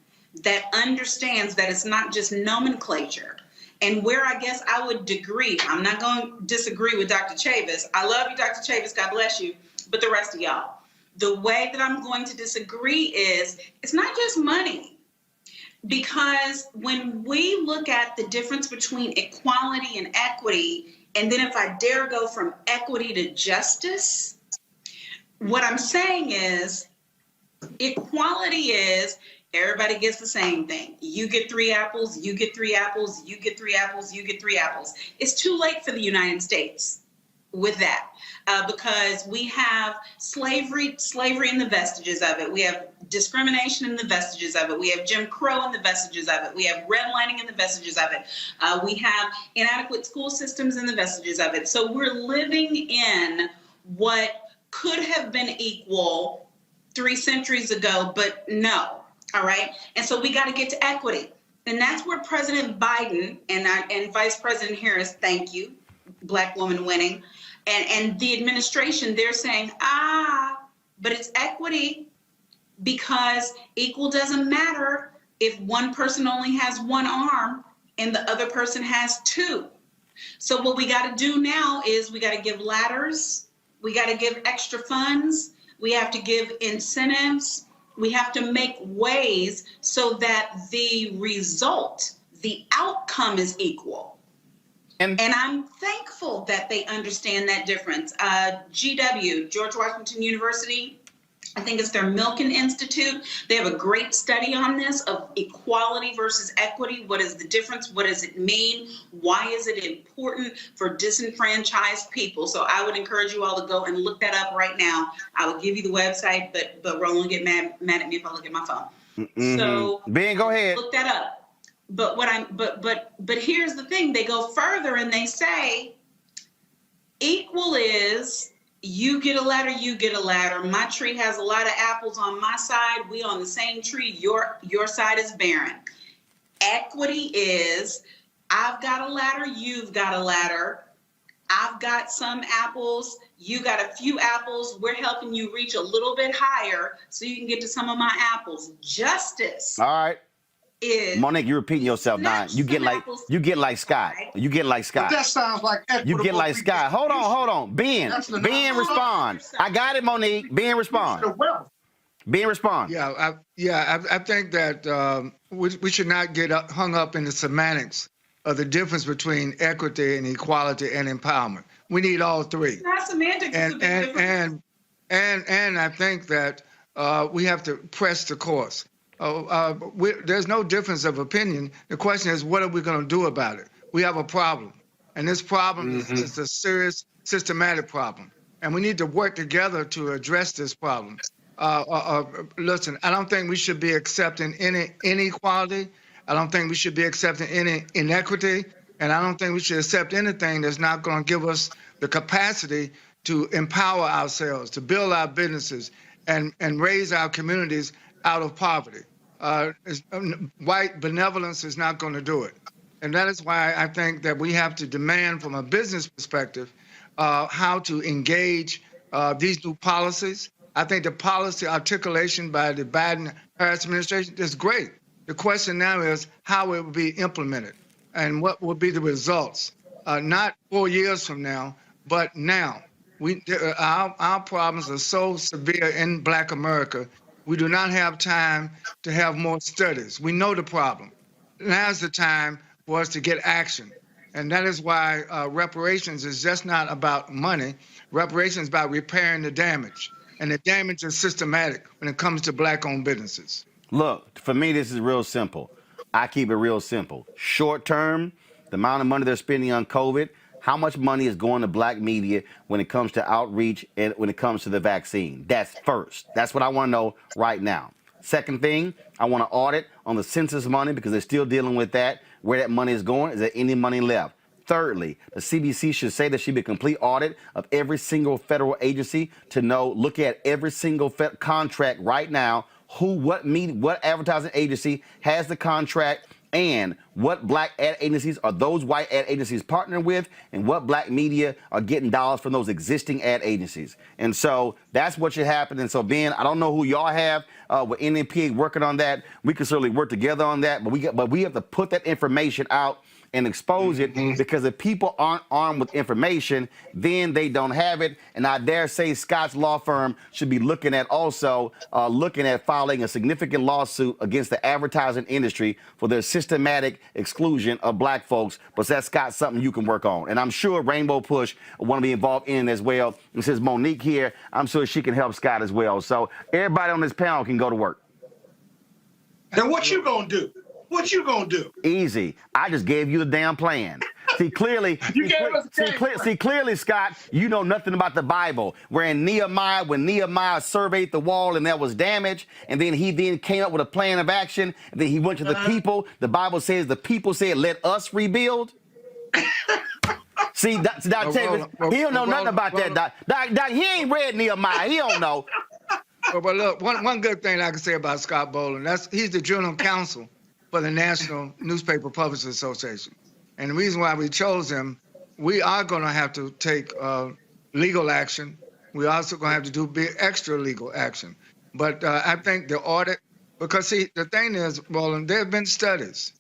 that understands that it's not just nomenclature. And where I guess I would disagree, I'm not going to disagree with Dr. Chavis. I love you, Dr. Chavis, God bless you, but the rest of y'all. The way that I'm going to disagree is it's not just money. Because when we look at the difference between equality and equity, and then if I dare go from equity to justice, what I'm saying is equality is everybody gets the same thing. You get 3 apples, you get 3 apples, you get 3 apples, you get 3 apples. It's too late for the United States with that because we have slavery in the vestiges of it. We have discrimination in the vestiges of it. We have Jim Crow in the vestiges of it. We have redlining in the vestiges of it. We have inadequate school systems in the vestiges of it. So we're living in what could have been equal 3 centuries ago, but no. All right. And so we got to get to equity. And that's where President Biden and Vice President Harris, thank you, Black woman winning, and the administration, they're saying, but it's equity because equal doesn't matter if one person only has 1 arm and the other person has 2. So what we got to do now is we got to give ladders. We got to give extra funds. We have to give incentives. We have to make ways so that the result, the outcome is equal. And I'm thankful that they understand that difference. GW, George Washington University, I think it's their Milken Institute. They have a great study on this of equality versus equity. What is the difference? What does it mean? Why is it important for disenfranchised people? So I would encourage you all to go and look that up right now. I will give you the website, but Roland get mad at me if I look at my phone. Mm-hmm. So Ben, go ahead. Look that up. But but here's the thing. They go further and they say equal is you get a ladder, you get a ladder. My tree has a lot of apples on my side. We on the same tree. Your side is barren. Equity is, I've got a ladder, you've got a ladder. I've got some apples, you got a few apples. We're helping you reach a little bit higher so you can get to some of my apples. Justice. All right. Monique, you're repeating yourself now. You get like Scott. You get like Scott. But that sounds like equitable. You get like Scott. Hold on. Ben, respond. I got it, Monique. Ben, respond. Ben, respond. I think that we should not get hung up in the semantics of the difference between equity and equality and empowerment. We need all three. It's not semantics. And I think that we have to press the course. There's no difference of opinion. The question is, what are we going to do about it? We have a problem, and this problem is a serious, systematic problem, and we need to work together to address this problem. Listen, I don't think we should be accepting any inequality. I don't think we should be accepting any inequity, and I don't think we should accept anything that's not going to give us the capacity to empower ourselves, to build our businesses, and raise our communities out of poverty. White benevolence is not going to do it. And that is why I think that we have to demand from a business perspective how to engage these new policies. I think the policy articulation by the Biden-Harris administration is great. The question now is how it will be implemented and what will be the results, not 4 years from now, but now. Our problems are so severe in Black America. We do not have time to have more studies. We know the problem. Now's the time for us to get action. And that is why reparations is just not about money. Reparations is about repairing the damage. And the damage is systematic when it comes to Black-owned businesses. Look, for me, this is real simple. I keep it real simple. Short term, the amount of money they're spending on COVID, how much money is going to Black media when it comes to outreach and when it comes to the vaccine? That's first. That's what I want to know right now. Second thing, I want to audit on the census money because they're still dealing with that, where that money is going. Is there any money left? Thirdly, the CBC should say there should be a complete audit of every single federal agency to look at every single contract right now, what advertising agency has the contract, and what Black ad agencies are those white ad agencies partnering with, and what Black media are getting dollars from those existing ad agencies. And so that's what should happen. And so, Ben, I don't know who y'all have with NABJ working on that. We can certainly work together on that, but we have to put that information out and expose it, because if people aren't armed with information, then they don't have it. And I dare say Scott's law firm should be looking at filing a significant lawsuit against the advertising industry for their systematic exclusion of Black folks. But that's, Scott, something you can work on. And I'm sure Rainbow Push want to be involved in it as well. And since Monique here, I'm sure she can help Scott as well. So everybody on this panel can go to work. And what you gonna do? What you gonna do? Easy. I just gave you the damn plan. See, clearly, clearly, Scott, you know nothing about the Bible. When Nehemiah surveyed the wall and there was damage, and then he came up with a plan of action, and then he went to the people. The Bible says the people said, "Let us rebuild." See, Doc Taylor, he don't know nothing about that, Doc. He ain't read Nehemiah. He don't know. But look, one good thing I can say about Scott Boland, he's the general counsel for the National Newspaper Publishers Association. And the reason why we chose him, we are going to have to take legal action. We're also going to have to do extra legal action. But I think the audit, because see, the thing is, Roland, there have been studies,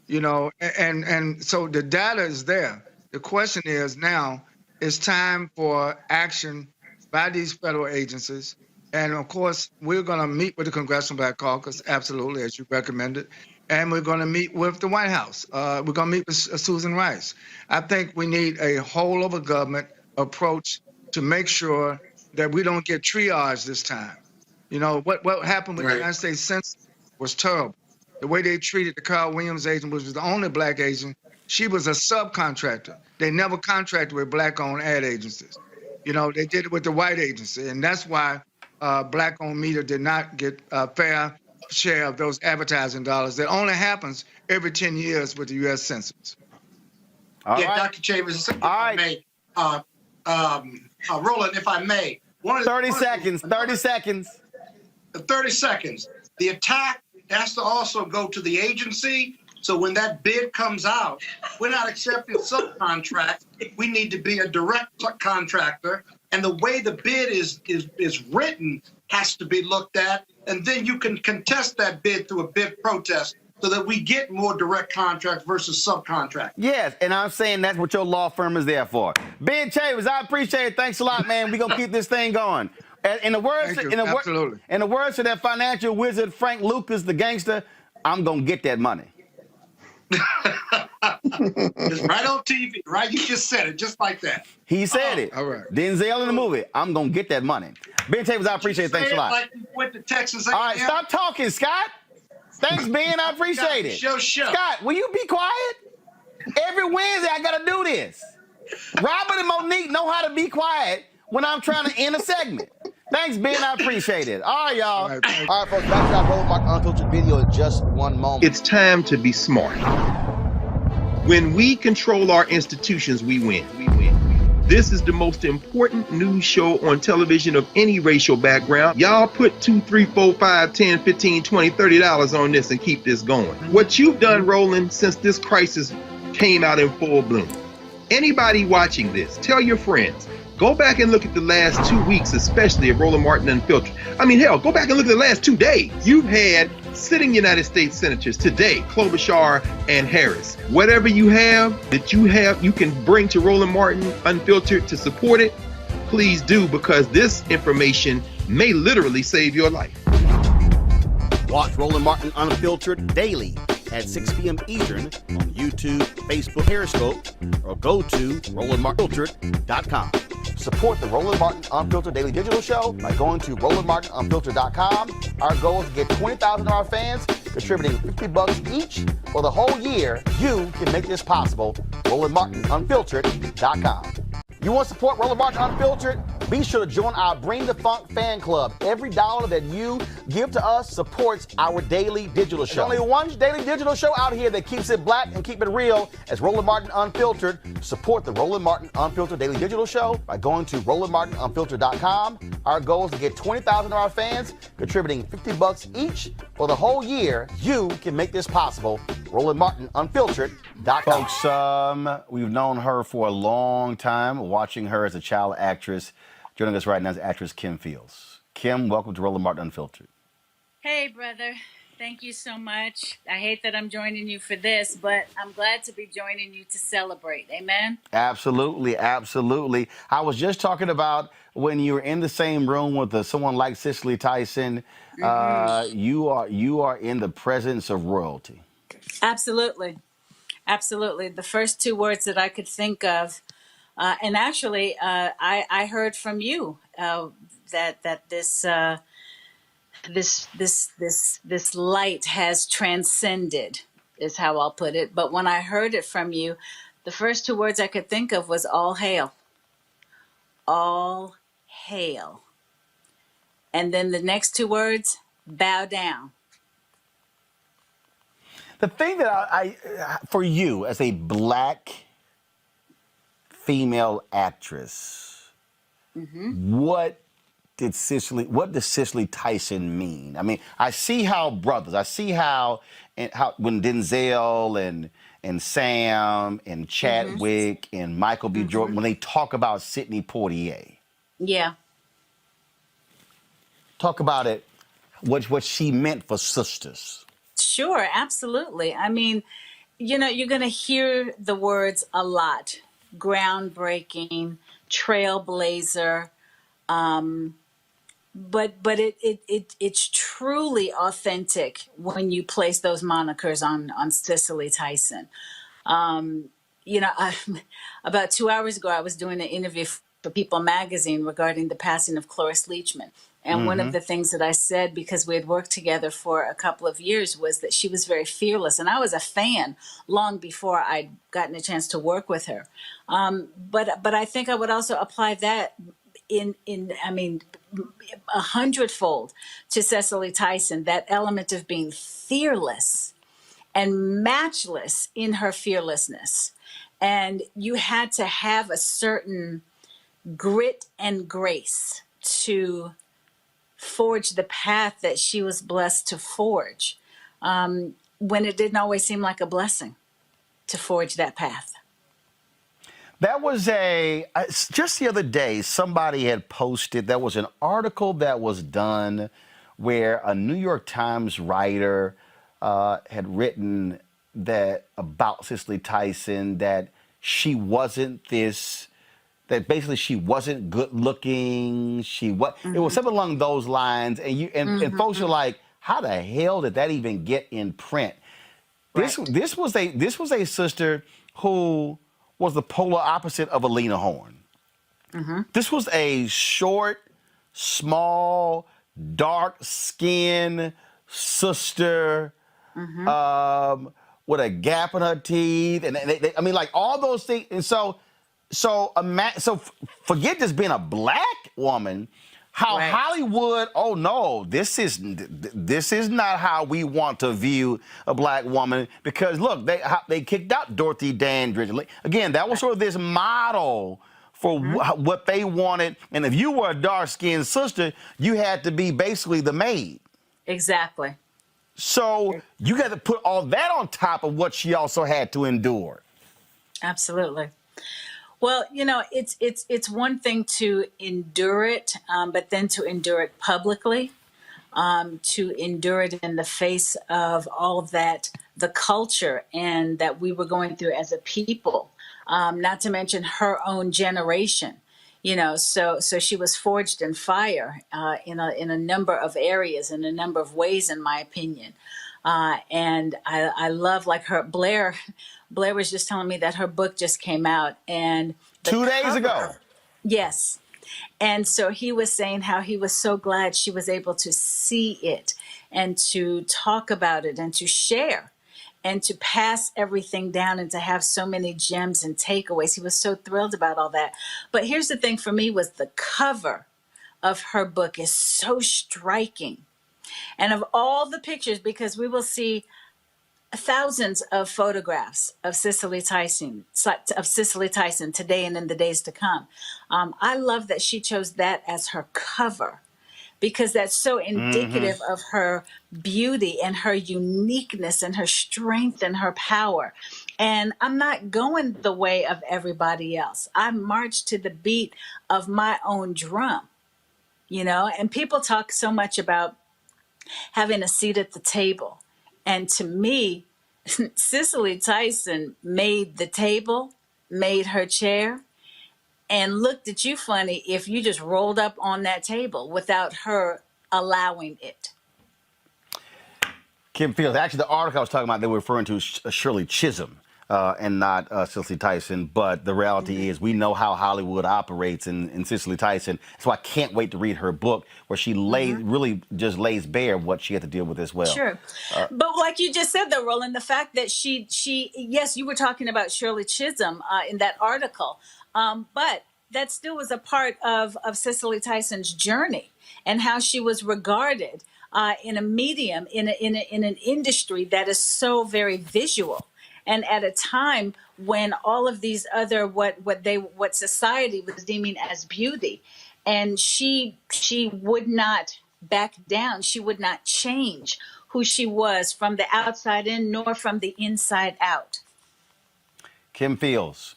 and so the data is there. The question is now, it's time for action by these federal agencies. And of course, we're going to meet with the Congressional Black Caucus, absolutely, as you recommended. And we're going to meet with the White House. We're going to meet with Susan Rice. I think we need a whole of a government approach to make sure that we don't get triage this time. What happened with the United States Census was terrible. The way they treated the Carl Williams agent, which was the only Black agent, she was a subcontractor. They never contracted with Black-owned ad agencies. They did it with the white agency, and that's why Black-owned media did not get a fair share of those advertising dollars. That only happens every 10 years with the U.S. Census. Dr. Chambers, Roland, if I may. 30 seconds. 30 seconds. 30 seconds. The attack has to also go to the agency. So when that bid comes out, we're not accepting subcontracts. We need to be a direct contractor. And the way the bid is written has to be looked at. And then you can contest that bid through a bid protest so that we get more direct contracts versus subcontract. Yes, and I'm saying that's what your law firm is there for. Ben Chavez, I appreciate it. Thanks a lot, man. We're going to keep this thing going. In the words of that financial wizard, Frank Lucas, the gangster, I'm going to get that money. It's right on TV, right? You just said it, just like that. He said it. All right. Denzel in the movie. I'm going to get that money. Ben Chavez, I appreciate it. Thanks a lot. Like you went to Texas A&M. All right, stop talking, Scott. Thanks, Ben. I appreciate it. Show. Scott, will you be quiet? Every Wednesday, I got to do this. Robert and Monique know how to be quiet when I'm trying to end a segment. Thanks, Ben. I appreciate it. All right, y'all. All right, folks. Back to our Roland Martin Unfiltered video in just one moment. It's time to be smart. When we control our institutions, we win. This is the most important news show on television of any racial background. Y'all put $2, $3, $4, $5, $10, $15, $20, $30 on this and keep this going. What you've done, Roland, since this crisis came out in full bloom. Anybody watching this, tell your friends. Go back and look at the last 2 weeks, especially of Roland Martin Unfiltered. I mean, hell, go back and look at the last 2 days. You've had sitting United States senators today, Klobuchar and Harris. Whatever you have that you can bring to Roland Martin Unfiltered to support it, please do, because this information may literally save your life. Watch Roland Martin Unfiltered daily at 6 p.m. Eastern on YouTube, Facebook, Periscope, or go to RolandMartinUnfiltered.com. Support the Roland Martin Unfiltered Daily Digital Show by going to RolandMartinUnfiltered.com. Our goal is to get 20,000 of our fans contributing $50 each for the whole year. You can make this possible. RolandMartinUnfiltered.com. You want to support Roland Martin Unfiltered? Be sure to join our Bring the Funk fan club. Every dollar that you give to us supports our daily digital show. There's only one daily digital show out here that keeps it black and keep it real as Roland Martin Unfiltered. Support the Roland Martin Unfiltered Daily Digital Show by going to RolandMartinUnfiltered.com. Our goal is to get 20,000 of our fans contributing $50 each for the whole year. You can make this possible. RolandMartinUnfiltered.com. Folks, we've known her for a long time, watching her as a child actress. Joining us right now is actress Kim Fields. Kim, welcome to Roland Martin Unfiltered. Hey, brother. Thank you so much. I hate that I'm joining you for this, but I'm glad to be joining you to celebrate. Amen? Absolutely, absolutely. I was just talking about when you were in the same room with someone like Cicely Tyson, you are in the presence of royalty. Absolutely. Absolutely. The first 2 words that I could think of, and actually, I heard from you that this light has transcended, is how I'll put it. But when I heard it from you, the first 2 words I could think of was all hail. All hail. And then the next 2 words, bow down. The thing that I for you as a black female actress, what does Cicely Tyson mean? I mean, I see how brothers, I see how when Denzel and Sam and Chadwick and Michael B. Jordan, when they talk about Sidney Poitier. Yeah. Talk about it, what she meant for sisters. Sure, absolutely. I mean, you know, you're going to hear the words a lot. Groundbreaking, trailblazer, but it's truly authentic when you place those monikers on Cicely Tyson. You know, about 2 hours ago, I was doing an interview for People magazine regarding the passing of Cloris Leachman. And one of the things that I said, because we had worked together for a couple of years, was that she was very fearless. And I was a fan long before I'd gotten a chance to work with her. But I think I would also apply that in 100-fold to Cicely Tyson, that element of being fearless and matchless in her fearlessness. And you had to have a certain grit and grace to forge the path that she was blessed to forge, when it didn't always seem like a blessing to forge that path. That was just the other day, somebody had posted, there was an article that was done where a New York Times writer had written that about Cicely Tyson, that she wasn't this, that basically she wasn't good looking. It was something along those lines. And folks are like, how the hell did that even get in print? Right. This was a sister who was the polar opposite of Alina Horn. This was a short, small, dark-skinned sister with a gap in her teeth, and I mean, like all those things. And so forget just being a black woman. How Hollywood? Oh no, this is not how we want to view a black woman. Because look, they kicked out Dorothy Dandridge. Again, that was sort of this model for what they wanted. And if you were a dark-skinned sister, you had to be basically the maid. Exactly. So you got to put all that on top of what she also had to endure. Absolutely. Well, you know, it's one thing to endure it, but then to endure it publicly, to endure it in the face of all that, the culture and that we were going through as a people, not to mention her own generation. You know, so she was forged in fire in a number of areas, in a number of ways, in my opinion. And I love, like, her Blair was just telling me that her book just came out, and 2 days ago. Yes. And so he was saying how he was so glad she was able to see it and to talk about it and to share and to pass everything down and to have so many gems and takeaways. He was so thrilled about all that. But here's the thing for me was the cover of her book is so striking. And of all the pictures, because we will see thousands of photographs of Cicely Tyson today and in the days to come. I love that she chose that as her cover, because that's so indicative of her beauty and her uniqueness and her strength and her power. And I'm not going the way of everybody else. I march to the beat of my own drum, you know, and people talk so much about having a seat at the table. And to me, Cicely Tyson made the table, made her chair, and looked at you funny if you just rolled up on that table without her allowing it. Kim Fields, actually the article I was talking about, they were referring to Shirley Chisholm and not Cicely Tyson. But the reality is we know how Hollywood operates in Cicely Tyson. So I can't wait to read her book where she really just lays bare what she had to deal with as well. Sure. But like you just said, though, Roland, the fact that she yes, you were talking about Shirley Chisholm in that article, but that still was a part of Cicely Tyson's journey and how she was regarded in a medium, in an industry that is so very visual. And at a time when all of these other what society was deeming as beauty, and she would not back down. She would not change who she was from the outside in, nor from the inside out. Kim Fields,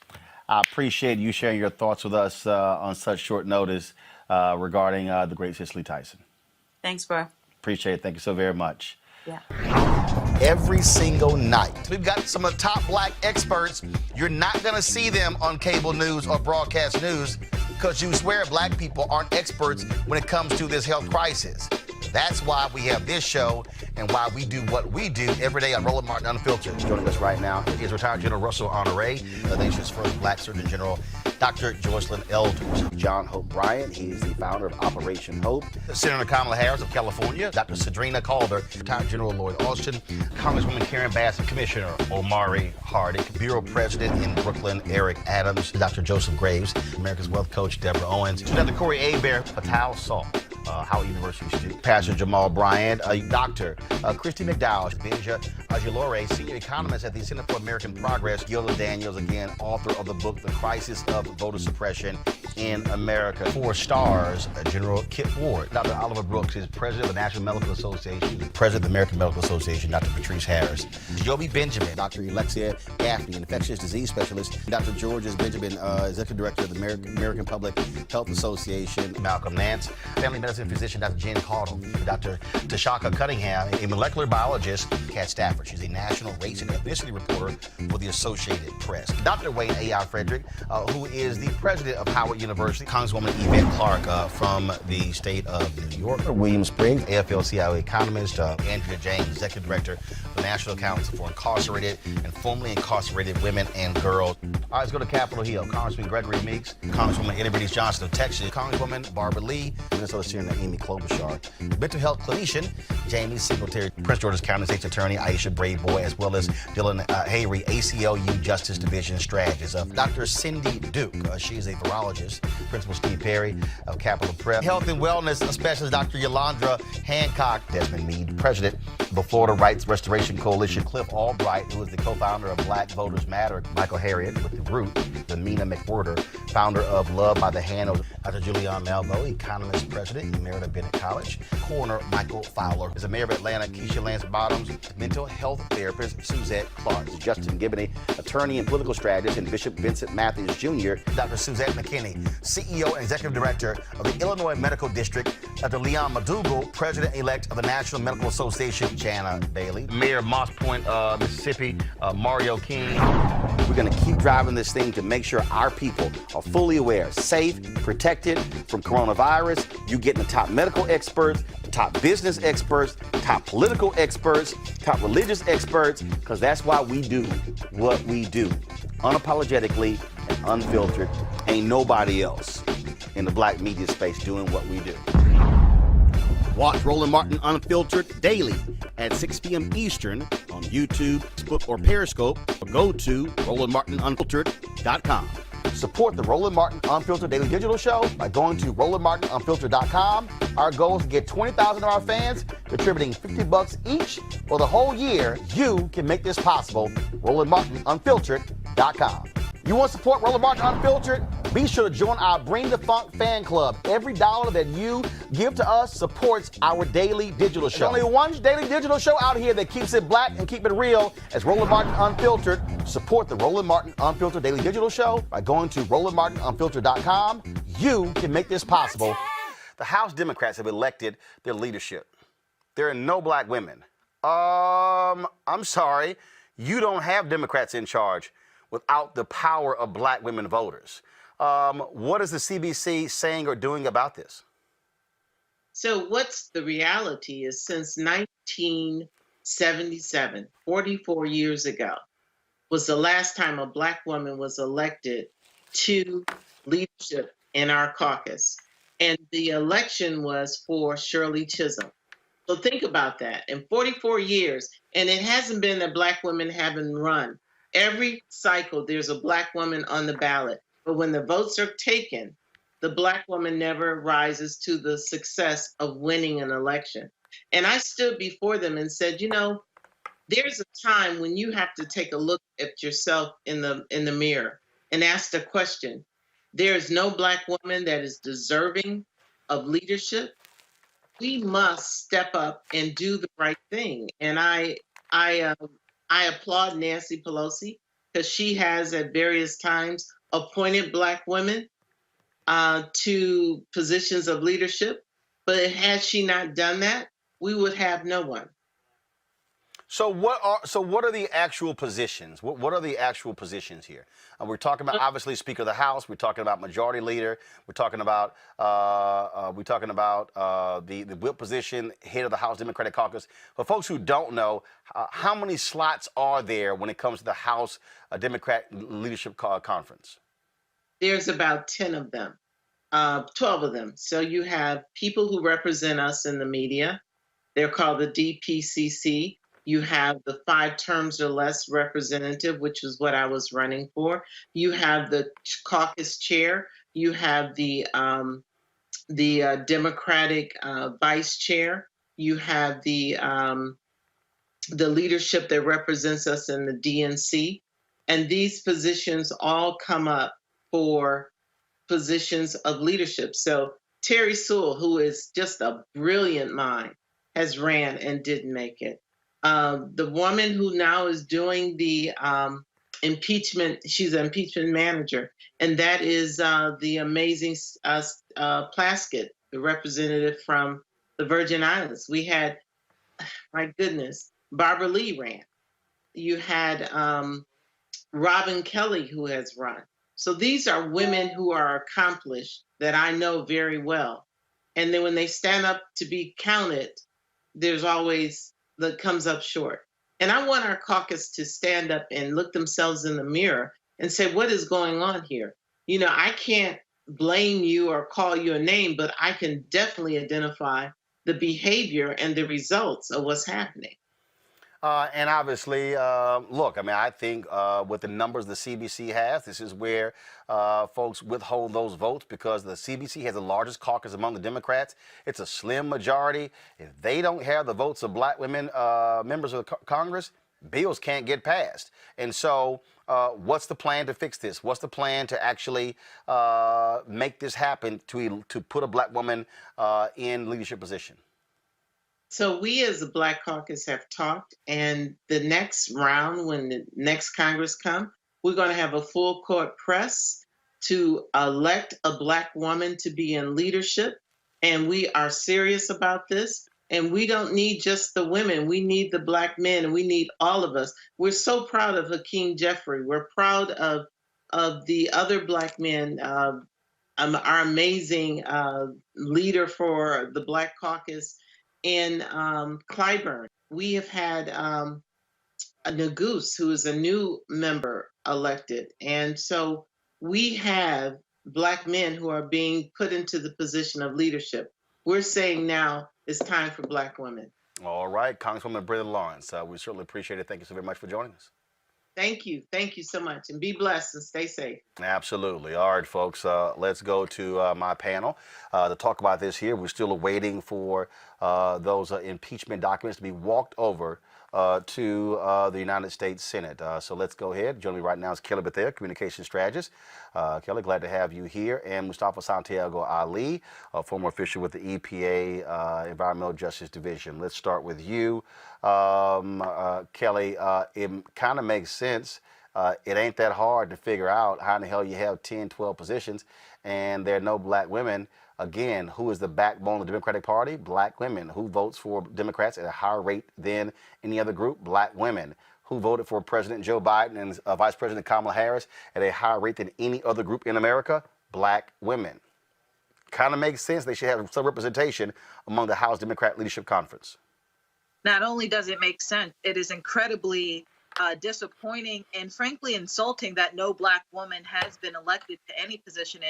I appreciate you sharing your thoughts with us on such short notice regarding the great Cicely Tyson. Thanks, bro. Appreciate it. Thank you so very much. Yeah. Every single night, we've got some of the top black experts. You're not going to see them on cable news or broadcast news because you swear black people aren't experts when it comes to this health crisis. That's why we have this show and why we do what we do every day on Roland Martin Unfiltered. Joining us right now is retired General Russell Honore, the nation's first black Surgeon General, Dr. Joycelyn Elders. John Hope Bryant, he is the founder of Operation Hope. Senator Kamala Harris of California, Dr. Cedrina Calder, retired General Lloyd Austin, Congresswoman Karen Bass, and Commissioner Omari Hardick, Bureau President in Brooklyn, Eric Adams, Dr. Joseph Graves, America's Wealth Coach, Deborah Owens, Dr. Corey Abear, Patal Salt, Howard University student, Pastor Jamal Bryant, Dr. Christy McDowell, Benja Ajilore, senior economist at the Center for American Progress, Gilda Daniels, again, author of the book, The Crisis of Voter Suppression, in America. 4 stars, General Kip Ward. Dr. Oliver Brooks is president of the National Medical Association, president of the American Medical Association, Dr. Patrice Harris. Joby Benjamin, Dr. Alexia Gaffney, infectious disease specialist. Dr. Georges Benjamin, executive director of the American Public Health Association. Malcolm Nance, family medicine physician, Dr. Jen Caudle. Dr. Tashaka Cunningham, a molecular biologist. Kat Stafford, she's a national race and ethnicity reporter for the Associated Press. Dr. Wayne A.I. Frederick, who is the president of Howard University. Congresswoman Yvette Clarke from the state of New York. William Spriggs, AFL-CIO economist. Andrea James, executive director of the National Council for Incarcerated and Formerly Incarcerated Women and Girls. All right, let's go to Capitol Hill. Congressman Gregory Meeks, Congresswoman Eddie Bernice Johnson of Texas, Congresswoman Barbara Lee, Minnesota Senator Amy Klobuchar, mental health clinician Jamie Singletary, Prince George's County State's Attorney Aisha Braveboy, as well as Dylan Hayrie, ACLU Justice Division strategist. Dr. Cindy Duke, she is a virologist. Principal Steve Perry of Capitol Prep. Health and wellness specialist Dr. Yolanda Hancock. Desmond Meade, president of the Florida Rights Restoration Coalition. Cliff Albright, who is the co-founder of Black Voters Matter. Michael Harriot with The Root. Mina McWhorter, founder of Love by the Hand. Dr. Julianne Malveaux, economist, president, Emerita Bennett College. Coroner Michael Fowler is the mayor of Atlanta. Keisha Lance Bottoms, mental health therapist Suzette Clark. Justin Gibney, attorney and political strategist, and Bishop Vincent Matthews Jr. Dr. Suzette McKinney, CEO and executive director of the Illinois Medical District. Dr. Leon McDougall, president-elect of the National Medical Association. Jana Bailey, mayor of Moss Point, Mississippi. Mario King. We're going to keep driving this thing to make sure our people are fully aware, safe, protected from coronavirus. You getting the top medical experts, top business experts, top political experts, top religious experts, because that's why we do what we do. Unapologetically and unfiltered. Ain't nobody else in the black media space doing what we do. Watch Roland Martin Unfiltered daily at 6 p.m. Eastern on YouTube, Facebook, or Periscope, or go to RolandMartinUnfiltered.com. Support the Roland Martin Unfiltered Daily Digital Show by going to RolandMartinUnfiltered.com. Our goal is to get 20,000 of our fans contributing $50 each for the whole year. You can make this possible. RolandMartinUnfiltered.com. You want to support Roland Martin Unfiltered? Be sure to join our Bring the Funk fan club. Every dollar that you give to us supports our daily digital show. There's only one daily digital show out here that keeps it black and keep it real. As Roland Martin Unfiltered. Support the Roland Martin Unfiltered Daily Digital Show by going to RolandMartinUnfiltered.com. You can make this possible. The House Democrats have elected their leadership. There are no black women. I'm sorry. You don't have Democrats in charge without the power of black women voters. What is the CBC saying or doing about this? So what's the reality is since 1977, 44 years ago, was the last time a black woman was elected to leadership in our caucus. And the election was for Shirley Chisholm. So think about that. In 44 years, and it hasn't been that black women haven't run. Every cycle, there's a black woman on the ballot. But when the votes are taken, the black woman never rises to the success of winning an election. And I stood before them and said, you know, there's a time when you have to take a look at yourself in the mirror and ask the question. There is no black woman that is deserving of leadership. We must step up and do the right thing. And I applaud Nancy Pelosi because she has at various times appointed black women to positions of leadership. But had she not done that, we would have no one. So what are the actual positions? What are the actual positions here? We're talking about obviously Speaker of the House. We're talking about Majority Leader. We're talking about the whip position, head of the House Democratic Caucus. For folks who don't know, how many slots are there when it comes to the House Democrat Leadership Conference? There's about 10 of them, 12 of them. So you have people who represent us in the media. They're called the DPCC. You have the 5 terms or less representative, which is what I was running for. You have the caucus chair. You have the Democratic vice chair. You have the leadership that represents us in the DNC. And these positions all come up for positions of leadership. So Terry Sewell, who is just a brilliant mind, has ran and didn't make it. The woman who now is doing the impeachment, she's an impeachment manager, and that is the amazing Plaskett, the representative from the Virgin Islands. We had, my goodness, Barbara Lee ran. You had Robin Kelly, who has run. So these are women who are accomplished that I know very well. And then when they stand up to be counted, there's always that comes up short. And I want our caucus to stand up and look themselves in the mirror and say, what is going on here? You know, I can't blame you or call you a name, but I can definitely identify the behavior and the results of what's happening. And obviously, look, I mean, I think with the numbers the CBC has, this is where folks withhold those votes because the CBC has the largest caucus among the Democrats. It's a slim majority. If they don't have the votes of black women members of the Congress, bills can't get passed. And so what's the plan to fix this? What's the plan to actually make this happen, to put a black woman in leadership position? So we as the Black Caucus have talked, and the next round, when the next Congress comes, we're going to have a full court press to elect a black woman to be in leadership. And we are serious about this. And we don't need just the women. We need the black men, and we need all of us. We're so proud of Hakeem Jeffrey. We're proud of the other black men, our amazing leader for the Black Caucus in Clyburn. We have had a Nagoose, who is a new member, elected. And so we have black men who are being put into the position of leadership. We're saying now it's time for black women. All right, Congresswoman Brenda Lawrence, we certainly appreciate it. Thank you so very much for joining us. Thank you. Thank you so much. And be blessed and stay safe. Absolutely. All right, folks, let's go to my panel to talk about this here. We're still waiting for those impeachment documents to be walked over to the United States Senate. So let's go ahead. Joining me right now is Kelly Bethea, communication strategist. Kelly, glad to have you here. And Mustafa Santiago Ali, a former official with the EPA Environmental Justice Division. Let's start with you. Kelly, it kind of makes sense. It ain't that hard to figure out how in the hell you have 10, 12 positions and there are no black women. Again, who is the backbone of the Democratic Party? Black women. Who votes for Democrats at a higher rate than any other group? Black women. Who voted for President Joe Biden and Vice President Kamala Harris at a higher rate than any other group in America? Black women. Kind of makes sense they should have some representation among the House Democrat Leadership Conference. Not only does it make sense, it is incredibly disappointing and frankly insulting that no black woman has been elected to any position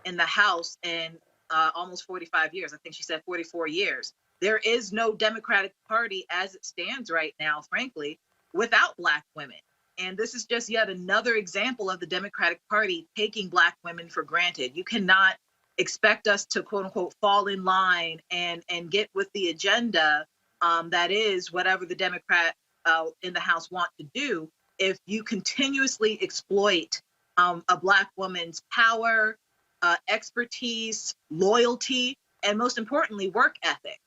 in the House in almost 45 years. I think she said 44 years. There is no Democratic Party as it stands right now, frankly, without black women. And this is just yet another example of the Democratic Party taking black women for granted. You cannot expect us to, quote unquote, fall in line and get with the agenda that is whatever the Democrat in the House want to do if you continuously exploit a black woman's power, expertise, loyalty, and most importantly, work ethic.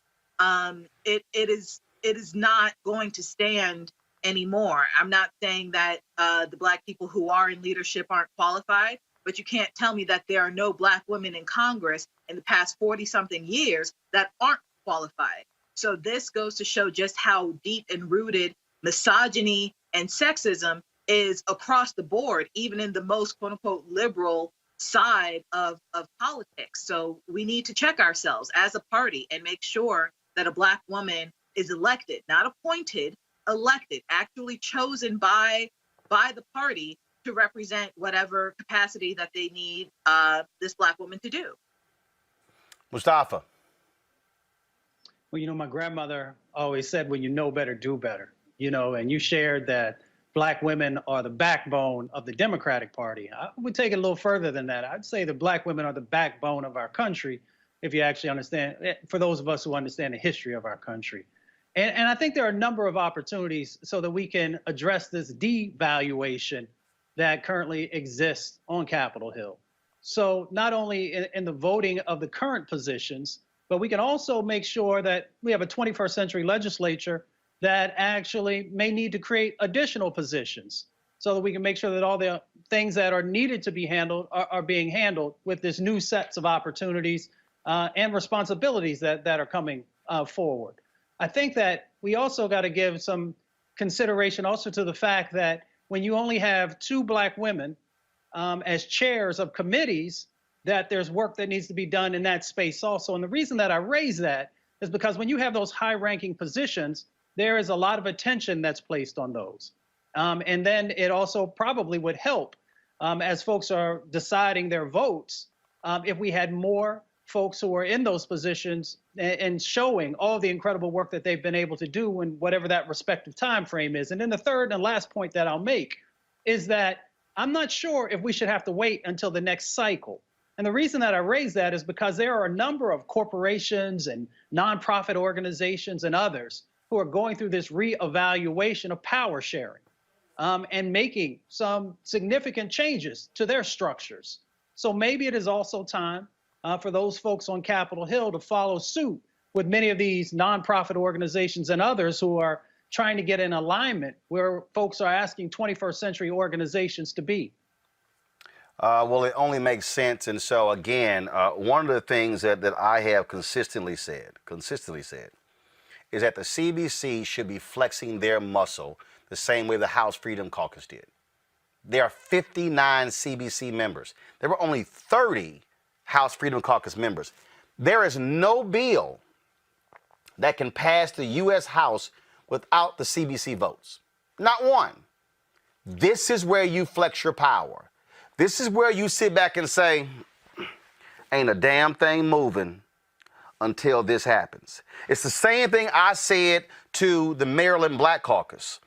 It is not going to stand anymore. I'm not saying that the black people who are in leadership aren't qualified, but you can't tell me that there are no black women in Congress in the past 40-something years that aren't qualified. So this goes to show just how deep and rooted misogyny and sexism is across the board, even in the most quote unquote liberal side of politics. So we need to check ourselves as a party and make sure that a black woman is elected, not appointed, elected, actually chosen by the party to represent whatever capacity that they need this black woman to do. Mustafa. Well, you know, my grandmother always said, when you know better, do better. You know, and you shared that black women are the backbone of the Democratic Party. I would take it a little further than that. I'd say the black women are the backbone of our country, if you actually understand, for those of us who understand the history of our country. And I think there are a number of opportunities so that we can address this devaluation that currently exists on Capitol Hill. So not only in the voting of the current positions, but we can also make sure that we have a 21st century legislature that actually may need to create additional positions so that we can make sure that all the things that are needed to be handled are being handled with this new sets of opportunities and responsibilities that are coming forward. I think that we also got to give some consideration also to the fact that when you only have 2 Black women as chairs of committees, that there's work that needs to be done in that space also. And the reason that I raise that is because when you have those high-ranking positions, there is a lot of attention that's placed on those. And then it also probably would help as folks are deciding their votes if we had more folks who are in those positions and showing all the incredible work that they've been able to do in whatever that respective time frame is. And then the third and last point that I'll make is that I'm not sure if we should have to wait until the next cycle. And the reason that I raise that is because there are a number of corporations and nonprofit organizations and others who are going through this reevaluation of power sharing and making some significant changes to their structures. So maybe it is also time for those folks on Capitol Hill to follow suit with many of these nonprofit organizations and others who are trying to get in alignment where folks are asking 21st century organizations to be. Well, it only makes sense. And so, again, one of the things that I have consistently said is that the CBC should be flexing their muscle the same way the House Freedom Caucus did. There are 59 CBC members. There were only 30 House Freedom Caucus members. There is no bill that can pass the U.S. House without the CBC votes. Not one. This is where you flex your power. This is where you sit back and say, ain't a damn thing moving until this happens. It's the same thing I said to the Maryland Black Caucus.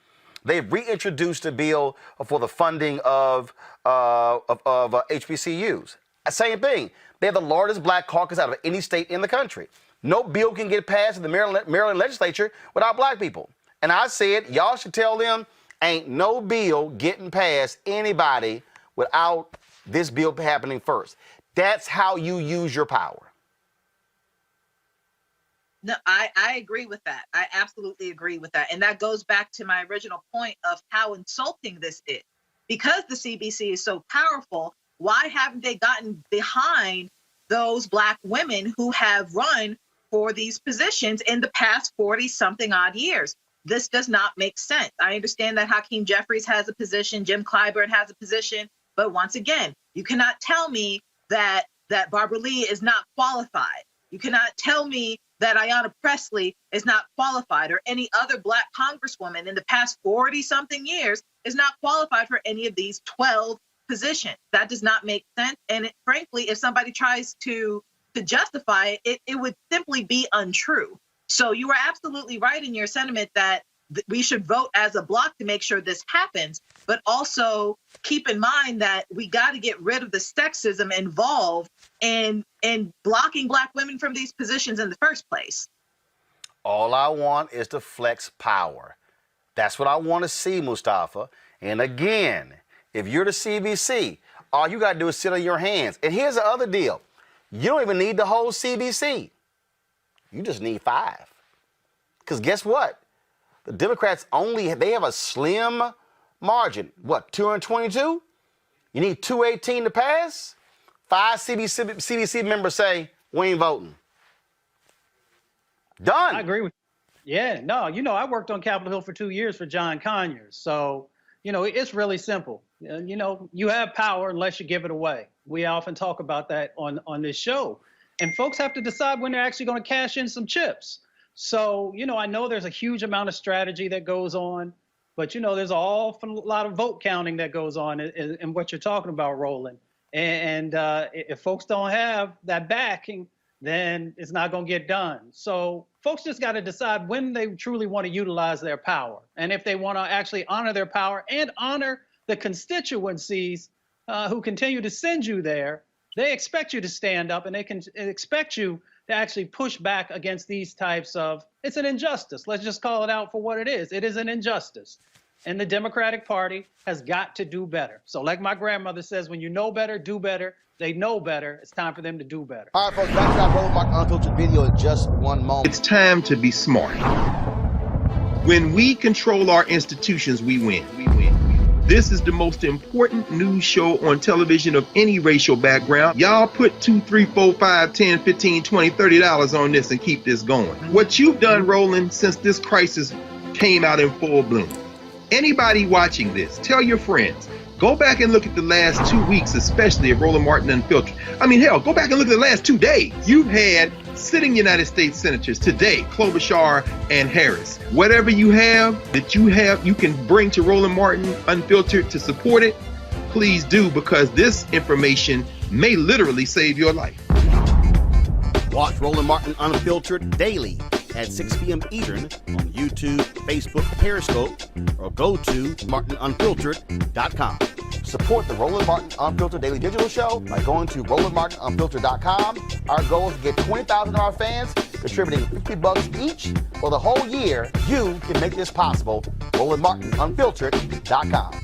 They've reintroduced a bill for the funding of HBCUs. Same thing. They have the largest Black caucus out of any state in the country. No bill can get passed in the Maryland legislature without Black people. And I said, y'all should tell them, ain't no bill getting past anybody without this bill happening first. That's how you use your power. No, I agree with that. I absolutely agree with that. And that goes back to my original point of how insulting this is. Because the CBC is so powerful, why haven't they gotten behind those Black women who have run for these positions in the past 40-something odd years? This does not make sense. I understand that Hakeem Jeffries has a position, Jim Clyburn has a position, but once again, you cannot tell me that Barbara Lee is not qualified. You cannot tell me that Ayanna Pressley is not qualified, or any other Black congresswoman in the past 40-something years is not qualified for any of these 12 positions. That does not make sense. And frankly, if somebody tries to justify it, it would simply be untrue. So you are absolutely right in your sentiment that we should vote as a block to make sure this happens, but also keep in mind that we got to get rid of the sexism involved in blocking Black women from these positions in the first place. All I want is to flex power. That's what I want to see, Mustafa. And again, if you're the CBC, all you got to do is sit on your hands. And here's the other deal. You don't even need the whole CBC. You just need 5. Because guess what? The Democrats they have a slim margin. What, 222? You need 218 to pass? 5 CBC members say, we ain't voting. Done. I agree with you. Yeah, no, I worked on Capitol Hill for 2 years for John Conyers. So, it's really simple. You have power unless you give it away. We often talk about that on this show. And folks have to decide when they're actually going to cash in some chips. So, I know there's a huge amount of strategy that goes on, but, there's an awful lot of vote counting that goes on in what you're talking about, Roland. And if folks don't have that backing, then it's not going to get done. So folks just got to decide when they truly want to utilize their power. And if they want to actually honor their power and honor the constituencies who continue to send you there, they expect you to stand up and they can expect you to actually push back against these types of, it's an injustice. Let's just call it out for what it is. It is an injustice. and the Democratic Party has got to do better. So like my grandmother says, when you know better, do better. They know better. It's time for them to do better. All right, folks, back to our Roland Martin Unfiltered video in just one moment. It's time to be smart. When we control our institutions, we win. This is the most important news show on television of any racial background. Y'all put $2, $3, $4, $5, $10, $15, $20, $30 on this and keep this going. What you've done, Roland, since this crisis came out in full bloom. Anybody watching this, tell your friends. Go back and look at the last 2 weeks, especially of Roland Martin Unfiltered. I mean, hell, go back and look at the last 2 days. You've had sitting United States senators today, Klobuchar and Harris. Whatever you have that you can bring to Roland Martin Unfiltered to support it, please do, because this information may literally save your life. Watch Roland Martin Unfiltered daily at 6 p.m. Eastern on YouTube, Facebook, Periscope, or go to martinunfiltered.com. Support the Roland Martin Unfiltered Daily Digital Show by going to rolandmartinunfiltered.com. Our goal is to get 20,000 of our fans contributing $50 each for the whole year. You can make this possible. rolandmartinunfiltered.com.